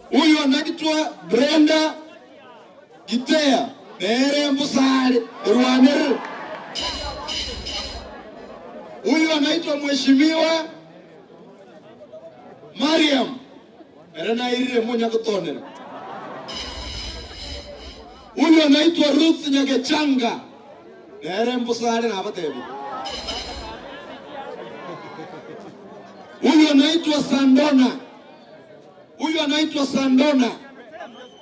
Speaker 9: Huyu anaitwa Brenda Gitea Nere Mbusale Rwanere. Huyu anaitwa mheshimiwa Mariam Erena Irire Munya Kutonera. Huyu anaitwa Ruth Nyagechanga Nere Mbusale na Abatebi. Huyu anaitwa Sandona. Huyu anaitwa Sandona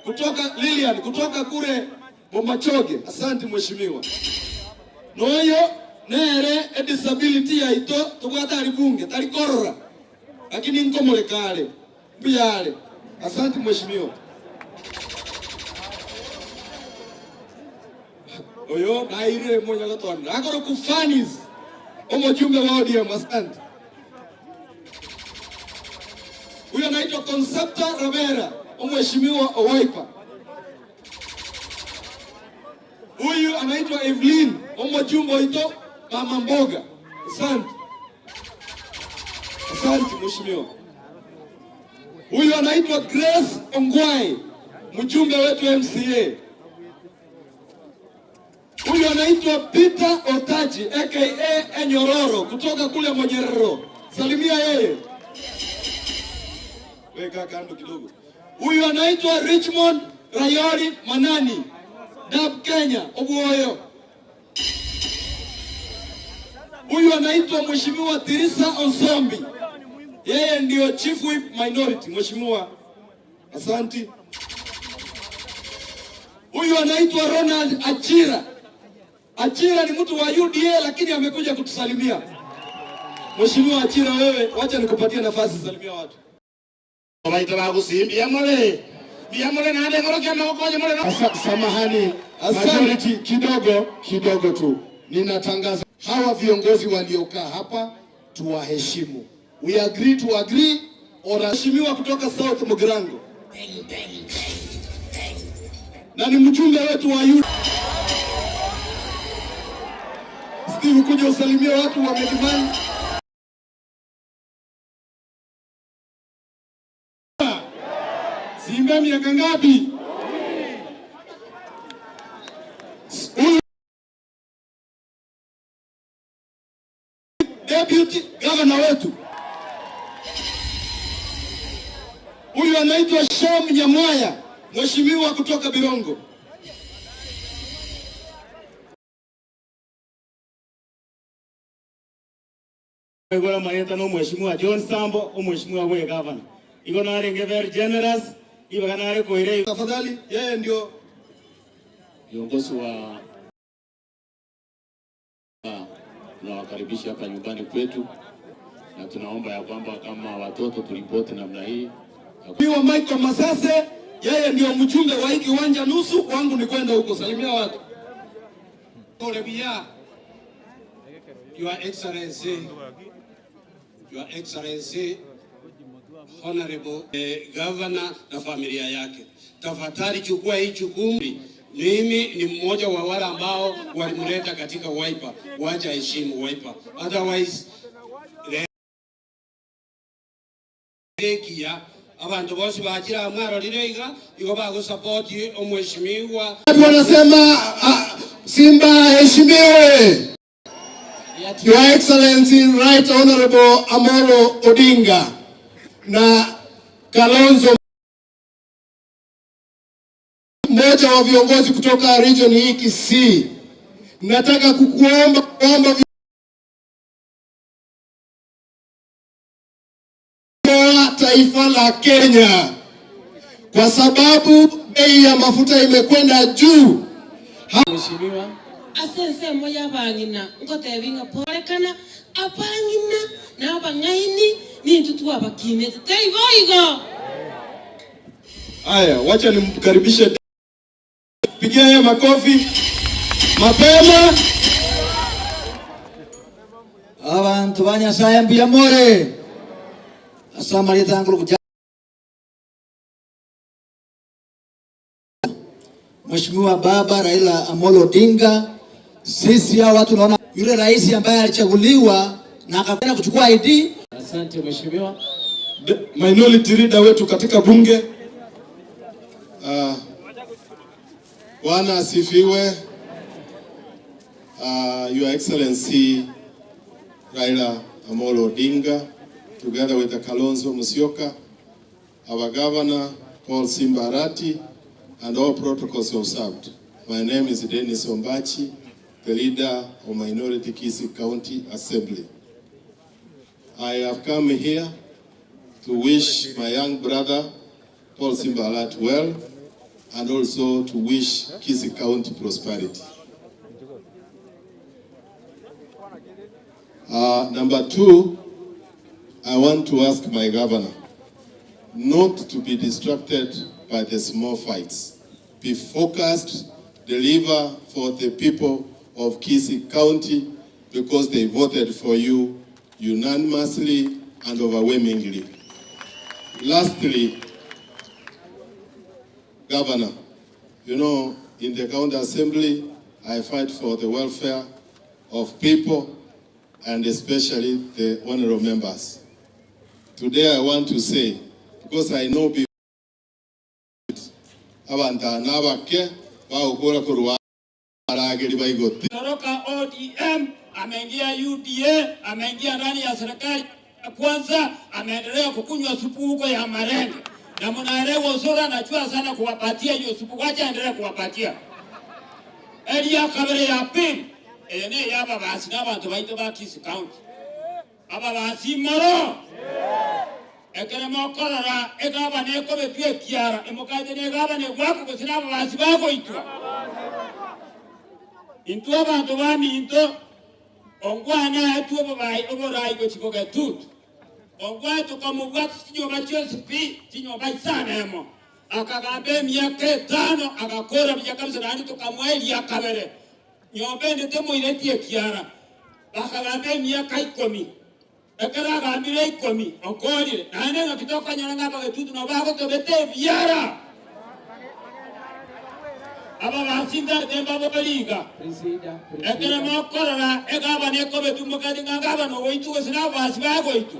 Speaker 9: kutoka Lilian kutoka kule Bomachoge. Asante mheshimiwa.
Speaker 13: Noyo nere a disability ya ito tubwata alibunge talikorora lakini nko molekale biyale. Asante mheshimiwa. Oyo naire mmoja gatona akoro kufanis omujumbe wa ODM. Asante. Huyo anaitwa Concepta Ravera mheshimiwa Wiper. Huyu anaitwa Evelyn omujumbe ito mama mboga. Asante. Asante mheshimiwa. Huyu anaitwa Grace Ongwai mjumbe wetu MCA. Huyu anaitwa Peter Otaji aka Enyororo kutoka kule Monyerero. Salimia yeye. Weka kando kidogo. Huyu anaitwa Richmond Rayori Manani Dab Kenya Obuoyo. Huyu anaitwa mheshimiwa Tirisa Onsombi. Yeye ndio Chief Whip Minority mheshimiwa. Asante. Huyu anaitwa Ronald Achira. Achira ni mtu wa UDA lakini amekuja kutusalimia. Mheshimiwa Achira, wewe wacha nikupatie nafasi salimia watu.
Speaker 9: Samahani, majority kidogo tu. Ninatangaza hawa viongozi waliokaa hapa tuwaheshimu. We agree to agree.
Speaker 13: Mheshimiwa kutoka South Mugirango. Na ni mjumbe wetu wa UDA. Steve, kuja usalimia watu wa Medimani. Simba miaka ngapi? Deputy governor wetu. Huyu anaitwa Shom Nyamwaya, mheshimiwa kutoka Birongo.
Speaker 8: Ego mayeta no mheshimiwa John Sambo, mheshimiwa wa governor. Iko na renge very generous, iba kana ko ile.
Speaker 13: Tafadhali, yeye ndio
Speaker 14: viongozi wa tunawakaribisha hapa nyumbani kwetu, na tunaomba ya kwamba kama watoto tulipoti namna hii.
Speaker 13: Huyo Michael Masase, yeye ndio mjumbe wa hiki kiwanja nusu, wangu ni kwenda huko salimia watu.
Speaker 15: Olebia, Your Excellency, Honorable Governor na familia yake. Tafadhali chukua hii jukumu. Mimi ni mmoja wa wale ambao walimleta katika Wiper. Wacha heshimu Wiper. Otherwise, rekia abantu bose bakira amwaro lireiga iko bago support omheshimiwa.
Speaker 9: Wanasema Simba heshimiwe. Your Excellency Right Honorable Amolo Odinga na Kalonzo, mmoja wa viongozi kutoka region hii Kisii, nataka kukuomba kwamba taifa la Kenya, kwa sababu bei ya mafuta imekwenda juu.
Speaker 6: Mheshimiwa asense moya bangina ngote binga pole kana abangina na bangaini ni ntutu abakime taiboigo.
Speaker 13: Haya, wacha nimkaribishe. Pigia yeye makofi mapema.
Speaker 16: Abantu banyasaya mbia more. Asama litangulu kuja. Mheshimiwa Baba Raila Amolo Odinga, sisi hao watu naona yule rais ambaye alichaguliwa na akakwenda kuchukua ID.
Speaker 6: Asante mheshimiwa.
Speaker 13: Minority leader wetu katika bunge.
Speaker 9: Bwana asifiwe. Your Excellency Raila Amolo Odinga, together with the Kalonzo Musyoka, our Governor Paul Simbarati, and all protocols observed. My name is Dennis Ombachi, the leader of Minority Kisii County Assembly. I have come here to wish my young brother Paul Simbarati well, and also to wish Kisii County prosperity.
Speaker 17: Number two, I want to ask my governor not to be distracted by the small fights. Be focused, deliver for the people of Kisii County because they voted for you unanimously and overwhelmingly. Lastly, Governor, you know, in the county assembly, I fight for the welfare of people and especially the honorable members. Today I want to say, because I know people,
Speaker 18: Toroka ODM, ameingia UDA, ameingia ndani ya serikali ya kwanza, ameendelea kukunywa supu huko ya marende. Na mnaelewa uzuri, anajua sana kuwapatia hiyo supu, wacha endelee kuwapatia. Elia kabere ya pili, ene yaba basi na bantu baito ba Kisii County. Aba basi moro. Ekere mokorora, egaba neko betwe kiara, emokaje ne gaba ne gwako kusina basi bako itwa. Into abantu bami into ongwana atu obai oborai go chikoga tut ongwa to kama watu sinyo bacho sipi sinyo bai sana emo akagambe miaka 5 akakora miaka 5 to kamweli yakabere nyombe ndete muiretie kiara akagambe miaka 10 ekara gambire 10 okorire nane ngakitoka nyanga ba tutu no bago to bete biara aba basinda demba bobaliga ekere mokorora egaba neko betumukadi ngaba no woitu sina basi bago itu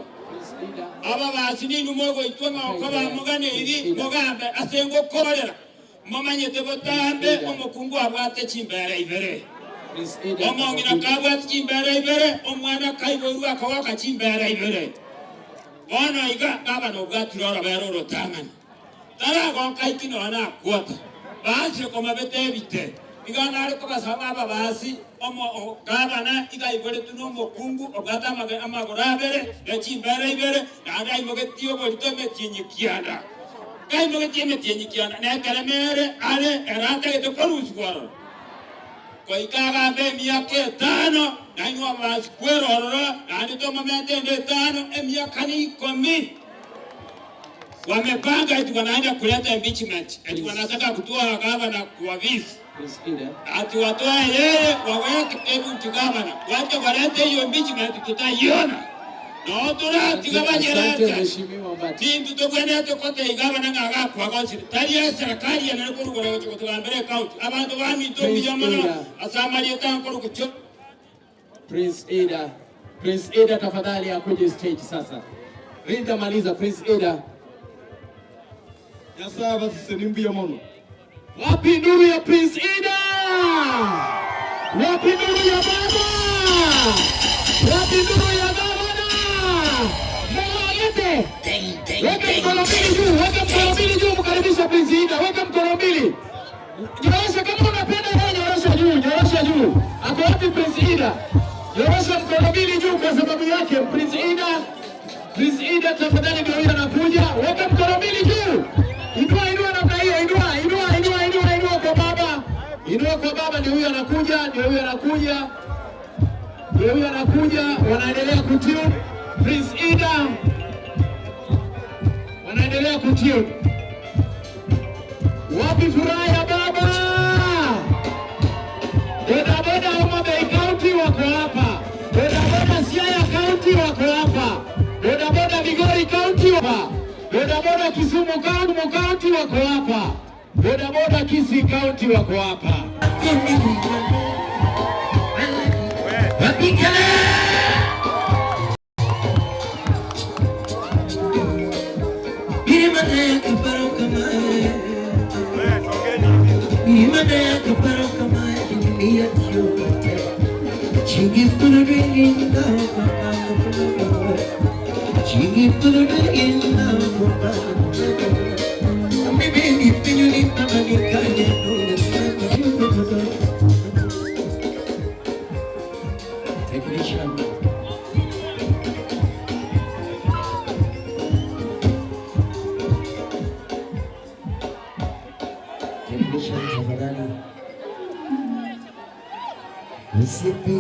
Speaker 18: aba basi ni numo go itu ngakaba mugane iri mugambe asengo korera momanyete botambe omukungu abwate chimbere ibere omongina kabwate chimbere ibere omwana kaiboru akawaka chimbere ibere bona iga ngaba no bwaturora beroro tangani tara go kaikino ana kwata basi koma betebite igana ari tukasaba aba basi omo gabana igaibore tuno mokungu ogata amagorabere echimbere ibere nanda imogetiyo bolitome tinyikiana kai mogetiye tinyikiana na kalemere ale erata getokorusi kwaro koikaga be miaka 5 na nywa basi kwerorora nandi toma metende 5 emiaka ni 10 wamepanga eti wanaenda kuleta impeachment, eti wanataka kutoa gavana kwa visi. Ati watoa yeye waweke deputy governor. Wacha walete hiyo impeachment tutaiona. Na otora tigabanyerata. Tindu tokwenda tokote gavana ngaga kwa gosi. Tari serikali ya nakuru kwa kutugambere county. Abantu bami to bijamana asamali etankuru kucho.
Speaker 1: Prince Ida tafadhali akuje stage sasa. Rinda maliza Prince Ida.
Speaker 9: Yasaba sinimbi ya mono.
Speaker 1: Wapi nduru ya Prince Ida? Wapi nduru ya baba? Wapi nduru ya gavana? Mwagete. Weka mkono mbili juu, weka mkono mbili juu mkaribisha Prince Ida. Weka mkono mbili. Nyorosha kama unapenda wewe, nyorosha juu, nyorosha juu. Ako wapi Prince Ida? Nyorosha mkono mbili juu kwa sababu yake Prince Ida. Prince Ida tafadhali ndio huyo anakuja. Weka mkono mbili juu. Inua namna hiyo, inua kwa baba. Inua kwa baba, ndio huyo anakuja, ndio huyo anakuja. Ndio huyo anakuja, wanaendelea kutune. Prince Ida. Wanaendelea kutune. Wapi furaha ya baba? Boda boda Homa Bay County wako hapa. Boda boda Siaya County wako hapa. Boda boda Migori County hapa. Boda boda Kisumu County wako hapa. Boda boda Kisii County wako hapa. Wapigane! Birimane kuparo kamae. Birimane kuparo kamae dunia yote. Chingi pulurinda kamae. Chingi pulurinda kamae. Mimi pinyuni mama nikanye nuna. Technician. Technician tafadhali. Usipi.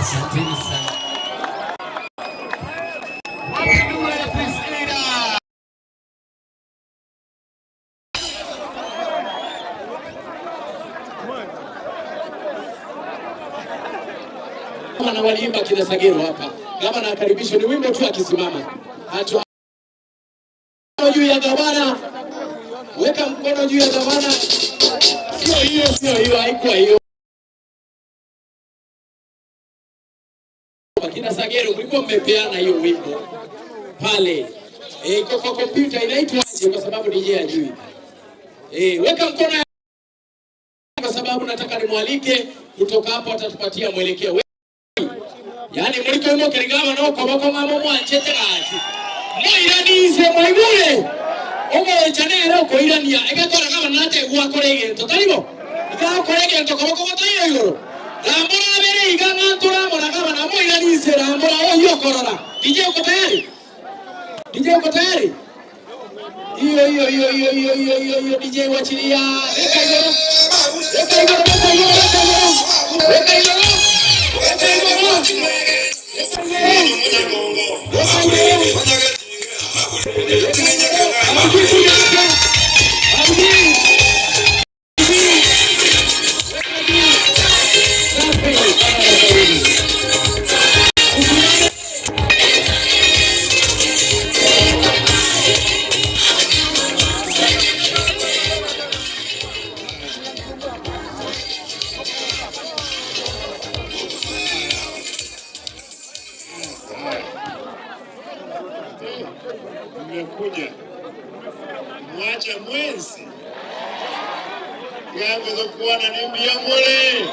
Speaker 1: Asanteni sana. Na waliimba kina Sagero hapa. Gavana akaribishwa, ni wimbo tu akisimama. Hatu juu ya gavana. Weka mkono juu ya gavana. Sio hiyo, haikuwa hiyo. Kina Sagero mlikuwa mmepeana hiyo wimbo pale. Kwa kompyuta inaitwaje kwa sababu DJ hajui. Weka mkono kwa sababu nataka nimwalike kutoka hapo atatupatia mwelekeo. Yani mliko imo kirigama no kwa mama mwanchete gaji. Moiranize mwaigure. Ogo chanero ko irania egakora kama nate gwa korege to talibo. Ika korege to kwa tayo yoro. Rambora bere iganga tura mona kama na moiranize rambora oyo korora. DJ uko tayari? DJ uko tayari? Iyo DJ wachilia.
Speaker 19: Bwana nimbia mole.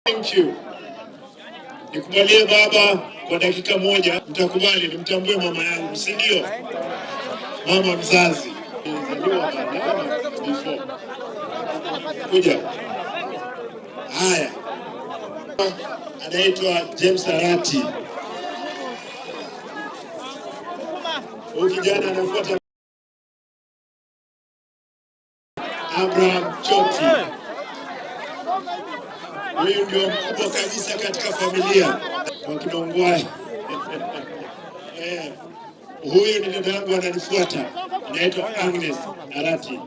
Speaker 19: Thank you. Nikubalie baba kwa dakika moja, mtakubali nimtambue mama yangu, si ndio? Mama mzazi. Kuja. Haya. Anaitwa James Arati. Huyu kijana anafuata Abraham Choti. Huyu ndio mkubwa kabisa katika familia wa Kidongwai. Huyu ni dada yangu ananifuata. Anaitwa Agnes Arati.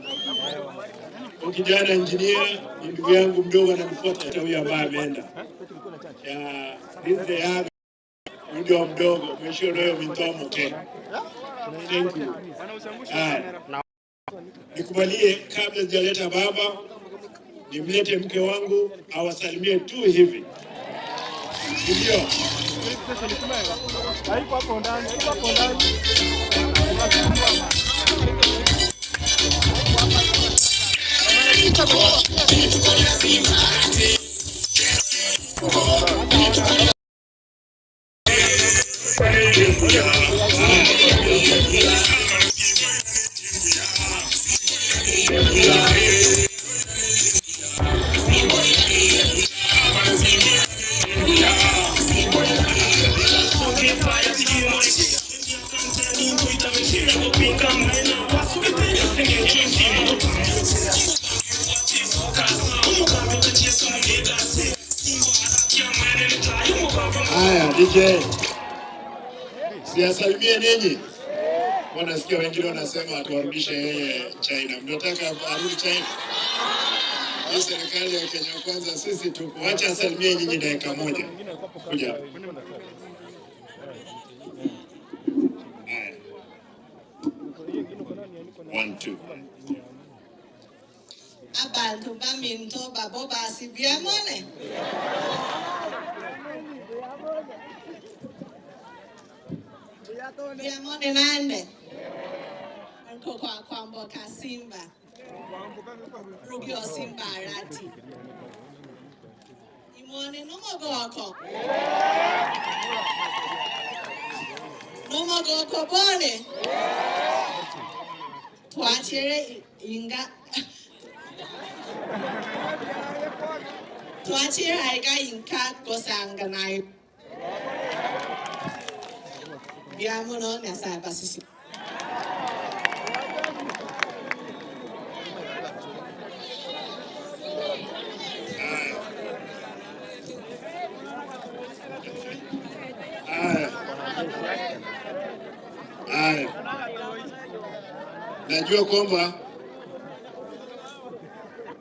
Speaker 19: Huyu kijana engineer ni ndugu yangu mdogo ananifuata, huyu ambaye ameenda. Dinze yangu ndio mdogo, mwisho leo mtomo tena. Thank you. Nikubalie kabla sijaleta baba, nimlete mke wangu awasalimie tu hivi. Ndio. Haiko hapo ndani, haiko hapo ndani. Haya, DJ. Siyasalimie ninyi. Wanasikia wengine wanasema atuwarudishe yeye China. Mnataka arudi China? Hii serikali ya Kenya kwanza sisi tuko. Acha asalimie nyinyi dakika moja. Kuja. Haya. 1 2.
Speaker 20: Abantu baminto babo basibyamone. Byamone nande. Anko kwa mboka Simba. Rugio Simba Arati. Imone numogoko. Numogoko bone. Tuachire inga. Tuachire aiga inka kosanga nayo. Biamono nasa basisi.
Speaker 19: Najua kwamba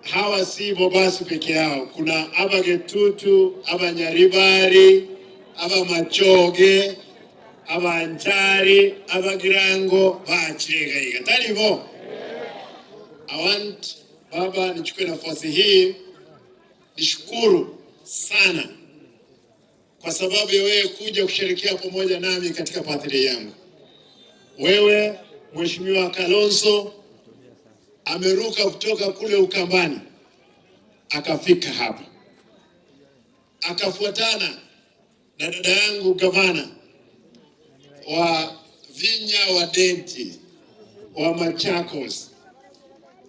Speaker 19: hawa si Bobasu peke yao. Kuna Abagetutu, Abanyaribari, Abamachoge, Abanchari, Abagirango, Bachirega. Talivo. I want baba nichukue nafasi hii nishukuru sana kwa sababu ya wewe kuja kushirikia pamoja nami katika birthday yangu. Wewe Mheshimiwa Kalonzo ameruka kutoka kule Ukambani akafika hapa, akafuatana na dada yangu gavana wa Vinya wa Denti wa Machakos,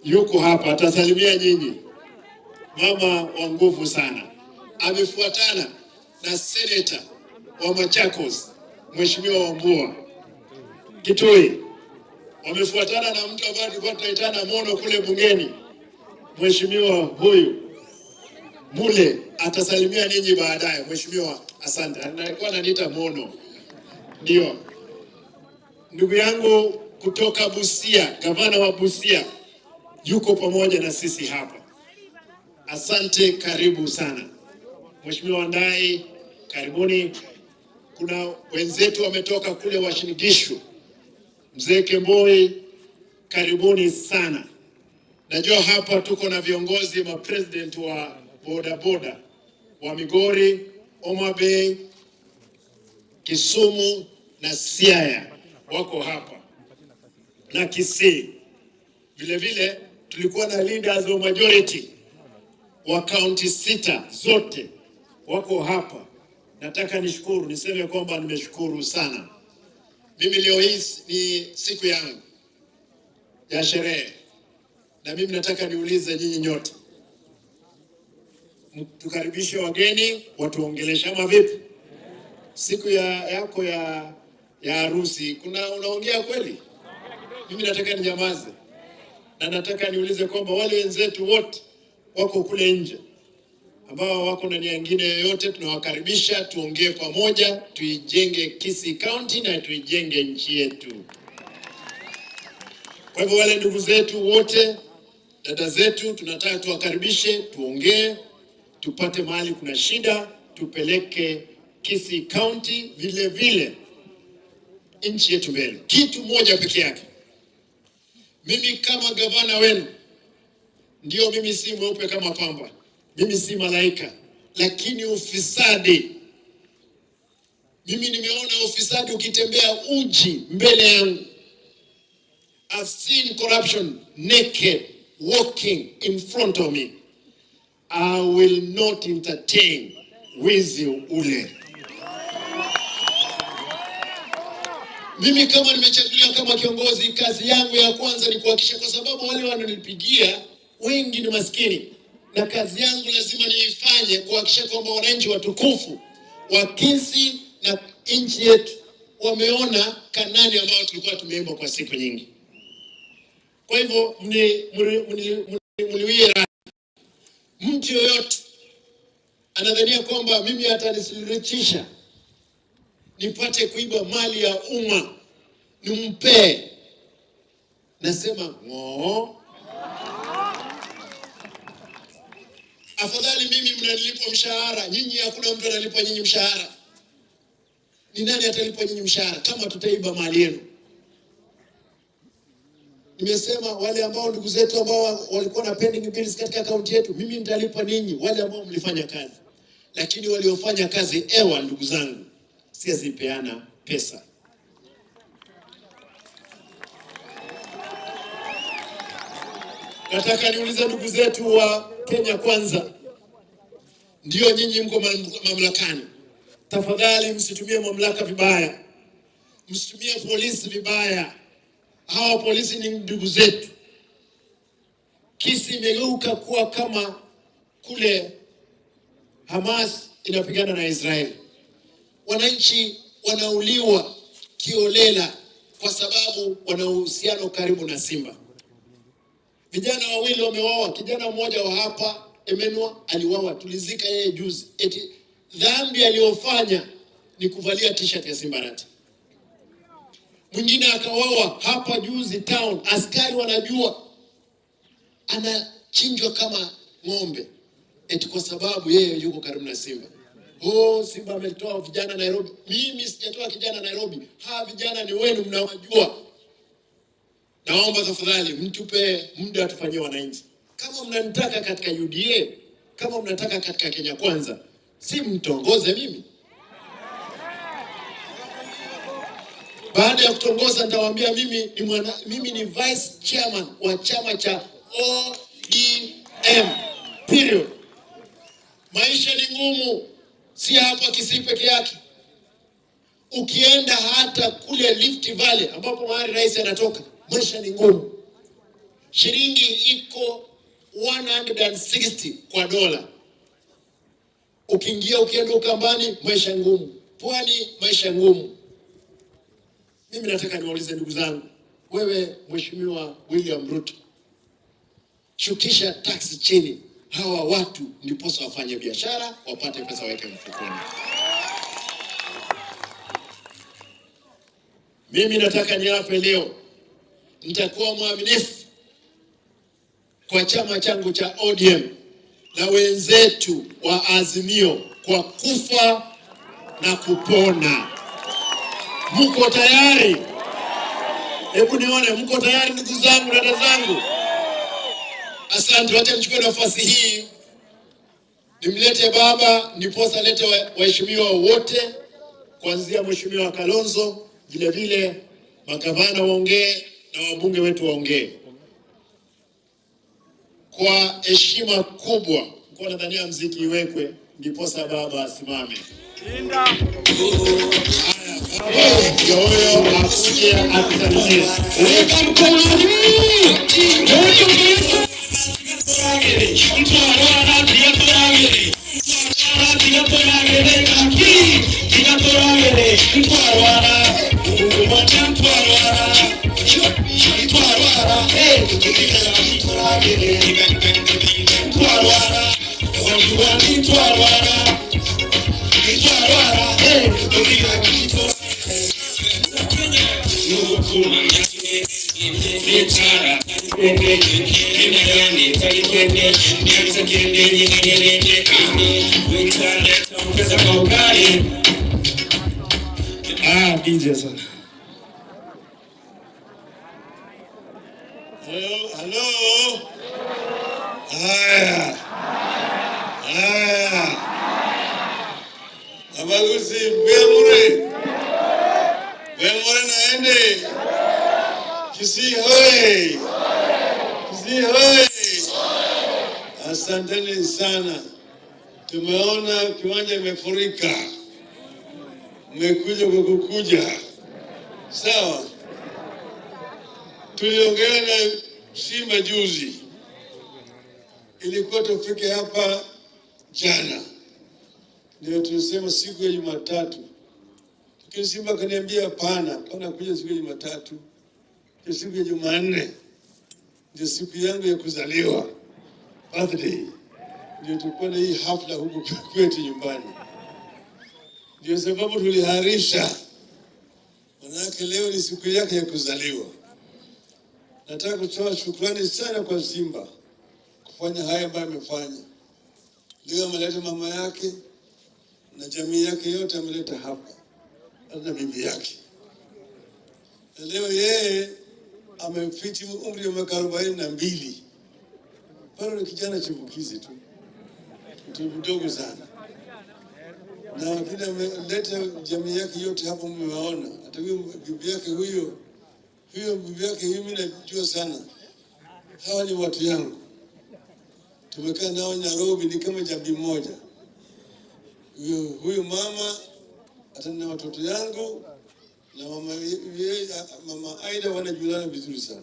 Speaker 19: yuko hapa atasalimia nyinyi. Mama wa nguvu sana. Amefuatana na senator wa Machakos Mheshimiwa Wambua Kitui. Wamefuatana na mtu ambaye tulikuwa tunaitana Mono kule bungeni, Mheshimiwa huyu Mule atasalimia ninyi baadaye. Mheshimiwa, asante. Alikuwa ananiita Mono. Ndio. Ndugu yangu kutoka Busia, gavana wa Busia yuko pamoja na sisi hapa. Asante, karibu sana. Mheshimiwa Ndai, karibuni. Kuna wenzetu wametoka kule Washinigishu. Mzee Kemboi, karibuni sana. Najua hapa tuko na viongozi ma president wa boda boda wa Migori, Homa Bay, Kisumu na Siaya wako hapa na Kisii. Vile vile tulikuwa na leaders wa majority wa county 6 zote wako hapa. Nataka nishukuru, niseme kwamba nimeshukuru sana. Mimi leo hii ni siku yangu ya sherehe, na mimi nataka niulize nyinyi nyote, tukaribishe wageni watuongeleshe ama vipi? Siku yako ya harusi unaongea kweli? Mimi nataka ninyamaze, na nataka niulize kwamba wale wenzetu wote wako kule nje ambao wako na nia nyingine yoyote, tunawakaribisha tuongee pamoja, tuijenge Kisii County na tuijenge nchi yetu. Kwa hivyo wale ndugu zetu wote, dada zetu, tunataka tuwakaribishe, tuongee, tupate mahali kuna shida, tupeleke Kisii County vile vile nchi yetu mbele. Kitu moja peke yake, mimi kama gavana wenu, ndio mimi si mweupe kama pamba, mimi si malaika, lakini ufisadi, mimi nimeona ufisadi ukitembea uji mbele yangu. I've seen corruption naked walking in front of me. I will not entertain wizi ule. Mimi kama nimechaguliwa kama kiongozi, kazi yangu ya kwanza ni kuhakikisha, kwa sababu wale wananipigia wengi ni maskini, na kazi yangu lazima niifanye kuhakikisha kwamba wananchi watukufu wa Kisii na nchi yetu wameona Kanani ambao tulikuwa tumeimba kwa siku nyingi. Kwa hivyo mniwie radhi. Mtu yoyote anadhania kwamba mimi atanisuluhisha nipate kuiba mali ya umma nimpe, nasema ngoo. Afadhali mimi mnanilipa mshahara, nyinyi hakuna mtu analipa nyinyi mshahara. Ni nani atalipa nyinyi mshahara kama tutaiba mali yenu? Nimesema wale ambao ndugu zetu ambao walikuwa na pending bills katika kaunti yetu, mimi nitalipa ninyi wale ambao mlifanya kazi. Lakini waliofanya kazi ndugu zangu, sizipeana pesa. Nataka niulize ndugu zetu wa Kenya Kwanza, ndio nyinyi mko mamlakani, tafadhali msitumie mamlaka vibaya, msitumie polisi vibaya. Hawa polisi ni ndugu zetu. Kisii imegeuka kuwa kama kule Hamas inapigana na Israeli. Wananchi wanauliwa kiolela kwa sababu wana uhusiano karibu na Simba. Vijana wawili wameuawa, kijana mmoja wa hapa Emmanuel aliuawa, tulizika yeye juzi. Eti dhambi aliyofanya ni kuvalia t-shirt ya Simbarati. Mwingine akauawa hapa juzi town, askari wanajua anachinjwa kama ng'ombe eti kwa sababu yeye yuko karibu na Simba. Simba ametoa vijana Nairobi. Mimi sijatoa kijana Nairobi. Hawa vijana ni wenu, mnawajua. Naomba tafadhali mtupe muda tufanyie wananchi. Kama mnanitaka katika UDA, kama mnataka katika Kenya Kwanza, si mtongoze mimi. Baada ya kutongoza nitawaambia mimi ni vice chairman wa chama cha ODM. Period. Maisha ni ngumu, si hapa Kisii peke yake. Ukienda hata kule Rift Valley ambapo mahali rais anatoka, maisha ni ngumu. Shilingi iko 160 kwa dola. Ukienda Ukambani, maisha ngumu. Pwani, maisha ngumu. Mimi nataka niwaulize ndugu zangu, wewe Mheshimiwa William Ruto, shukisha tax chini, hawa watu ndiposa wafanye biashara, wapate pesa weke mfukoni. Mimi nataka niape leo, nitakuwa mwaminifu kwa chama changu cha ODM na wenzetu wa Azimio kwa kufa na kupona. Mko tayari? Hebu nione mko tayari ndugu zangu, dada zangu. Asante. Wacha nichukue nafasi hii nimlete baba, niposa lete waheshimiwa wote, kuanzia Mheshimiwa Kalonzo, vile vile magavana waongee na wabunge wetu waongee. kwa heshima kubwa, kwa nadhania mziki iwekwe ndiposa baba asimame. Yoyo akuje atusalimie. Weka mkono juu. DJ sana. Hello. Haya. Abaguzi Bemure naende. Kisii hoye. Asanteni sana. Tumeona kiwanja imefurika. Mmekuja kwa kukuja. Sawa. Tuliongea na Simba juzi. Ilikuwa tufike hapa jana. Ndio tulisema siku ya Jumatatu. Lakini Simba kaniambia hapana kuja siku ya Jumatatu. Ni siku ya Jumanne. Ndio siku yangu ya kuzaliwa. Birthday. Ndio tulikuwa na hii hafla huko kwetu nyumbani. Ndio sababu tuliharisha. Manake leo ni siku yake ya kuzaliwa. Nataka kutoa shukrani sana kwa Simba kufanya haya ambayo amefanya. Leo ameleta mama yake na jamii yake yote ameleta hapa. Hata bibi yake. Na leo yeye amefiti umri wa miaka 42. Bado ni kijana chipukizi tu. Mtu mdogo sana. Na kile ameleta jamii yake yote hapa mmewaona. Hata huyo bibi yake huyo bibi yake mimi najua sana. Hawa ni watu yangu. Tumekaa nao Nairobi ni kama jamii moja. Huyo mama hata na watoto yangu na mama Aida wanajuana vizuri sana.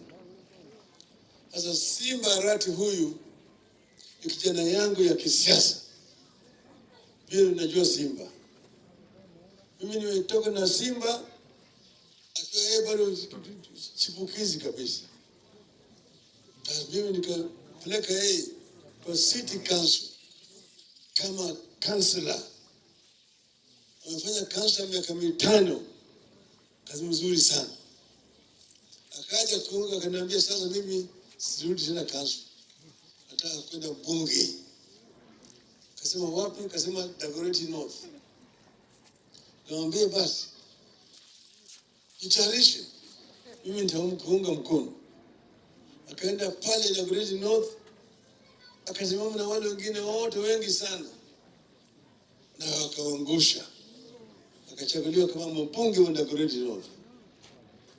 Speaker 19: Sasa Simba Arati huyu ni kijana yangu ya kisiasa. Pia najua Simba. Mimi nimetoka na Simba akiwa yeye bado chipukizi kabisa. Mimi nikapeleka yeye kwa City Council kama councillor. Amefanya council miaka 5. Kazi nzuri sana. Akaja kuunga akaniambia sasa mimi sirudi tena council. Nataka kwenda bunge. Kasema wapi? Kasema Dagoretti North. Nikamwambia basi jitayarishe. Mimi nitakuunga mkono. Akaenda pale Dagoretti North. Akasimama na wale wengine wote wengi sana. Na akaangusha. Akachaguliwa kama mbunge wa Dagoretti North.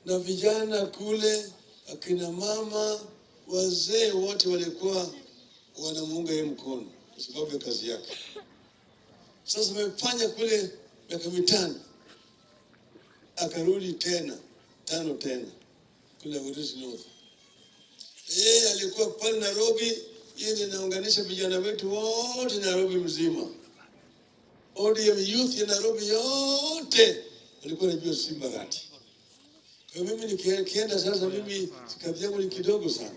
Speaker 19: Na vijana kule, akina mama, wazee wote walikuwa wanamuunga yeye mkono kwa sababu ya kazi yake. Sasa amefanya kule miaka 5. Akarudi tena 5 tena kule Dagoretti North. Yeye alikuwa pale Nairobi, yeye anaunganisha vijana wetu wote Nairobi mzima. ODM youth ya Nairobi yote walikuwa wanajua Simba Arati. Kwa mimi nikienda sasa, mimi kazi yangu ni kidogo sana.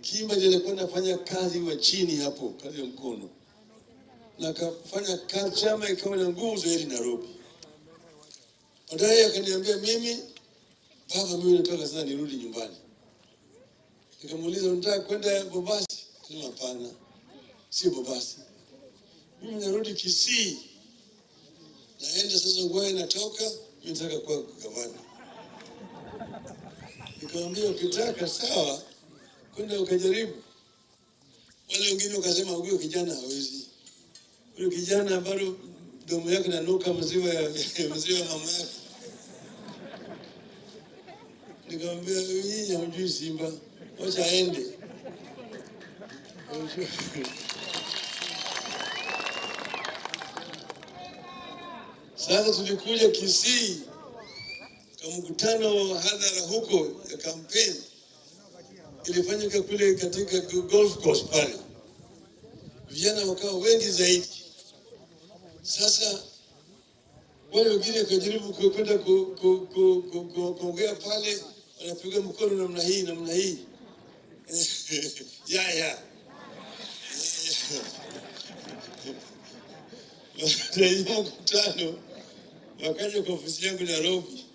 Speaker 19: Kimba ndiye alikuwa anafanya kazi wa chini hapo, kazi ya mkono. Na akafanya kazi chama ikawa na nguvu zaidi Nairobi. Baadaye akaniambia mimi, baba mimi nataka sasa nirudi nyumbani. Nikamuuliza unataka kwenda Bobasi? Sema hapana. Si Bobasi. Mimi narudi Kisii. Naenda sasa Ngwea natoka, mimi nataka kuwa gavana. Nikamwambia ukitaka sawa, kwenda ukajaribu. Wale wengine wakasema huyo kijana hawezi. Huyo kijana bado domo yake inanuka maziwa ya mama yake. Nikamwambia yeye hujui Simba, wacha aende.
Speaker 21: Sasa tulikuja Kisii kwa mkutano wa hadhara huko ya kampeni ilifanyika kule katika golf course pale, vijana wakawa wengi zaidi. Sasa wale wengine kujaribu kwenda kuongea pale, wanapiga mkono namna hii ya hiyo mkutano wakaja kwa ofisi yangu Nairobi,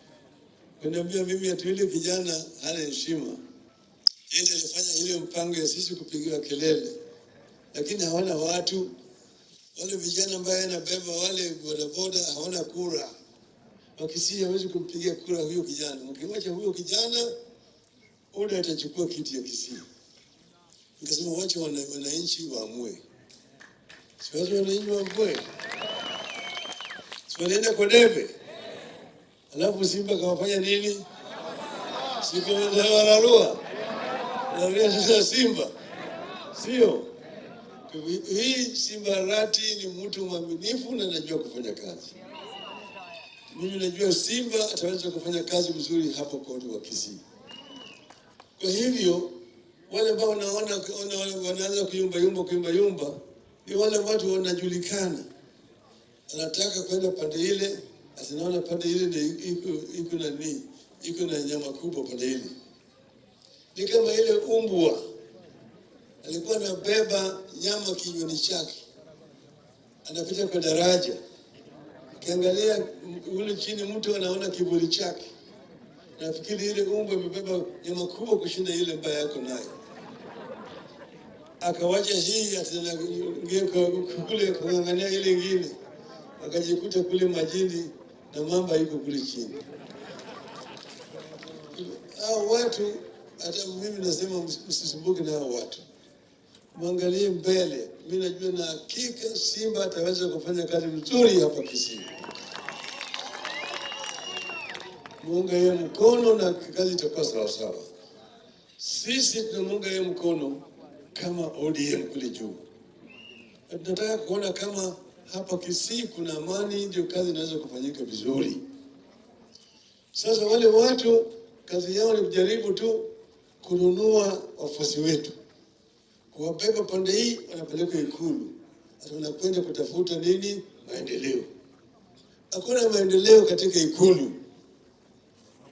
Speaker 21: kuniambia mimi ati yule kijana hana heshima. Yeye alifanya ile mpango ya sisi kupigiwa kelele, lakini hawana watu. Wale vijana ambao anabeba wale bodaboda hawana kura. Wakisii hawezi kumpigia kura huyo kijana. Mkiwacha huyo kijana, Oda atachukua kiti ya Kisii. Nikasema wacha wananchi waamue. Siwache wananchi waamue. Siwanaenda kwa debe. Alafu Simba kawafanya nini? Siku wanararua. Wanararua sasa Simba. Sio? Hii Simba Rati ni mtu mwaminifu na anajua kufanya kazi. Mimi najua Simba ataweza kufanya kazi vizuri hapo kwa watu wa Kisii. Kwa hivyo wale ambao wanaanza kuyumba ni wale watu wanajulikana. Anataka kwenda pande ile, asinaona pande ile ndio iko na nyama kubwa pande ile. Ni kama ile umbwa alikuwa anabeba nyama kinywani chake, anapita kwa daraja, ukiangalia ule chini mtu anaona kivuli chake, nafikiri ile umbwa imebeba nyama kubwa kushinda ile ambayo yako nayo. Akawacha hii kule kung'ang'ania ile ingine, akajikuta kule majini na mamba iko kule chini. Hao watu, hata mimi nasema msisumbuke na hao watu. Mwangalie mbele. Mimi najua na hakika Simba ataweza kufanya kazi nzuri hapa Kisii. Muunga yeye mkono na kazi itakuwa sawa sawa. Sisi tunamuunga yeye mkono kama ODM kule juu. Tunataka kuona kama hapa Kisii kuna amani, ndio kazi inaweza kufanyika vizuri. Sasa wale watu kazi yao ni kujaribu tu kununua wafuasi wetu, kuwabeba pande hii wanapeleka Ikulu, wanakwenda kutafuta nini? Maendeleo. Hakuna maendeleo katika Ikulu.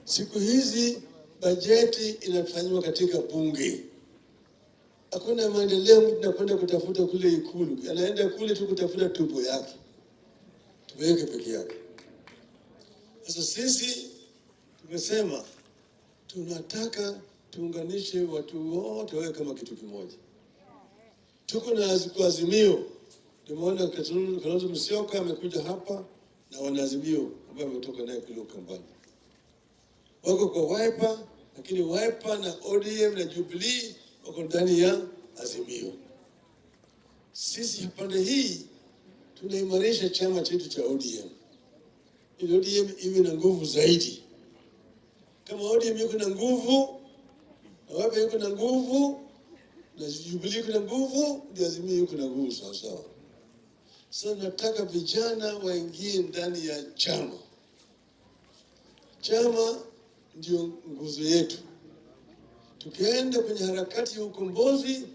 Speaker 21: Siku hizi bajeti inafanywa katika bunge. Hakuna maendeleo. Mtu anakwenda kutafuta kule Ikulu, anaenda kule tu kutafuta tumbo yake, tuweke peke yake. Sasa sisi tumesema tunataka tuunganishe watu wote wawe kama kitu kimoja. Tuko na Azimio. Tumeona Kalonzo Musyoka amekuja hapa na wanaazimio ambao wametoka naye kule Ukambani. Wako kwa Wiper, lakini Wiper na ODM na Jubilee wako ndani ya Azimio. Sisi pande hii tunaimarisha chama chetu cha ODM. Ili ODM iwe na nguvu zaidi. Kama ODM yuko na nguvu, na Wiper yuko na nguvu, na Jubilee yuko na nguvu, ndio Azimio yuko na nguvu sawa sawa. Sasa nataka vijana waingie ndani ya chama. Chama ndio nguzo yetu. Tukienda kwenye harakati ya ukombozi,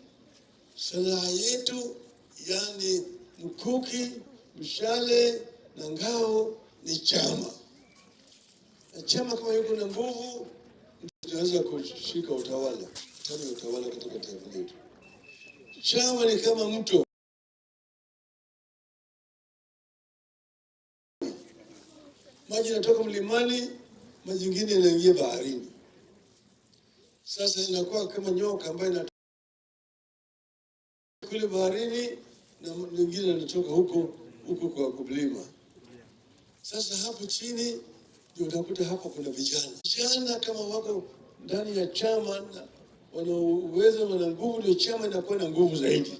Speaker 21: silaha yetu, yani mkuki, mshale na ngao ni chama. Na chama kama yuko na nguvu, tunaweza kushika utawala katika taifa letu. Chama ni kama mto. Maji yanatoka mlimani, maji mengine yanaingia baharini. Sasa inakuwa kama nyoka ambayo inatoka kule baharini na mengine yanatoka huko kwa mlima. Sasa hapo chini ndio utakuta hapo kuna vijana. Vijana kama wako ndani ya chama na wana uwezo, wana nguvu, ndio chama inakuwa na nguvu zaidi.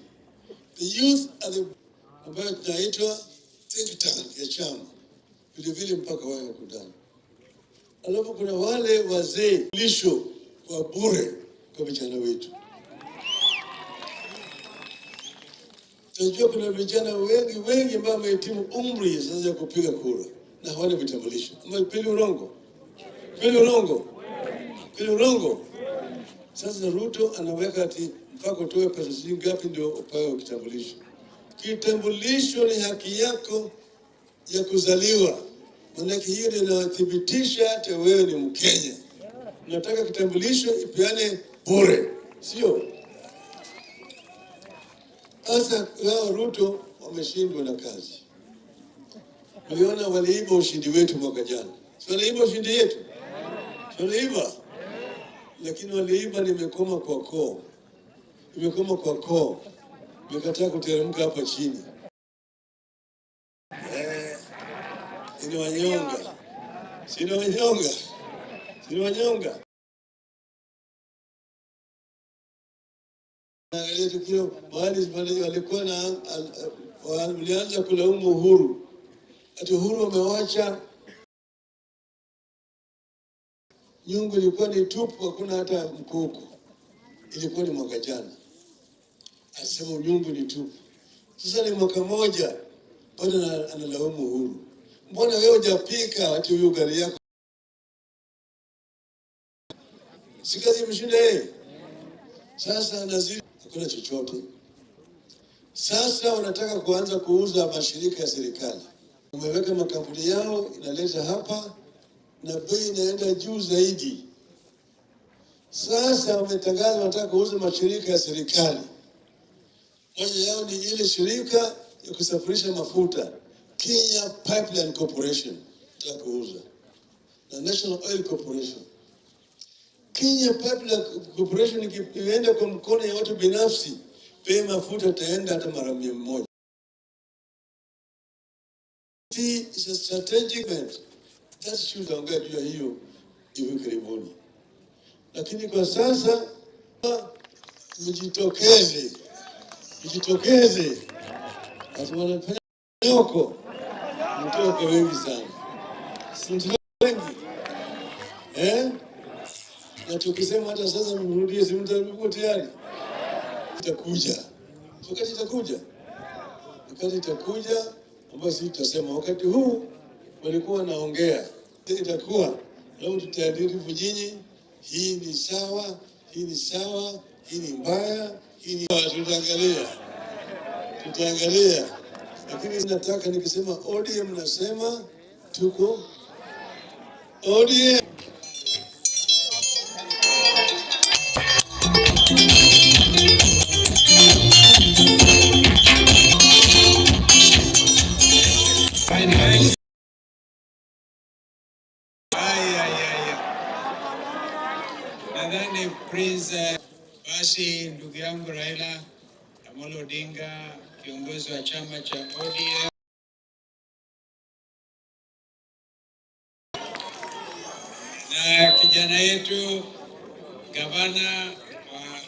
Speaker 21: The youth are the ambayo tunaitwa think tank ya chama. Vile mpaka wao wako ndani. Alafu kuna wale wazee lisho kwa bure kwa vijana wetu. Tunajua kuna vijana wengi ambao wamehitimu umri sasa ya kupiga kura na hawana vitambulisho. Ama pili urongo. Sasa Ruto anaweka ati mpaka utoe pesa shilingi ngapi ndio upewe kitambulisho. Kitambulisho ni haki yako ya kuzaliwa. Maanake hiyo ndio inathibitisha ati wewe ni Mkenya. Unataka kitambulisho ipeane bure, sio? Sasa wao Ruto wameshindwa na kazi. Waliona waliiba ushindi wetu mwaka jana. Si waliiba ushindi yetu? Si waliiba? Lakini waliiba nimekoma kwa koo. Nimekataa kuteremka hapa chini. Sina wanyonga. Ile tukio mahali walikuwa na walianza kulaumu Uhuru. Ati Uhuru amewacha nyungu ilikuwa ni tupu, hakuna hata mkuku. Ilikuwa ni mwaka jana. Asema nyungu ni tupu. Sasa ni mwaka moja bado analaumu Uhuru. Mbona wewe hujapika ati huyu gari yako? Si kazi mshinda yeye. Sasa nazidi hakuna chochote. Sasa wanataka kuanza kuuza mashirika ya serikali. Umeweka makampuni yao inaleta hapa na bei inaenda juu zaidi. Sasa wametangaza wanataka kuuza mashirika ya serikali. Moja yao ni ile shirika ya kusafirisha mafuta, Kenya Pipeline Corporation, nataka kuuza. Na National Oil Corporation. Kenya Pipeline Corporation ikienda kwa mkono ya watu binafsi, bei mafuta taenda hata mara 100. It's a strategic event. That should ongea juu ya hiyo hivi karibuni. Lakini kwa sasa mjitokeze. Ati wanafanya nyoko. Mtoke wengi sana. Si wengi. Na tukisema hata sasa mrudie, si mtakuwa tayari. Itakuja. Wakati itakuja ambapo sisi tutasema wakati huu walikuwa wanaongea. Itakuwa leo tutaadhibu nyinyi, hii ni sawa, hii ni mbaya, hii ni tutaangalia. Lakini nataka nikisema ODM nasema tuko ODM.
Speaker 3: Nadhani Prince basi ndugu yangu Raila Odinga, kiongozi wa chama cha ODM, na kijana yetu gavana wa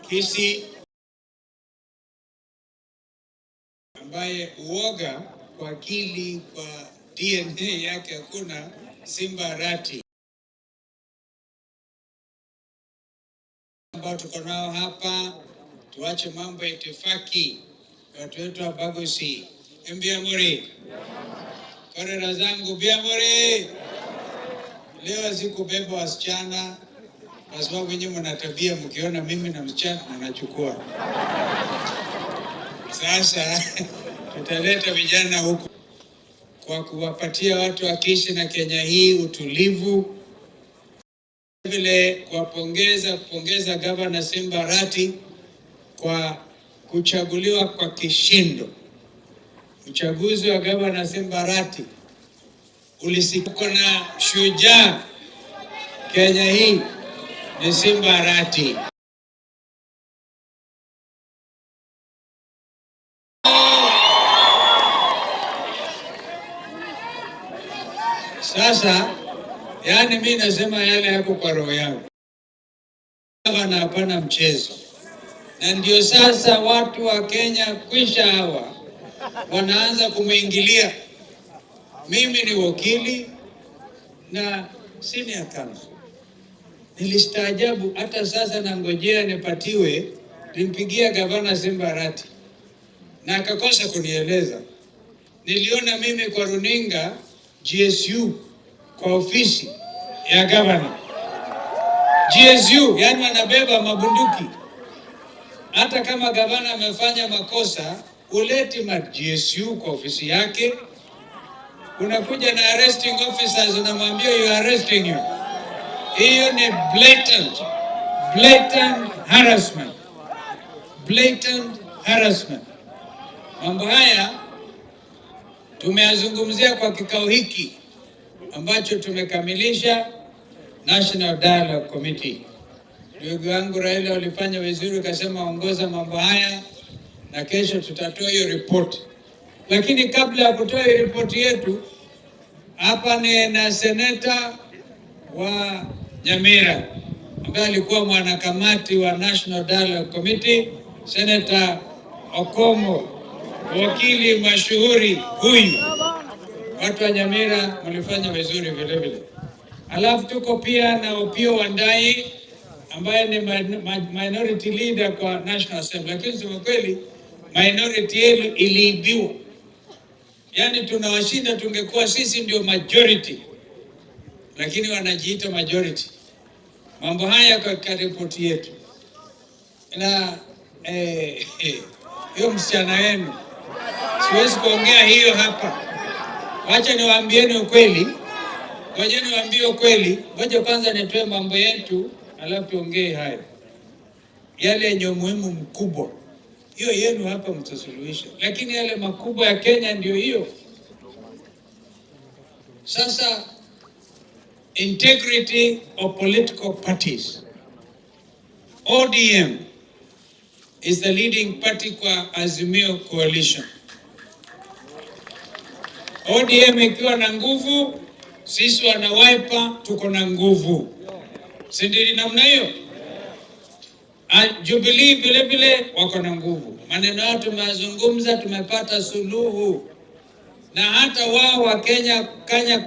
Speaker 3: Kisii ambaye uoga kwa akili kwa DNA yake hakuna, Simba'S ambao tuko nao hapa. Tuache mambo ya itifaki, watu wetu wa Bagosi. Mbiamuri korera zangu biamuri. Leo sikubeba wasichana kwa sababu nyinyi mna tabia, mkiona mimi na msichana mnachukua. Sasa tutaleta vijana huku kwa kuwapatia watu wa Kisii na Kenya hii utulivu, vile kupongeza Governor Simba'S kwa kuchaguliwa kwa kishindo. Uchaguzi wa Governor Simba'S ulisikika na shujaa Kenya hii ni Simba'S. Sasa yani mimi nasema yale yako kwa roho yangu. Gavana hapana mchezo. Na ndio sasa watu wa Kenya kwisha hawa wanaanza kumuingilia. Mimi ni wakili na senior counsel. Nilistaajabu hata sasa nangojea nipatiwe, nimpigia Gavana Simba'S. na akakosa kunieleza. Niliona mimi kwa runinga GSU kwa ofisi ya gavana. GSU yani wanabeba mabunduki. Hata kama gavana amefanya makosa, uleti GSU kwa ofisi yake. Unakuja na arresting officers, unamwambia you are arresting you. Hiyo ni blatant harassment. Blatant harassment. Mambo haya tumeyazungumzia kwa kikao hiki ambacho tumekamilisha National Dialogue Committee. Ndugu wangu Raila walifanya vizuri, kasema ongoza mambo haya na kesho tutatoa hiyo report. Lakini kabla ya kutoa hiyo report yetu, hapa ni na seneta wa Nyamira ambaye alikuwa mwanakamati wa National Dialogue Committee, Senator Okomo, wakili mashuhuri huyu. Watu wa Nyamira mlifanya vizuri vile vile. Alafu tuko pia na Opio Wandai ambaye ni minority leader kwa National Assembly. Lakini sema kweli minority iliibiwa. Yani tunawashinda, tungekuwa sisi ndio majority. Lakini wanajiita majority. Mambo haya kwa ripoti yetu. Na hiyo msichana wenu siwezi kuongea hiyo hapa. Wacha niwaambieni ukweli. Ngoja niwaambie ukweli. Ngoja kwanza nitoe mambo yetu alafu tuongee hayo. Yale yenye umuhimu mkubwa. Hiyo yenu hapa mtasuluhisha. Lakini yale makubwa ya Kenya ndio hiyo. Sasa integrity of political parties. ODM is the leading party kwa Azimio coalition. ODM ikiwa na nguvu, sisi wana Wiper tuko na nguvu. Si ndio namna hiyo? Jubilee vile vile wako na nguvu. Maneno yao tumezungumza, tumepata suluhu. Na hata wao wa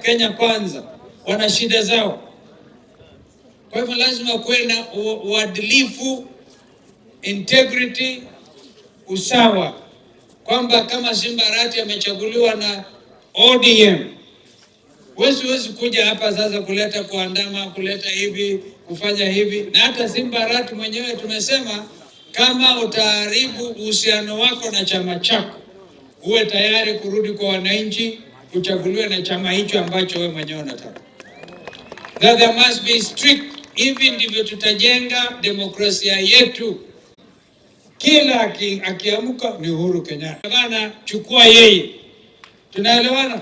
Speaker 3: Kenya kwanza wana shida zao. Kwa hivyo lazima kuwe na uadilifu, integrity, usawa. Kwamba kama Simba'S amechaguliwa na ODM, Wezi kuja hapa sasa kuleta kuandama, kuleta hivi, kufanya hivi. Na hata Simba'S mwenyewe tumesema kama utaharibu uhusiano wako na chama chako, uwe tayari kurudi kwa wananchi, uchaguliwe na chama hicho ambacho wewe mwenyewe unataka. That there must be strict, hivi ndivyo tutajenga demokrasia yetu. Kila akiamka ni Uhuru Kenyatta. Bana chukua yeye. Tunaelewana?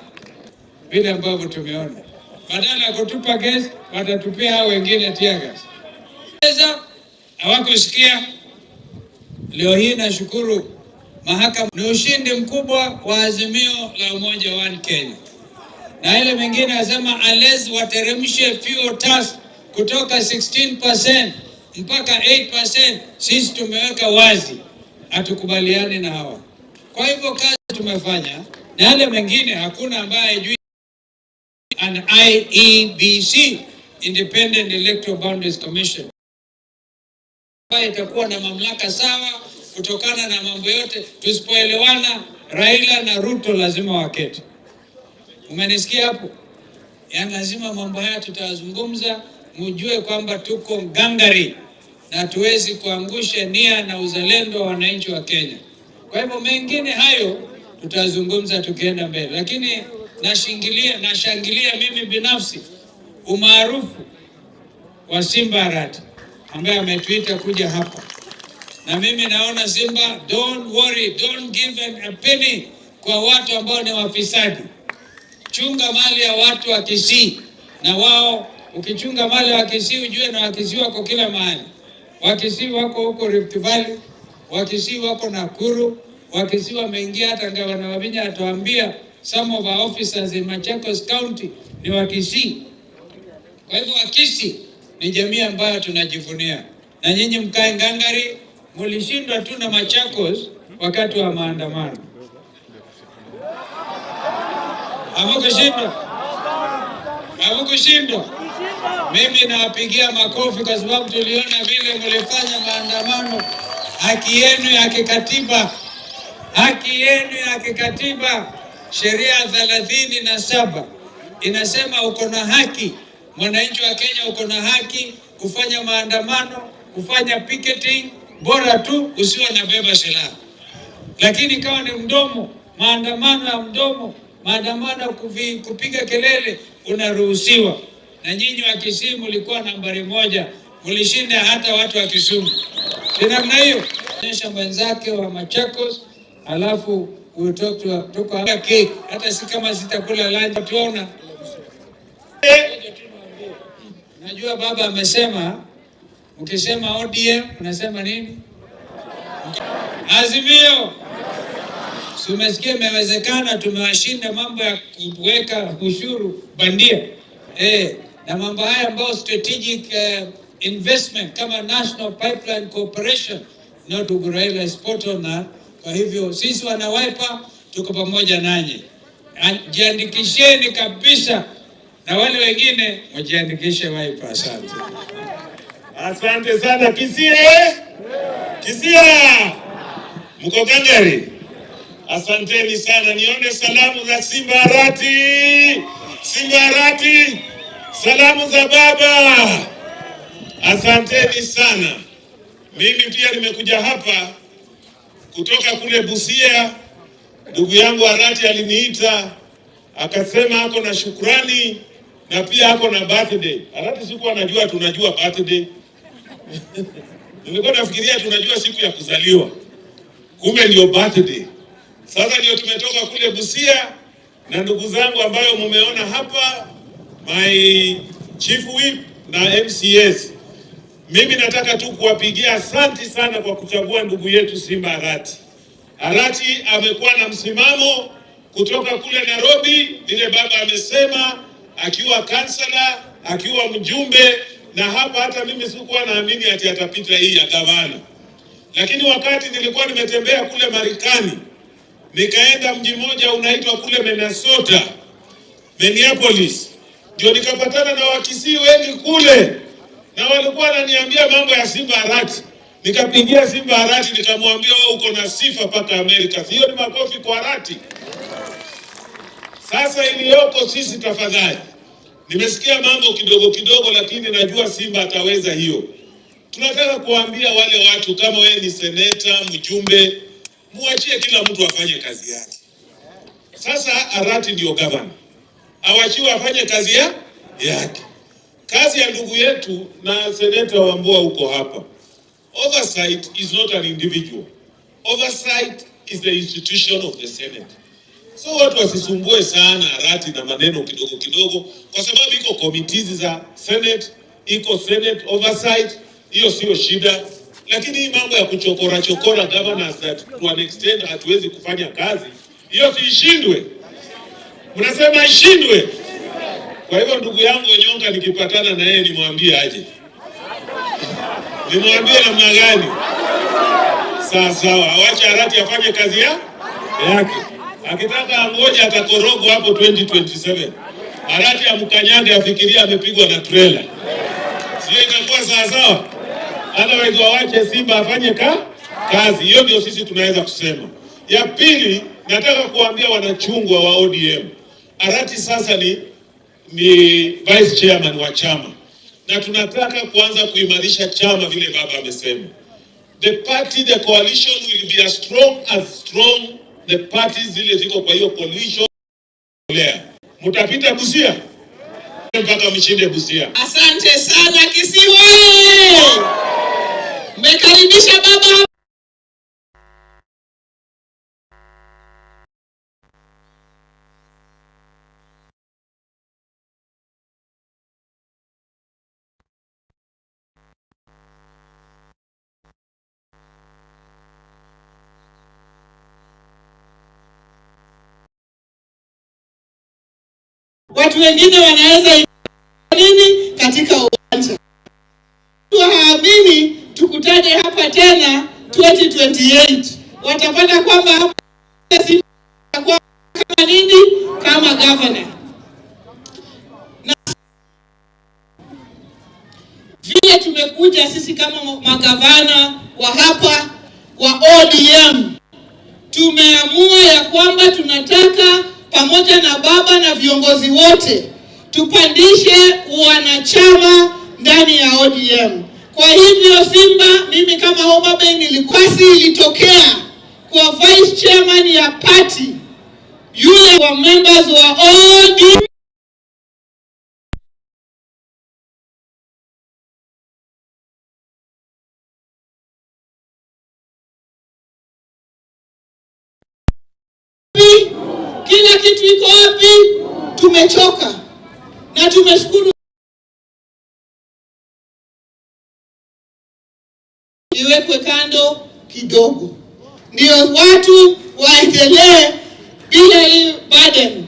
Speaker 3: Vile ambavyo tumeona. Badala ya kutupa gesi, watatupia hao wengine tear gas. Sasa hawakusikia. Leo hii nashukuru mahakama, ni ushindi mkubwa wa Azimio la Umoja One Kenya. Na ile mengine nasema unless wateremshe fuel tax kutoka 16% mpaka 8%, sisi tumeweka wazi hatukubaliani na hawa. Kwa hivyo kazi tumefanya, na yale mengine hakuna ambaye hajui. An IEBC, Independent Electoral Boundaries Commission, ambayo itakuwa na mamlaka sawa kutokana na mambo yote. Tusipoelewana, Raila na Ruto lazima waketi. Umenisikia hapo? Yaani lazima mambo haya tutazungumza, mjue kwamba tuko ngangari na tuwezi kuangusha nia na uzalendo wa wananchi wa Kenya. Kwa hivyo mengine hayo tutazungumza tukienda mbele. Lakini nashangilia mimi binafsi umaarufu wa Simba'S ambaye ametuita kuja hapa. Na mimi naona Simba, don't worry, don't give a penny kwa watu ambao ni wafisadi. Chunga mali ya watu wa Kisii, na wao ukichunga mali ya Kisii ujue na Wakisii wako kila mahali. Wakisii wako huko Rift Valley, Wakisii wako Nakuru, Wakisii wameingia hata Gavana Wavinya atuambia some of our officers in Machakos County ni Wakisii. Kwa hivyo Wakisii ni jamii ambayo tunajivunia. Na nyinyi mkae ngangari, mulishindwa tu na Machakos wakati wa maandamano. Hamukushindwa. Mimi nawapigia makofi kwa sababu tuliona vile mlifanya maandamano, haki yenu ya kikatiba. Haki yenu ya kikatiba, sheria 37 inasema uko na haki, mwananchi wa Kenya uko na haki kufanya maandamano, kufanya picketing, bora tu usiwe na beba silaha. Lakini kama ni mdomo, maandamano ya mdomo, maandamano kupiga kelele, unaruhusiwa. Na nyinyi wa Kisumu mlikuwa nambari 1, mlishinda hata watu wa Kisumu. Ni namna hiyo. Onyesha mwenzake wa Machakos, alafu tuko hapa cake. Hata si kama sitakula lunch tuona. Najua baba amesema, ukisema ODM unasema nini? Azimio. Umesikia imewezekana, tumewashinda mambo ya kuweka ushuru bandia. Na mambo haya ambayo strategic investment kama National Pipeline Corporation na Raila is spot on na. Kwa hivyo sisi wana Wiper tuko pamoja nanyi. Jiandikisheni kabisa, na wale wengine wajiandikishe Wiper. Asante.
Speaker 10: Asante sana Kisia. Mko gangari? Asanteni sana. Nione salamu za Simbarati. Salamu za baba. Asanteni sana. Mimi pia nimekuja hapa kutoka kule Busia. Ndugu yangu Arati aliniita akasema ako na shukrani na pia ako na birthday. Arati sikuwa najua tunajua birthday. Nilikuwa nafikiria tunajua siku ya kuzaliwa. Kumbe ndio birthday. Sasa ndio tumetoka kule Busia na ndugu zangu ambayo mumeona hapa, my chief whip na MCS. Mimi nataka tu kuwapigia asante sana kwa kuchagua ndugu yetu Simba Arati. Arati amekuwa na msimamo kutoka kule Nairobi, vile baba amesema, akiwa kansala, akiwa mjumbe, na hapa hata mimi sikuwa naamini ati atapita hii ya gavana. Lakini wakati nilikuwa nimetembea kule Marekani, nikaenda mji mmoja unaitwa kule Minnesota, Minneapolis, ndio nikapatana na Wakisii wengi kule, na walikuwa wananiambia mambo ya Simba Arati. Nikapigia Simba Arati nikamwambia wewe uko na sifa paka Amerika. Hiyo ni makofi kwa Arati. Sasa iliyoko sisi tafadhali. Nimesikia mambo kidogo kidogo, lakini najua Simba ataweza hiyo. Tunataka kuambia wale watu, kama wewe ni seneta, mjumbe, muachie kila mtu afanye kazi yake. Sasa Arati ndio governor. Awachiwe afanye kazi yake. Kazi ya ndugu yetu na seneta Wambua huko hapa. Oversight is not an individual. Oversight is the institution of the Senate. So watu wasisumbue sana Arati na maneno kidogo kidogo, kwa sababu iko committees za Senate, iko Senate oversight, hiyo sio shida. Lakini hii mambo ya kuchokora governors that to an extent hatuwezi kufanya kazi, hiyo si ishindwe. Mnasema ishindwe? Kwa hivyo ndugu yangu Onyonga, nikipatana na yeye nimwambie aje. Nimwambie namna gani? Sawa, awache Arati afanye kazi yake. Akitaka angoje atakorogwa hapo 2027. Arati amkanyage afikiria amepigwa na trailer. Sio itakuwa sawa? Otherwise waache Simba afanye kazi. Hiyo ndio sisi tunaweza kusema. Ya pili, nataka kuambia wanachungwa wa ODM. Arati sasa ni vice chairman wa chama. Na tunataka kuanza kuimarisha chama vile baba amesema. The coalition will be as strong the parties zile ziko kwa hiyo coalition. Mutapita Busia mpaka mshinde Busia.
Speaker 20: Asante sana Kisiwa. Mmekaribisha baba. Watu wengine wanaweza nini katika uwanja. Haamini tukutane hapa tena 2028. Watapata kwamba hapa kama nini, kama governor. Na vile tumekuja sisi kama magavana wa hapa wa ODM, tumeamua ya kwamba tunataka pamoja na baba na viongozi wote tupandishe wanachama ndani ya ODM. Kwa hivyo Simba, mimi kama Homa Bay nilipasi ilitokea kwa vice chairman ya party yule wa members wa ODM kila kitu iko wapi? Tumechoka na tumeshukuru iwekwe kando kidogo ndio watu waendelee bila hii burden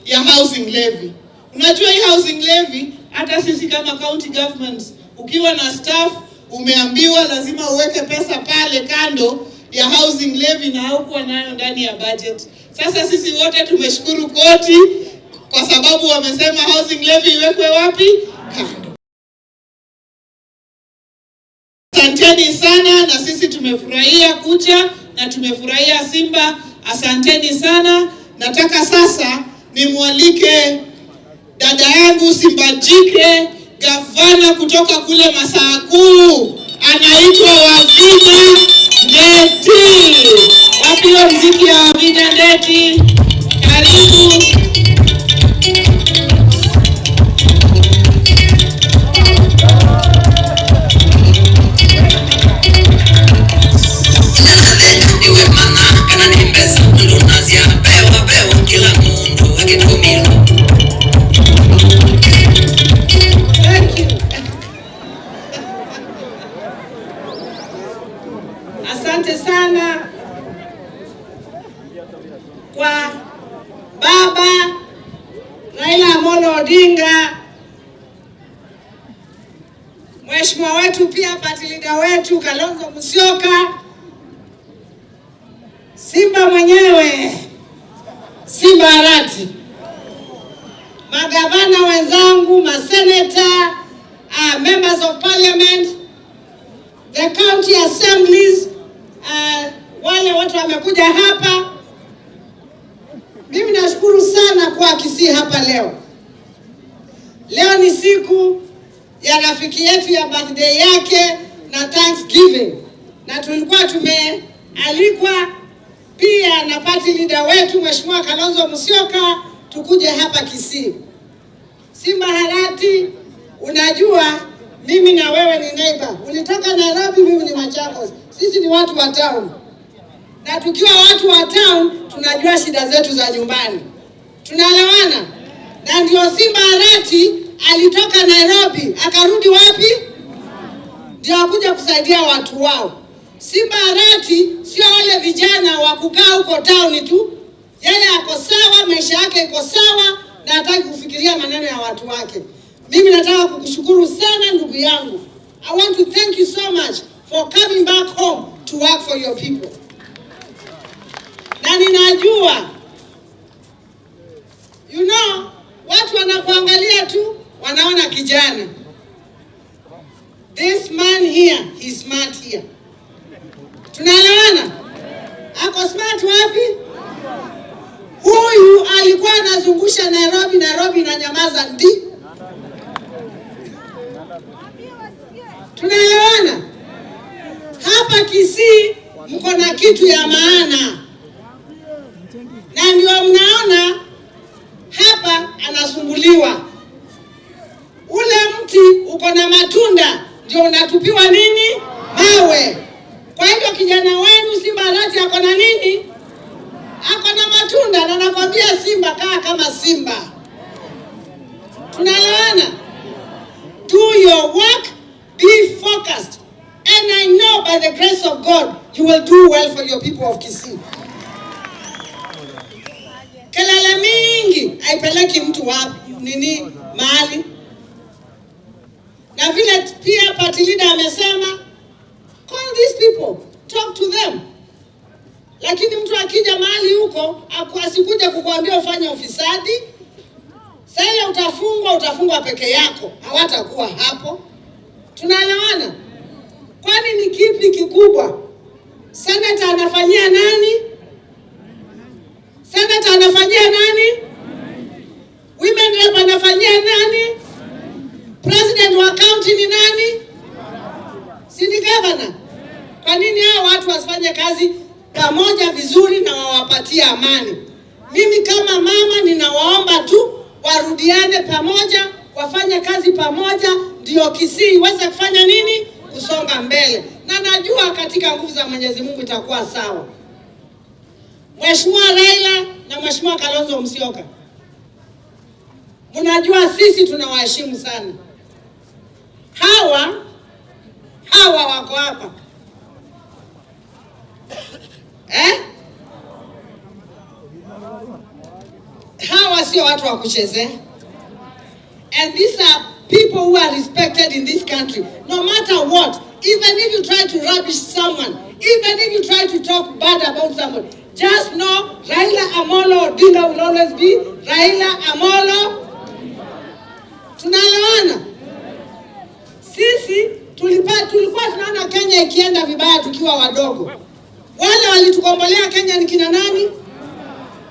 Speaker 20: ya housing levy. Unajua hii housing levy, hata sisi kama county governments, ukiwa na staff umeambiwa lazima uweke pesa pale kando ya housing levy na haukuwa nayo ndani ya budget. Sasa sisi wote tumeshukuru koti kwa sababu wamesema housing levy iwekwe wapi? Kando. Asanteni sana, na sisi tumefurahia kuja na tumefurahia Simba. Asanteni sana. Nataka sasa nimwalike dada yangu Simba'S gavana kutoka kule Masakuu, anaitwa Odinga Ndeti. Wapi wa mziki ya Odinga Ndeti? Karibu. Asante sana kwa baba Raila Odinga, mheshimiwa wetu pia party leader wetu Kalonzo Musyoka, Simba mwenyewe, Simba Arati, magavana wenzangu, maseneta, members of parliament, the county assemblies, wale watu wamekuja hapa. Mimi nashukuru sana kwa Kisii hapa leo. Leo ni siku ya rafiki yetu ya birthday yake na Thanksgiving. Na tulikuwa tumealikwa pia na party leader wetu Mheshimiwa Kalonzo Musyoka tukuje hapa Kisii. Simba Arati, unajua mimi na wewe ni neighbor. Ulitoka Nairobi, mimi ni Machakos. Sisi ni watu wa town. Na tukiwa watu wa town, tunajua shida zetu za nyumbani. Tunaelewana? Na ndio Simba Arati alitoka Nairobi, akarudi wapi? Ndio akuja kusaidia watu wao. Simba Arati sio wale vijana wa kukaa huko town tu. Yeye ako sawa, maisha yake iko sawa na hataki kufikiria maneno ya watu wake. Mimi nataka kukushukuru sana ndugu yangu. I want to thank you so much for coming back home to work for your people. Na ninajua, you know, watu wanakuangalia tu, wanaona kijana. This man here, he's smart here. Tunaelewana? Ako smart wapi? Huyu alikuwa anazungusha Nairobi na nyamaza ndi. Tunaelewana? Hapa Kisii mko na kitu ya maana. Na ndio mnaona hapa anasumbuliwa. Ule mti uko na matunda ndio unatupiwa nini? Mawe. Kwa hivyo kijana wenu Simba Arati ako na nini? Ako na matunda, na nakwambia Simba kaa kama Simba. Tunaelewana? Do your work, be focused. And I know by the grace of God, you will do well for your people of Kisii. Kelele mingi haipeleki mtu wapi nini mahali. Na vile pia party leader amesema, call these people, talk to them. Lakini mtu akija mahali huko, asikuja kukuambia ufanye ufisadi. Sasa utafungwa peke yako, hawatakuwa hapo. Tunaelewana? Kwani ni kipi kikubwa? Senator anafanyia nani? Senator anafanyia nani? Women rep anafanyia nani? President wa county ni nani? Si ni governor? Kwa nini hao watu wasifanye kazi pamoja vizuri na wawapatie amani? Mimi kama mama ninawaomba tu warudiane pamoja, wafanye kazi pamoja, ndio Kisii iweze kufanya nini? Kusonga mbele. Na najua katika nguvu za Mwenyezi Mungu itakuwa sawa. Mheshimiwa Raila na Mheshimiwa Kalonzo Musyoka, mnajua sisi tunawaheshimu sana. Hawa wako hapa. Hawa sio watu wa kuchezea. And these are people who are respected in this country. No matter what, even if you try to rubbish someone, even if you try to talk bad about someone, just know Raila Amolo Odinga will always be Raila Amolo. Tunaelewana? Sisi tulikuwa tunaona Kenya ikienda vibaya tukiwa wadogo. Wale walitukombolea Kenya ni kina nani?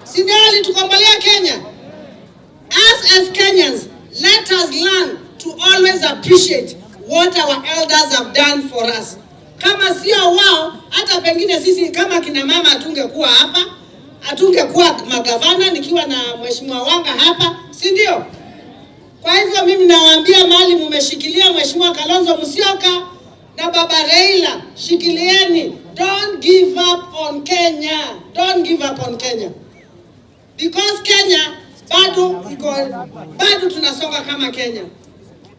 Speaker 20: Si ndio walitukombolea Kenya? As Kenyans, let us learn to always appreciate what our elders have done for us. Kama sio wao, hata pengine sisi kama kina mama hatungekuwa hapa, hatungekuwa magavana nikiwa na Mheshimiwa Wanga hapa, si ndio? Kwa hivyo mimi nawaambia mahali mmeshikilia Mheshimiwa Kalonzo Musyoka na Baba Raila, shikilieni. Don't give up on Kenya. Don't give up on Kenya. Because Kenya bado tunasonga kama Kenya.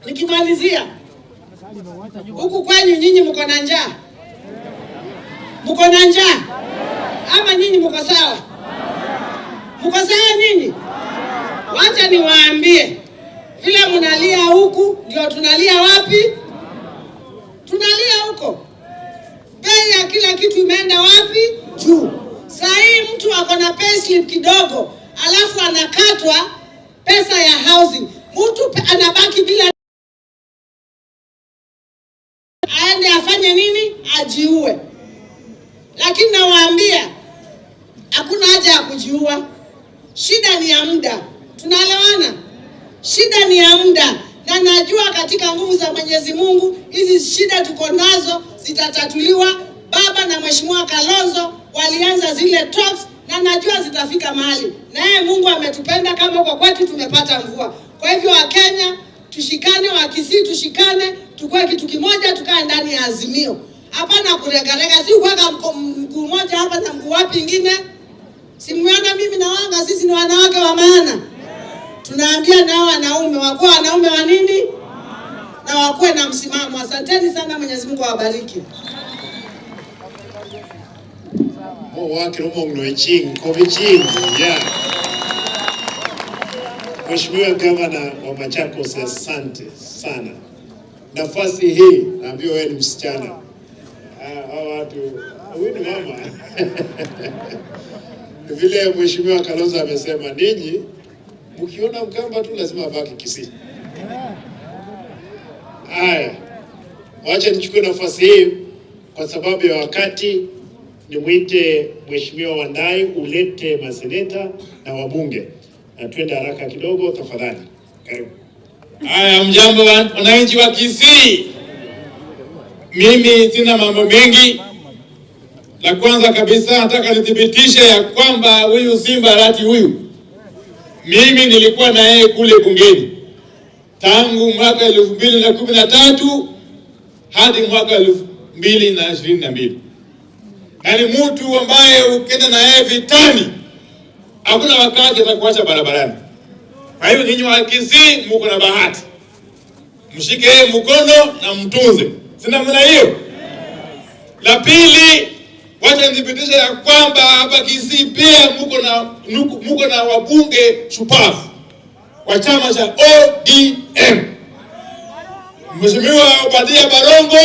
Speaker 20: Nikimalizia, huku kwenyu nyinyi mko na njaa? Mko na njaa? Ama nyinyi mko sawa? Mko sawa nyinyi? Wacha niwaambie, vile mnalia huku ndio tunalia wapi? Tunalia huko. Bei ya kila kitu imeenda wapi? Juu. Sasa hii mtu ako na payslip kidogo, alafu anakatwa pesa ya housing. Mtu anabaki bila, aende afanye nini? Ajiue. Lakini nawaambia hakuna haja ya kujiua. Shida ni ya muda. Tunaelewana? Shida ni ya muda. Na najua katika nguvu za Mwenyezi Mungu hizi shida tuko nazo zitatatuliwa. Baba na Mheshimiwa Kalonzo walianza zile talks na najua zitafika mahali. Na yeye Mungu ametupenda kama kwa kwetu tumepata mvua. Kwa hivyo Wakenya tushikane, wa Kisii tushikane, tukue kitu kimoja, tukae ndani ya Azimio. Hapana kuregarega, si kuweka mguu mmoja hapa na mguu wapi ingine. Simuona mimi na Wanga sisi ni wanawake wa maana. Tunaambia nao wanaume wakuwa wanaume wa nini? Na wakuwe na msimamo. Asanteni sana, Mwenyezi Mungu awabariki.
Speaker 19: Mheshimiwa Gavana wa Machakos, asante sana. Nafasi hii naambiwa wewe ni msichana. Hao watu huyu ni mama. Vile Mheshimiwa Kalonzo amesema, ninyi mkiona Mkamba tu lazima abaki Kisii. Haya, wacha nichukue nafasi hii kwa sababu ya wakati, nimwite Mheshimiwa Wandai ulete maseneta na wabunge. Na twende haraka kidogo tafadhali. Karibu.
Speaker 4: Haya, mjambo wananchi wa Kisii. Mimi sina mambo mengi. La kwanza kabisa nataka nithibitishe ya kwamba huyu Simba Arati huyu, mimi nilikuwa na yeye kule bungeni tangu mwaka 2013 hadi mwaka 2022. Yaani mtu ambaye ukienda na yeye vitani hakuna wakati atakuacha barabarani. Kwa hiyo nyinyi wa Kisii mko na bahati. Mshike yeye mkono na mtunze. Sina maana hiyo. La pili, wacha nithibitishe ya kwamba hapa Kisii pia mko na wabunge shupavu wa chama cha ODM. Mheshimiwa Obadia Barongo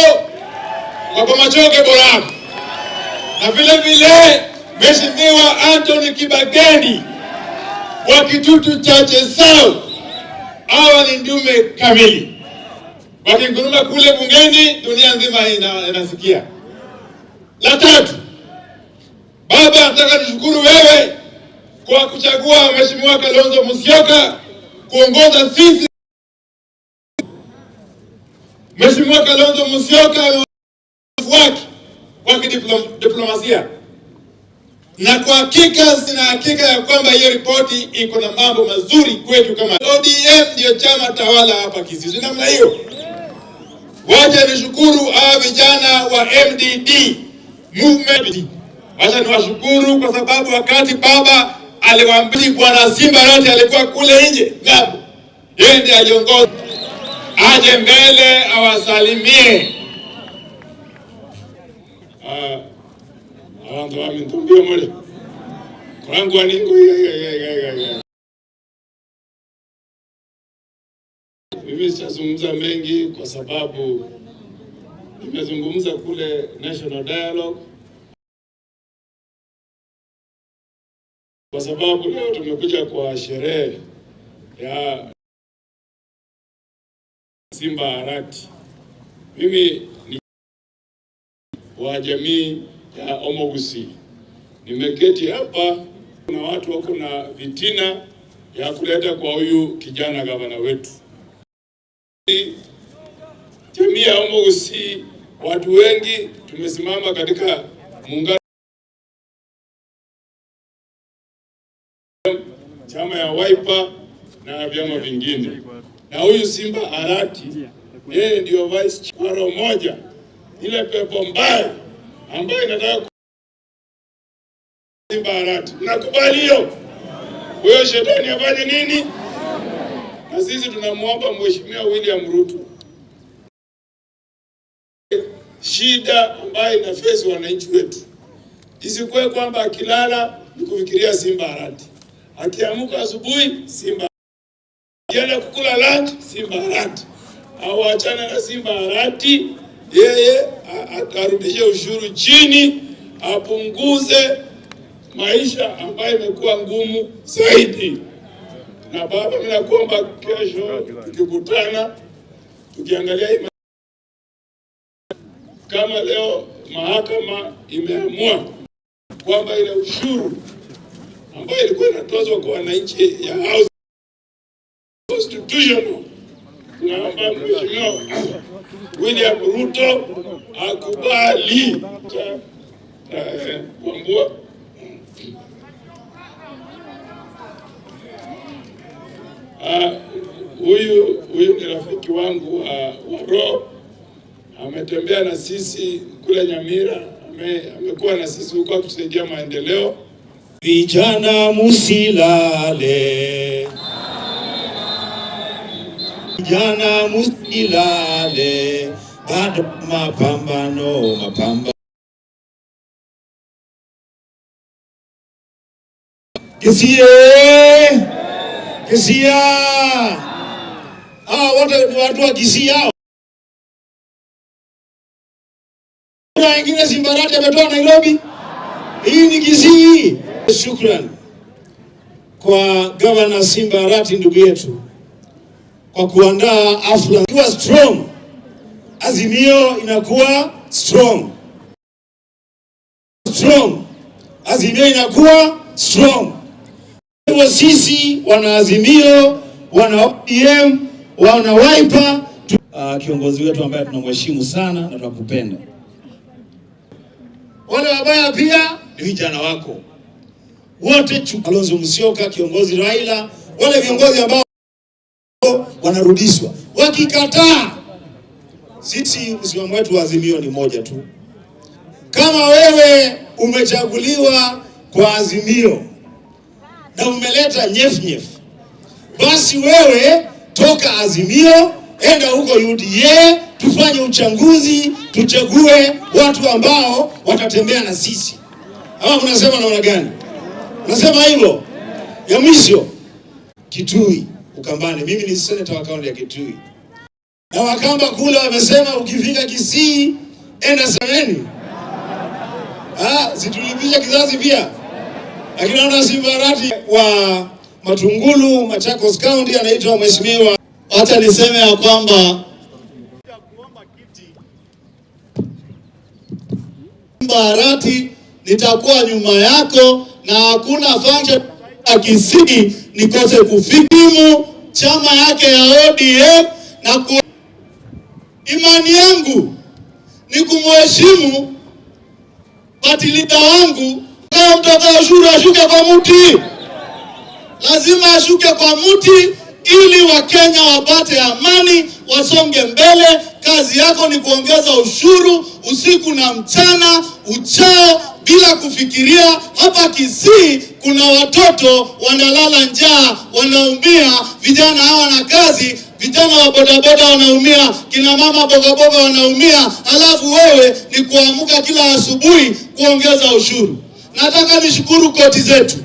Speaker 4: wa Bomachoge Borabu. Na vile vile Mheshimiwa Anthony Kibageni wa Kitutu Chache South. Hawa ni ndume kamili. Wakinguruma kule bungeni dunia nzima inasikia. La tatu, nataka nishukuru wewe kwa kuchagua Mheshimiwa Kalonzo Musyoka kuongoza sisi. Mheshimiwa Kalonzo Musyoka wake wa kidiplomasia, na kwa hakika sina hakika ya kwamba hiyo ripoti iko na mambo mazuri kwetu kama ODM ndio chama tawala hapa Kisii. Namna hiyo, wacha nishukuru hawa vijana wa MDD movement. Wacha niwashukuru kwa sababu wakati baba aliwaambia Bwana Simba'S alikuwa kule nje ngapo, yeye ndiye aliongoza, aje mbele awasalimie. Abantu wamentumbia mole kwangu aningo mimi sitazungumza mengi kwa sababu nimezungumza kule National Dialogue, kwa sababu leo tumekuja kwa sherehe ya Simba'S. Mimi ni wa jamii ya Omogusi. Nimeketi hapa, kuna watu wako na vitina ya kuleta kwa huyu kijana gavana wetu. Jamii ya Omogusi, watu wengi tumesimama katika muungano chama ya Wiper na vyama vingine, na huyu Simba'S yeye ndio vice chairman moja, ile pepo mbaya ambayo inataka Simba'S. Nakubali hiyo. Huyo shetani afanye nini? Na sisi tunamwomba Mheshimiwa William Ruto, shida ambayo inafesi wananchi wetu isikuwe kwamba akilala ni kufikiria Simba'S, akiamka asubuhi Simba'S, akienda kukula lunch Simba'S. Au achana na Simba'S, yeye atarudishe ushuru chini, apunguze maisha ambayo imekuwa ngumu zaidi. Na baba, mimi nakuomba kesho tukikutana, tukiangalia hii kama leo mahakama imeamua kwamba ile ushuru ambayo ilikuwa inatozwa kwa wananchi ya house constitutional, naomba Mheshimiwa William Ruto akubali kwamba huyu ni rafiki wangu wa roho, ametembea na sisi kule Nyamira, amekuwa na sisi huko kutusaidia maendeleo.
Speaker 18: Vijana musilale, vijana musilale, bado mapambano. Kisia wote ni watu wa Kisia. Kuna wengine Simba'S ametoa Nairobi, hii ni Kisii. Shukrani kwa Governor Simba'S ndugu yetu kwa kuandaa hafla ikiwa strong. Azimio inakuwa strong. Azimio inakuwa strong. Kwa sisi wana Azimio, wana ODM, wana Wiper, kiongozi wetu ambaye tunamheshimu sana na tunakupenda. Wale wabaya pia ni vijana wako wote, Kalonzo Musyoka, kiongozi Raila, wale viongozi ambao wanarudishwa wakikataa. Sisi msimamo wetu wa Azimio ni moja tu. Kama wewe umechaguliwa kwa Azimio na umeleta nyef, basi wewe toka Azimio, enda huko UDA, tufanye uchanguzi, tuchague watu ambao watatembea na sisi. Ama mnasema namna gani? Mnasema hivyo? Ya mwisho, Kitui, Ukambani. Mimi ni senator wa kaunti ya Kitui. Na Wakamba kule wamesema ukifika Kisii, enda Sameni. Situlipisha kizazi pia. Lakini naona Simba'S wa Matungulu, Machakos County anaitwa Mheshimiwa.
Speaker 9: Hata niseme ya kwamba Simba'S
Speaker 7: nitakuwa nyuma yako na hakuna function ya Kisii nikose kufikimu chama yake ya ODM na imani yangu ni kumheshimu party leader wangu. Kama mtoka ushuru ashuke kwa muti, lazima ashuke kwa muti ili Wakenya wapate amani, wasonge mbele. Kazi yako ni kuongeza ushuru usiku na mchana, uchao bila kufikiria. Hapa Kisii kuna watoto wanalala njaa, wanaumia, vijana hawana kazi, vijana wa bodaboda wanaumia, kina mama bogaboga wanaumia, alafu wewe ni kuamka kila asubuhi kuongeza ushuru. Nataka nishukuru koti zetu.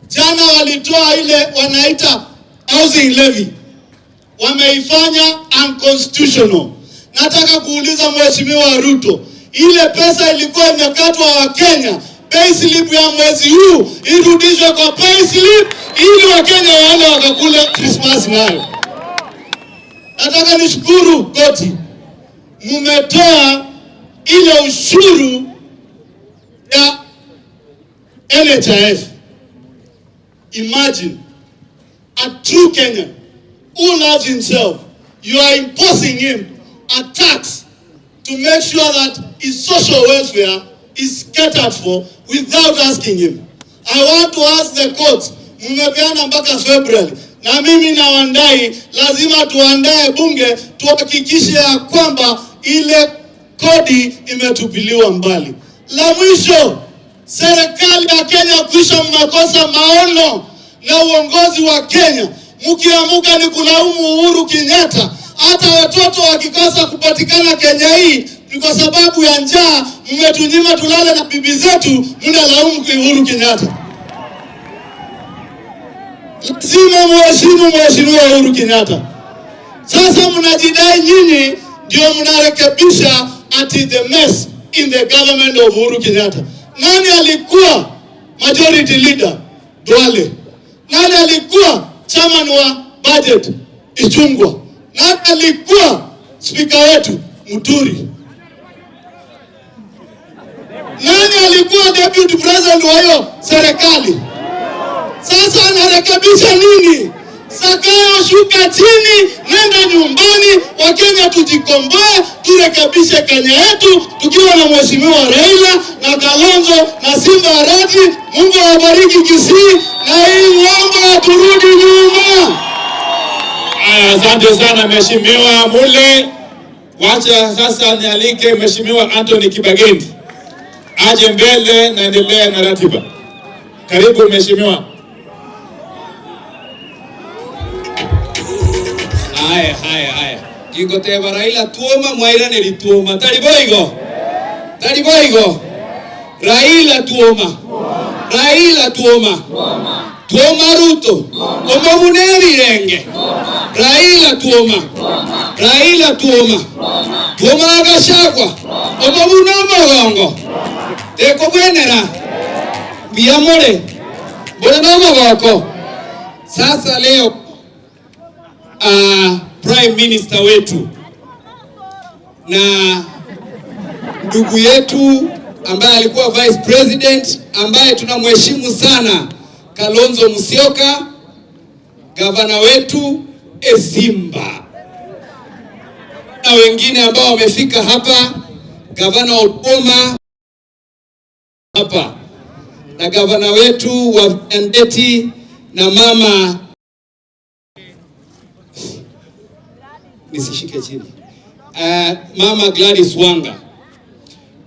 Speaker 7: Jana walitoa ile wanaita housing levy, wameifanya unconstitutional. Nataka kuuliza Mheshimiwa Ruto, ile pesa ilikuwa imekatwa wa Kenya, payslip ya mwezi huu irudishwe kwa payslip ili Wakenya waende wakakule Christmas nayo. Nataka nishukuru koti, mumetoa ile ushuru ya NHIF. Imagine a true Kenyan who loves himself, you are imposing him a tax to make sure that his social welfare is catered for without asking him. I want to ask the court, mumepeana mpaka February, na mimi na wandai lazima tuandae bunge tuhakikishe ya kwamba ile kodi imetupiliwa mbali. La mwisho, serikali ya Kenya kuisha mnakosa maono na uongozi wa Kenya. Mkiamuka ni kulaumu Uhuru Kenyatta. Hata watoto wakikosa kupatikana Kenya hii ni kwa sababu ya njaa, mmetunyima tulale na bibi zetu, mnalaumu Uhuru Kenyatta. Lazima mheshimu Mheshimiwa Uhuru Kenyatta. Sasa mnajidai nyinyi ndio mnarekebisha ati the mess in the government of Uhuru Kenyatta. Nani alikuwa majority leader? Duale. Nani alikuwa chairman wa budget? Ichungwa. Nani alikuwa speaker wetu? Muturi. Nani alikuwa deputy president wa hiyo serikali? Sasa anarekebisha nini? Sakayo shuka chini, nenda nyumbani. Wakenya tujikomboe, turekebishe Kenya yetu tukiwa na Mheshimiwa Raila na Kalonzo na Simba'S. Mungu awabariki Kisii na hii ng'ombe turudi nyuma.
Speaker 4: Asante sana Mheshimiwa Mule. Wacha sasa nialike Mheshimiwa Anthony Kibagendi aje mbele na endelee na ratiba. Karibu Mheshimiwa.
Speaker 3: Haya. Ingoteba Raila tuoma mwaira neri tuoma. Taliboigo. Raila tuoma. Tuoma Ruto. Omobuneri renge. Raila tuoma. Tuoma Gachagua. Omobuno mogongo. Teko bwenera. Biamore. Bwana mogoko. Sasa leo Prime Minister wetu na ndugu yetu ambaye alikuwa Vice President ambaye tunamheshimu sana, Kalonzo Musyoka, gavana wetu H.E Simba'S, na wengine ambao wamefika hapa, gavana Odinga hapa na gavana wetu wa Ndeti na mama nisishike chini. Mama Gladys Wanga.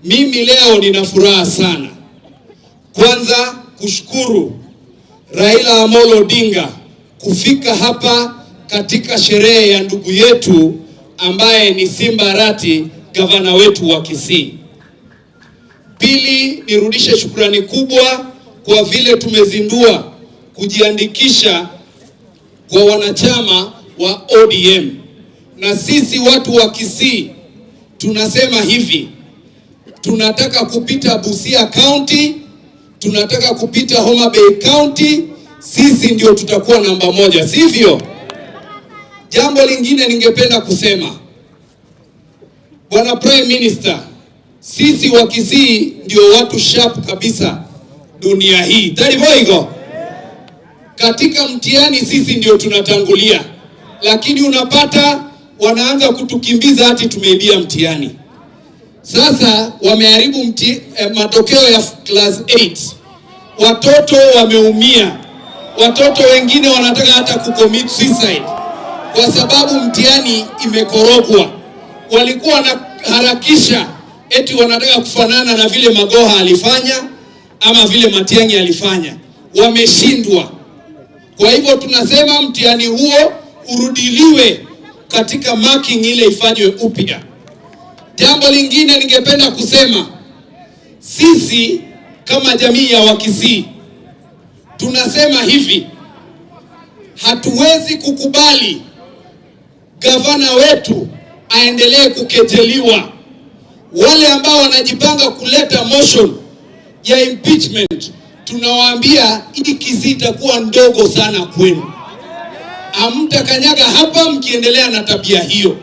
Speaker 3: Mimi leo nina furaha sana. Kwanza kushukuru Raila Odinga kufika hapa katika sherehe ya ndugu yetu ambaye ni Simba'S, gavana wetu wa Kisii. Pili, nirudishe shukrani kubwa kwa vile tumezindua kujiandikisha kwa wanachama wa ODM. Na sisi watu wa Kisii tunasema hivi, tunataka kupita Busia County, tunataka kupita Homa Bay County, sisi ndio tutakuwa namba 1, sivyo? Jambo lingine ningependa kusema, Bwana Prime Minister,
Speaker 2: sisi wa Kisii ndio watu sharp kabisa dunia hii. Tariboigo. Katika mtihani sisi ndio tunatangulia. Lakini unapata wanaanza kutukimbiza hati tumeibia mtihani. Sasa wameharibu matokeo ya class 8. Watoto wameumia. Watoto wengine wanataka hata kucommit suicide kwa sababu mtihani imekorogwa. Walikuwa wanaharakisha eti wanataka kufanana na vile Magoha alifanya ama vile Matiang'i alifanya. Wameshindwa. Kwa hivyo tunasema mtihani huo urudiliwe katika marking ile ifanywe upya. Jambo lingine ningependa kusema, sisi kama jamii ya Wakisii tunasema hivi, hatuwezi kukubali gavana wetu aendelee kukejeliwa. Wale ambao wanajipanga kuleta motion ya impeachment, tunawaambia hii Kisii itakuwa ndogo sana kwenu. Hamtakanyaga hapa mkiendelea na tabia hiyo.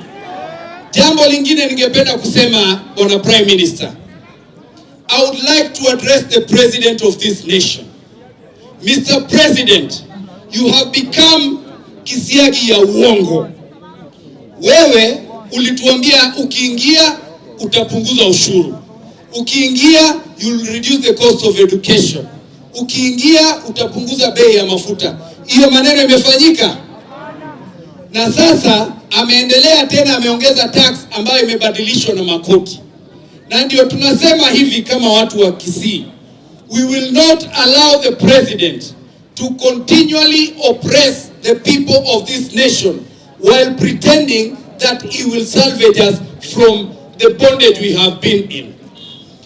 Speaker 2: Jambo lingine ningependa kusema, Bwana Prime Minister, I would like to address the President of this nation. Mr. President, you have become kisiagi ya uongo. Wewe ulituambia ukiingia utapunguza ushuru. Ukiingia you'll reduce the cost of education. Ukiingia utapunguza bei ya mafuta. Hiyo maneno imefanyika? Na sasa ameendelea tena, ameongeza tax ambayo imebadilishwa na makoti. Na ndio tunasema hivi kama watu wa Kisii, we will not allow the president to continually oppress the people of this nation while pretending that he will salvage us from the bondage we have been in.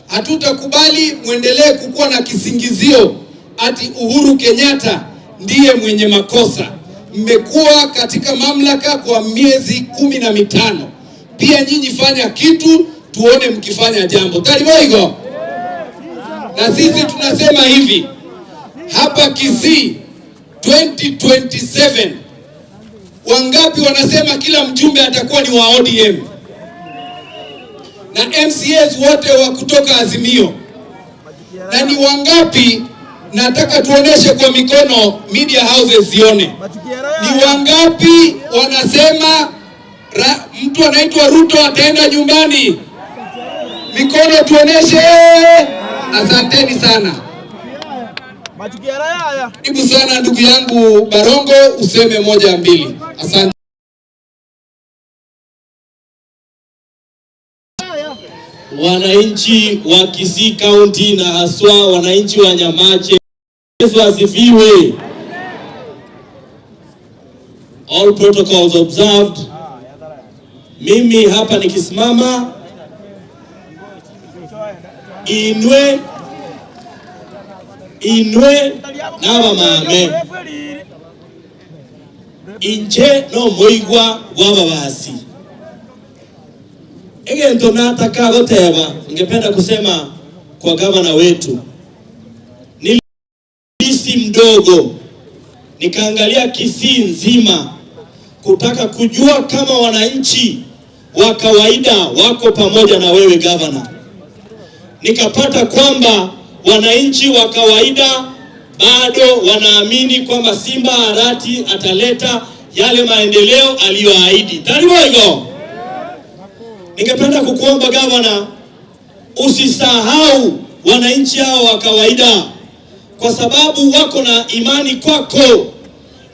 Speaker 2: Hatutakubali muendelee kukuwa na kisingizio ati Uhuru Kenyatta ndiye mwenye makosa. Mmekuwa katika mamlaka kwa miezi 15. Pia nyinyi fanya kitu tuone mkifanya jambo. Tariboigo. Na sisi tunasema hivi, hapa Kisii 2027 wangapi wanasema kila mjumbe atakuwa ni wa ODM? Na MCAs wote wa kutoka Azimio. Na ni wangapi, nataka tuoneshe kwa mikono, media houses zione. Ni wangapi wanasema mtu anaitwa Ruto ataenda nyumbani? Mikono tuoneshe. Asanteni sana. Karibu sana ndugu yangu Barongo, useme moja mbili. Asante.
Speaker 22: Wananchi wa Kisii County na haswa wananchi wa Nyamache, Yesu asifiwe. All protocols observed. Mimi hapa nikisimama, inwe naba mame inche no moigwa gwababasi. Egento nataka goteba, ningependa kusema kwa gavana wetu, nilisi mdogo nikaangalia Kisii nzima kutaka kujua kama wananchi wa kawaida wako pamoja na wewe gavana. Nikapata kwamba wananchi wa kawaida bado wanaamini kwamba Simba Arati ataleta yale maendeleo aliyoahidi. Tariboigo. Ningependa kukuomba gavana, usisahau wananchi hao wa kawaida, kwa sababu wako na imani kwako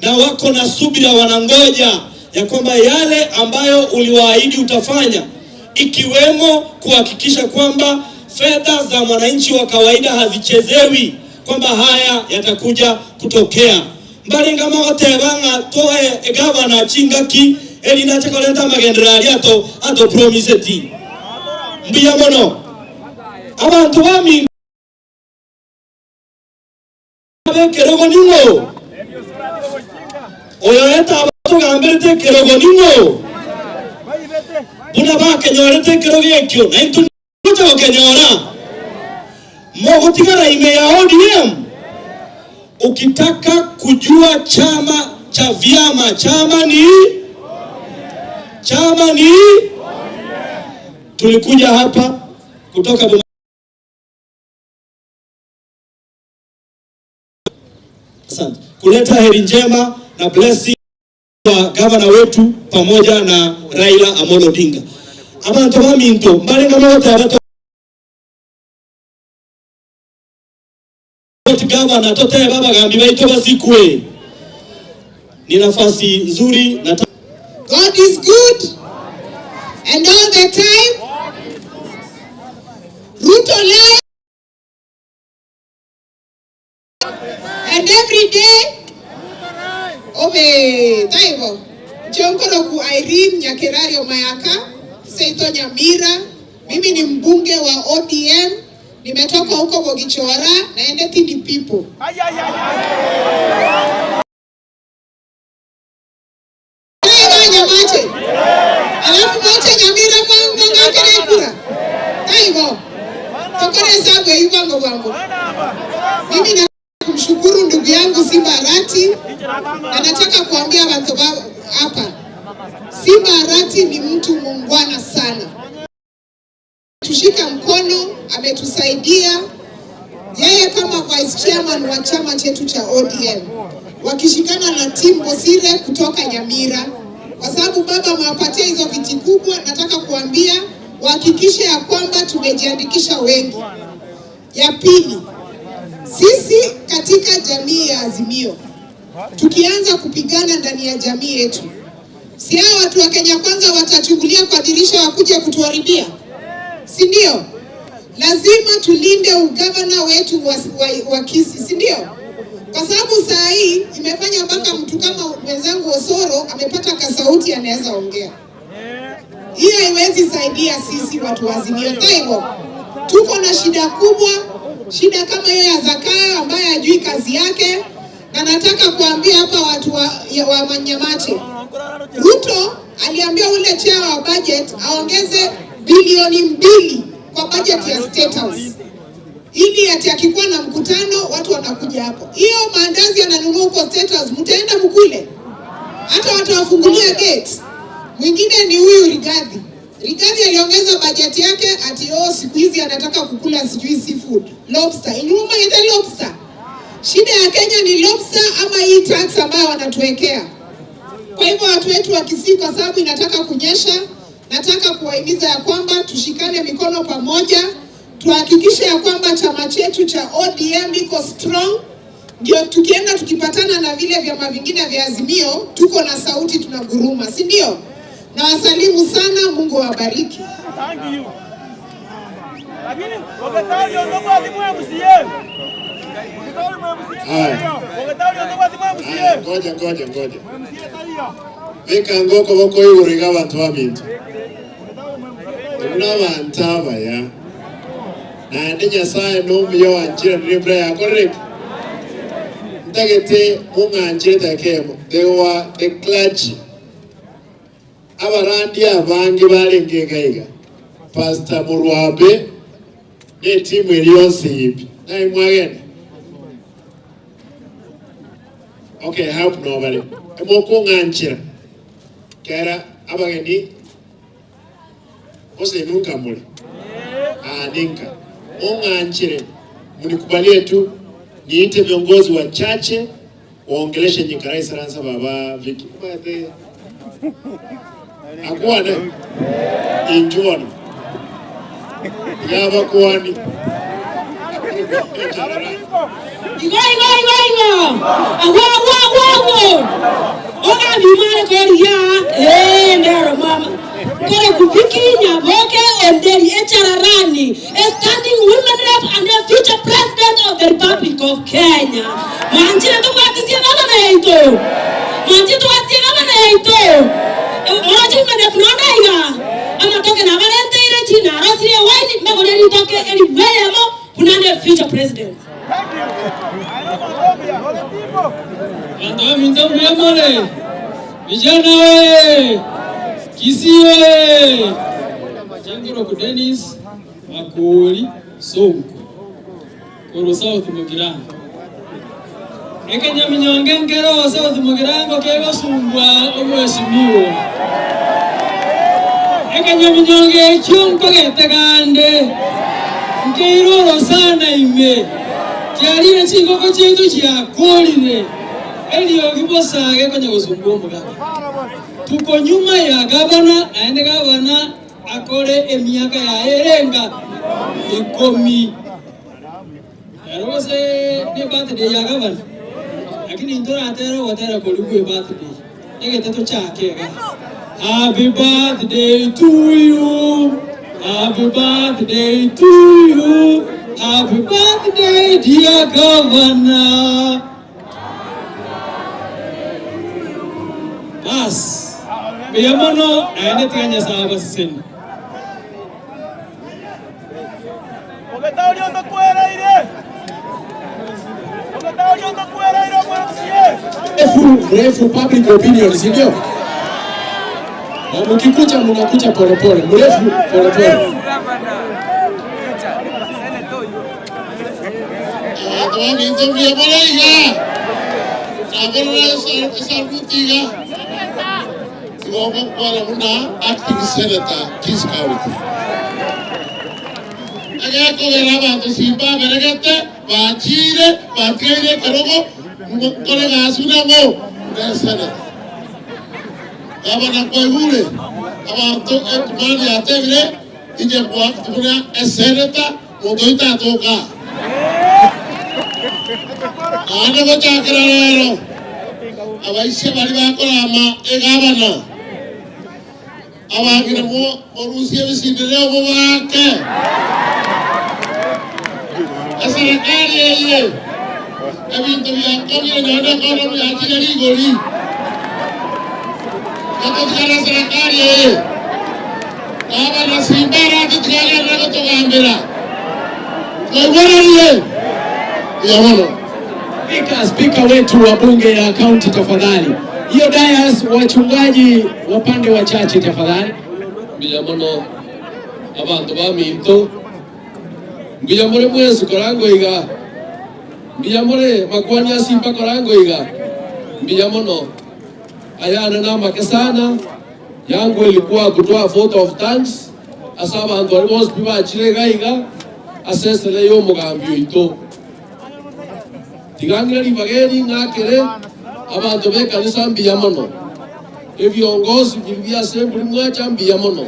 Speaker 22: na wako na subira, wanangoja ya kwamba yale ambayo uliwaahidi utafanya, ikiwemo kuhakikisha kwamba fedha za mwananchi wa kawaida hazichezewi, kwamba haya yatakuja kutokea. Mbali ngama otebanga toe gavana chingaki elina chakoleta magenderali ato promise ti mbiya mono abantu bami kerogo ningo oyo eta abantu gamberte kerogo ningo buna ba kenyorete kerogo ekyo na into kucho kenyora mogo tigara ime ya ODM. Ukitaka kujua chama cha vyama, chama ni tulikuja hapa kutoka Asante. Kuleta heri njema na blessing kwa gavana wetu pamoja na Raila Amolo Odinga. Abantu baminto mbalenga mote abato gavana tote baba gambi baito basikwe. Ni nafasi nzuri na
Speaker 20: God is good and all the time. Ruto life and every day. Obe taibo. Jonkolo ku Irene Nyakerario Mayaka, Seito Nyamira. Mimi ni mbunge wa ODM. Nimetoka huko Bogichora naende Tindi people. Nyamache. Alafu moche Nyamira manga kere kura. Taibo. Tokore sabu yubango wangu. Mimi na kumshukuru ndugu yangu Simba'S na nataka kuambia watu hapa. Simba'S ni mtu muungwana sana. Tushika mkono, ametusaidia. Yeye kama vice chairman wa chama chetu cha ODM. Wakishikana na timu Bosire kutoka Nyamira. Kwa sababu baba amewapatia hizo viti kubwa, nataka kuambia wahakikishe ya kwamba tumejiandikisha wengi. Ya pili, sisi katika jamii ya Azimio, tukianza kupigana ndani ya jamii yetu, si hao watu wa Kenya Kwanza watachungulia kwa dirisha wakuja kutuharibia? Si ndio? Lazima tulinde ugavana wetu wa Kisii, si ndio? Kwa sababu saa hii imefanya mpaka mtu kama mwenzangu Osoro amepata kasauti anaweza ongea. Hiyo haiwezi saidia sisi watu wa Azimio. Kwa hivyo tuko na shida kubwa, shida kama hiyo ya Zakayo ambaye hajui kazi yake, na nataka kuambia hapa watu wa Manyamache. Ruto aliambia ule chair wa budget aongeze bilioni 2 kwa budget ya State House. Ili ati akikuwa na mkutano watu wanakuja hapo. Hiyo maandazi yananunua huko State House, mtaenda mkule? Hata watu wafungulia gate. Mwingine ni huyu Rigathi. Rigathi aliongeza budget yake ati siku hizi anataka kukula sijui seafood, lobster. Inyuma yete lobster. Shida ya Kenya ni lobster ama hii tax ambayo wanatuwekea. Kwa hivyo watu wetu wa Kisii, kwa sababu inataka kunyesha, nataka kuwahimiza ya kwamba tushikane mikono pamoja, tuhakikishe ya kwamba chama chetu cha ODM iko strong, ndio tukienda tukipatana na vile vyama vingine vya Azimio, tuko na sauti tunaguruma, si ndio? Na wasalimu sana, Mungu awabariki.
Speaker 18: Thank you. Lakini wakati ndio kwa MCA.
Speaker 19: Ngoja. Vika ngoko boko yuriga abantu babintu. N'abantaba ya. Na ndinya sai no myo anjira libre ya correct. Ndagete munganjire takemo. They were the clergy. Abarandi abangi balengegaiga. Pastor Murwabe ne timu eliyonse yipi. Na imwagene. Okay, help nobody. Emoko nganchira. Kera abageni ose nunka muli. Ninka. Onganchire. Munikubalie tu niite viongozi wachache waongeleshe Nyikarai Saransa baba Viki. Akuwa na injuana. Yaba kuwani.
Speaker 20: Igo. Oga bimare koria. Ndero mama. Kore kupiki nyaboke enderi echararani. A standing women rep and the future president of the Republic of Kenya. Manjira to wakisia kama na yaito. Manjira to wakisia kama na yaito. Mwaji mene kunona iga. Ama toke na valente ile china. Rosiri ya waini megoleni toke eli vele mo. Kunande future president. Thank
Speaker 18: you. Vijana we Kisii we Jangiro ku Dennis Makuli Sonko Koro South Mugirango Ekenya minyonge ngero South Mugirango kego sumbwa omwesimiwa Ekenya minyonge chunko getegande
Speaker 5: Ngeiroro sana ime. Kiaria chingoko chetu chia golide. Elio kibosage kwenye kusumbua mganga. Tuko nyuma ya gavana, aende gavana akore emiaka ya erenga ikomi. Yarose ne birthday ya gavana. Lakini ntora atero watera kolugu birthday. Ege teto chake ga. Happy birthday to you. Happy birthday to you. Happy birthday dear governor. Bas. Biyamono aende tianya sahaba siseni.
Speaker 1: Mrefu public opinion, si ndio? Mkikucha mnakucha polepole, mrefu polepole.
Speaker 17: Acting Senator, Peace County. Aga ko geraba to simba beregete bachire batreire karogo kore gasuna mo Senator. Gavana kwa hule abantu etumani ategre ije kwa kuna Senator modoita toka. Ane ko chakra lero. Abaishe bali bakora ama gavana. Abagire mo orusie bisindeleo bo bake. Serikali yeye ebintu byakomye none kono byakire ligoli. Katika serikali yeye baba na simbara kityaga na kutogambira. Ngwara yamono.
Speaker 1: Spika wetu wa bunge ya kaunti tafadhali. Hiyo dayas wachungaji wapande wachache tafadhali.
Speaker 11: Biyamono abantu baminto. Biyamore mwezi korango iga. Biyamore makwani ya simba korango iga. Biyamono ayana nama kesana. Yangu ilikuwa kutoa vote of thanks. Asaba antu walimos biwa chirega iga. Asesele yo mugambio ito. Tigangira libageni ngakere. Abantu bekanisa Biyamono. Ebiongozi bilibya assembly mwacha Biyamono.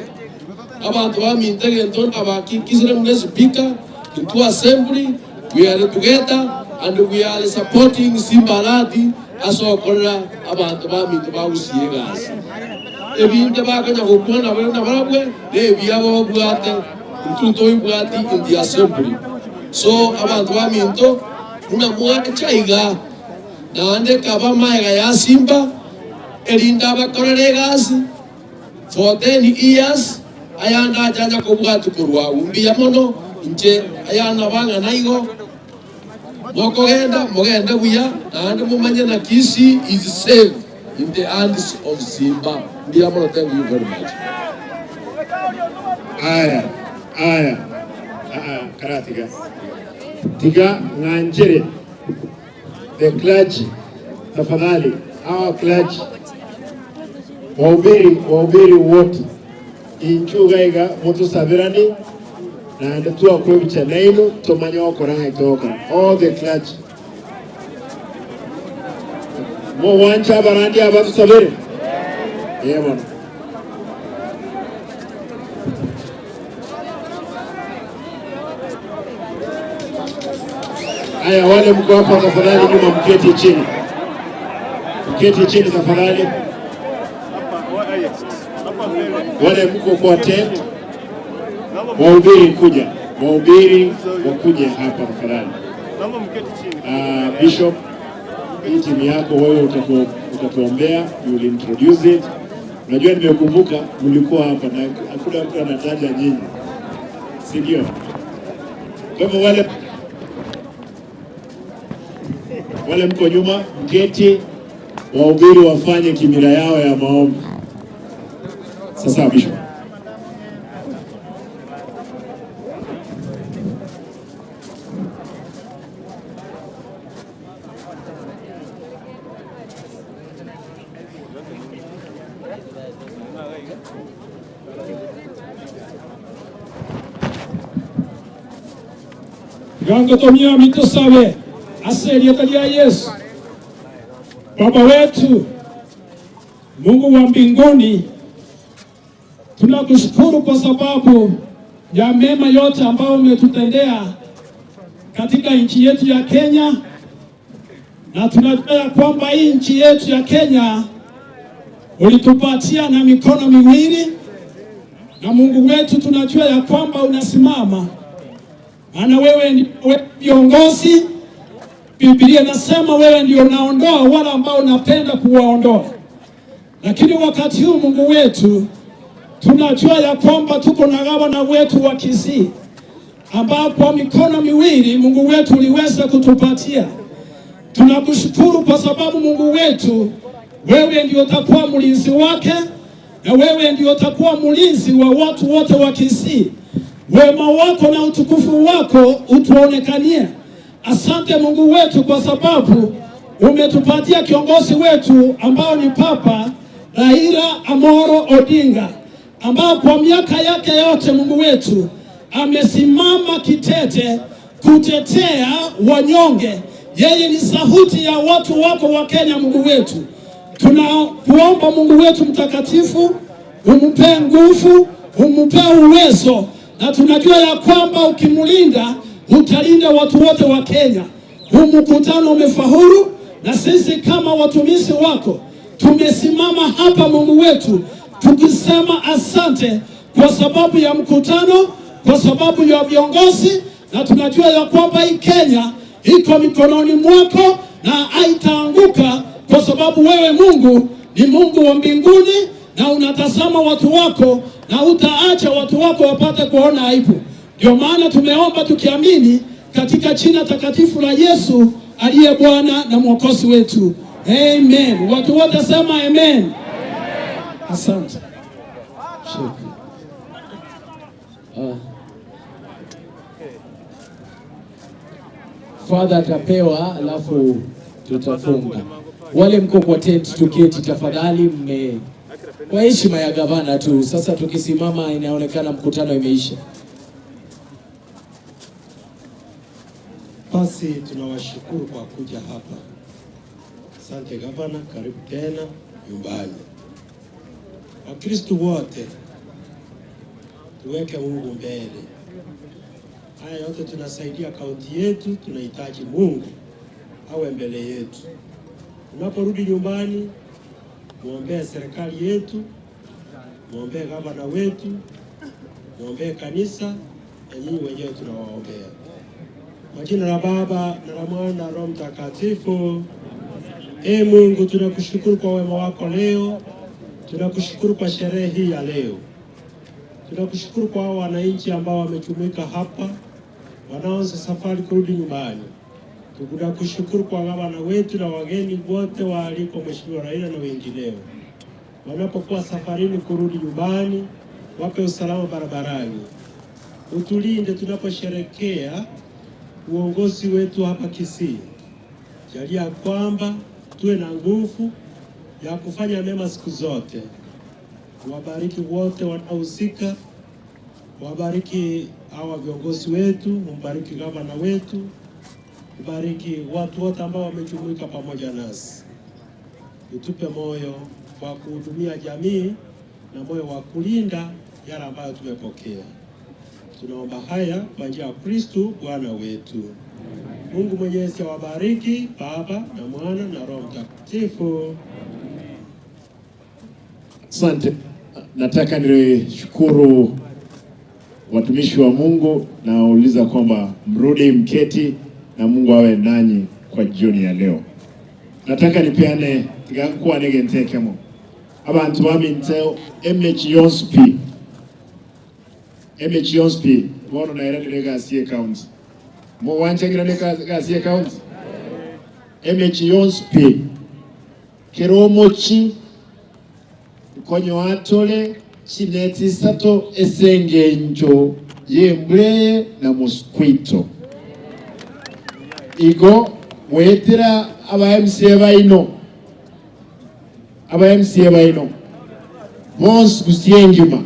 Speaker 11: Abantu bamintege ntonda abakikizire mu speaker into assembly. We are together and we are supporting Simba'S asokorera abantu bamintu bawusiye gasi. Ebinte bakanya gukwana bana barabwe ebyabo bwate ntunto ibwati in the assembly. So abantu bamintu una mwacha iga nande kaba maiga ya Simba elinda bakorere gasi for 10 years ayanda janja kubwatu kurwa Biyamono nje ayana banga naigo mokogenda mogende buya nande mumanye na kisi is safe in the hands of Simba. Biyamono, thank you very much.
Speaker 23: Aya karatiga tiga nganjere the clergy tafadhali our clergy wahubiri wote inchugaiga mutu sabirani na ndetua kwebicha nainu tomanya wakoranga itoka all the clergy mo wancha barandi abatu sabire yemona Aya, wale mko hapa tafadhali nyuma mketi chini. Mketi chini tafadhali. Wale mko kwa tent. Wahubiri kuja. Wahubiri wakuje hapa tafadhali. Naomba mketi chini. Bishop, hii timu yako wewe utatuombea, you will introduce it. Unajua nimekumbuka mlikuwa hapa na hakuna mtu anataja nyinyi. Si ndio? Kwa hivyo wale mko nyuma mketi, wahubiri wafanye kimila yao ya maombi. Sasa Bishop.
Speaker 5: Gangotomia mitusabe. Aseli ya Yesu. Baba wetu, Mungu wa mbinguni, tunakushukuru kwa sababu ya mema yote ambayo umetutendea katika nchi yetu ya Kenya, na tunajua kwamba hii nchi yetu ya Kenya ulitupatia na mikono miwili, na Mungu wetu tunajua ya kwamba unasimama, maana wewe ndio viongozi. Biblia inasema wewe ndio unaondoa wale ambao unapenda kuwaondoa. Lakini wakati huu Mungu wetu tunajua ya kwamba tuko na gavana wetu wa Kisii, ambao kwa mikono miwili Mungu wetu uliweza kutupatia. Tunakushukuru kwa sababu Mungu wetu, wewe ndio utakuwa mlinzi wake, na wewe ndio utakuwa mlinzi wa watu wote wa Kisii. Wema wako na utukufu wako utuonekanie. Asante Mungu wetu kwa sababu umetupatia kiongozi wetu ambao ni Papa Raila Amolo Odinga, ambao kwa miaka yake yote Mungu wetu amesimama kitete kutetea wanyonge. Yeye ni sauti ya watu wako wa Kenya. Mungu wetu, tunakuomba Mungu wetu mtakatifu, umpe nguvu, umpe uwezo, na tunajua ya kwamba ukimlinda utalinda watu wote wa Kenya. Huu mkutano umefaulu, na sisi kama watumishi wako tumesimama hapa Mungu wetu tukisema asante kwa sababu ya mkutano, kwa sababu ya viongozi, na tunajua ya kwamba hii Kenya iko mikononi mwako na haitaanguka, kwa sababu wewe Mungu ni Mungu wa mbinguni na unatazama watu wako na utaacha watu wako wapate kuona aibu. Ndio maana tumeomba tukiamini katika jina takatifu la Yesu aliye Bwana na Mwokozi wetu. Amen. Watu wote sema amen. Asante.
Speaker 1: Father atapewa, alafu tutafunga. Wale mko kwa tent tuketi tafadhali, kwa heshima ya gavana tu. Sasa tukisimama inaonekana mkutano imeisha.
Speaker 10: Basi tunawashukuru kwa kuja hapa. Asante gavana, karibu tena nyumbani. Wakristo wote tuweke Mungu mbele. Haya yote tunasaidia kaunti yetu, tunahitaji Mungu awe mbele yetu. Unaporudi nyumbani, muombee serikali yetu, muombee gavana wetu, muombee kanisa, na nyinyi wenyewe tunawaombea. Kwa jina la Baba na la Mwana na Roho Mtakatifu. Mungu, tunakushukuru kwa wema wako leo. Tunakushukuru kwa sherehe hii ya leo. Tunakushukuru kwa wananchi ambao wamejumuika hapa, wanaanza safari kurudi nyumbani. Tunakushukuru kwa gavana wetu na wageni wote waalikwa, Mheshimiwa Raila na wengineo. Wanapokuwa safarini kurudi nyumbani, wape usalama barabarani. Utulinde tunaposherekea uongozi wetu hapa Kisii. Jalia kwamba tuwe na nguvu ya kufanya mema siku zote. Wabariki wote wanaohusika, wabariki hawa viongozi wetu, mbariki gavana wetu, mbariki watu wote ambao wamejumuika pamoja nasi. Utupe moyo wa kuhudumia jamii na moyo wa kulinda yale ambayo tumepokea. Tunaomba haya kwa njia ya Kristo Bwana wetu. Mungu Mwenyezi awabariki, Baba na Mwana na Roho Mtakatifu.
Speaker 23: Asante. Nataka nishukuru watumishi wa Mungu na wauliza kwamba mrudi mketi na Mungu awe nanyi kwa jioni ya leo. Nataka nipeane tigakuwa negentekemo abantu baminteo MH bono na era Gasi account mo wanchagira Gasi account MH keromochi konyo atole chineti sato esengenjo yembwe na mosquito igo wetera aba MCA baino bons gusiengima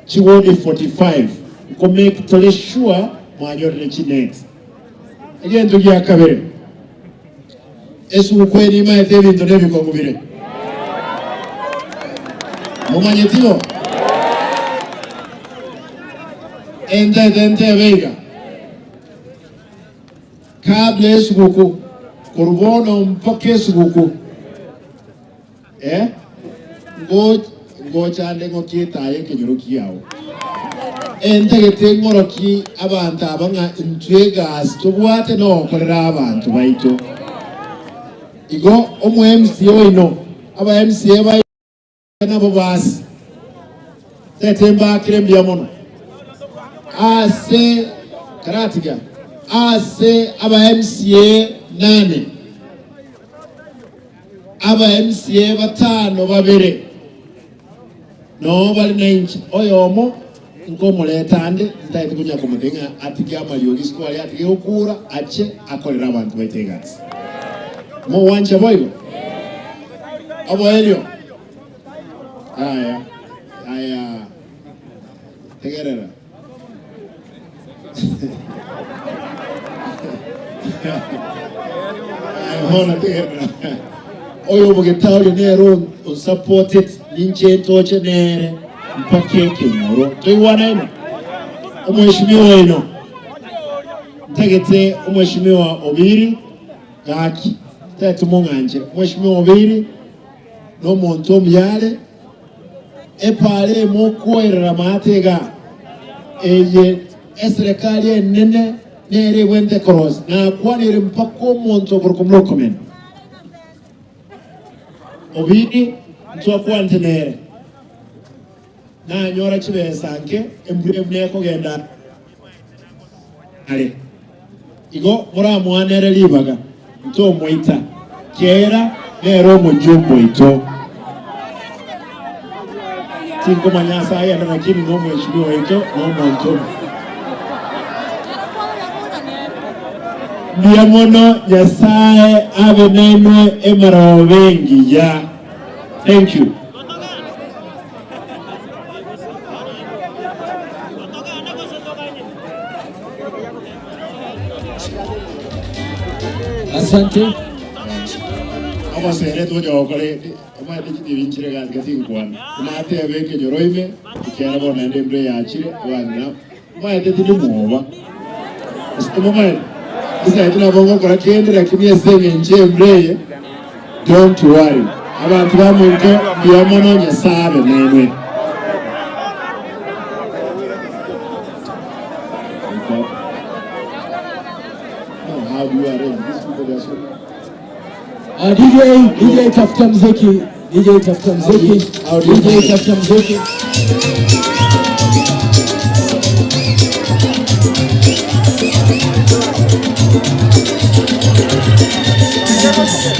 Speaker 23: chiwode 45 ko make tole sure mwanyorere chineti
Speaker 8: egento gya kabere esu kweni maete ebintu nebikongubire mumanyetiwo ente beiga kabla esuguku kurubono mpaka esuguku ngo chande ngo kitaye kinyoro kiyawo ente getengoroki abantu abanga intwegas tubwate no kolera abantu baito igo omu MCA ino aba MCA ba nabo basi tetemba kirembya mono ase karatiga ase aba MCA 8 aba MCA batano babere no bali nanchi oyomo ngomuletande ntaite kunya kumudenga atiga maliogi skwali atige okura ache akolera abantu baitegas mo wanja boyo abo elio aya tegerera hona tegerera oyo bugetauli nero unsupported ninche toche nere mpake kenyoro toiwana ino omweshimiwa ino ntegete omweshimiwa obiri gaki tete munganje omweshimiwa obiri no muntu omyale epale mukwerera matega eye eserikali enene nere wende cross na kwanire mpaka omuntu oburukumlokomen obidi ntwa kwantenere na nyora chibesanke embure kugenda ale igo muramwanere libaga nto moita kera nero mujumbo ito tingo manyasa aya na kini no mweshimiwa ito no monto Biamono Nyasaye abe nenwe emaro bengi ya. Thank you.
Speaker 1: Asante.
Speaker 8: Ama sere to jo kole ama de kiti vinchire ga gati kwan. Kuma te abeke joroime ikera bona ndembre ya chire wana. Ma de tidu muoba. Estimo mai. Isa ituna bongo kora kendra kimye senge nje mbreye. Don't worry. Abantu bamuntu biamono Nyasaye nenwe. How do you arrange these people? They are so
Speaker 1: DJ tafuta mziki. DJ tafuta mziki.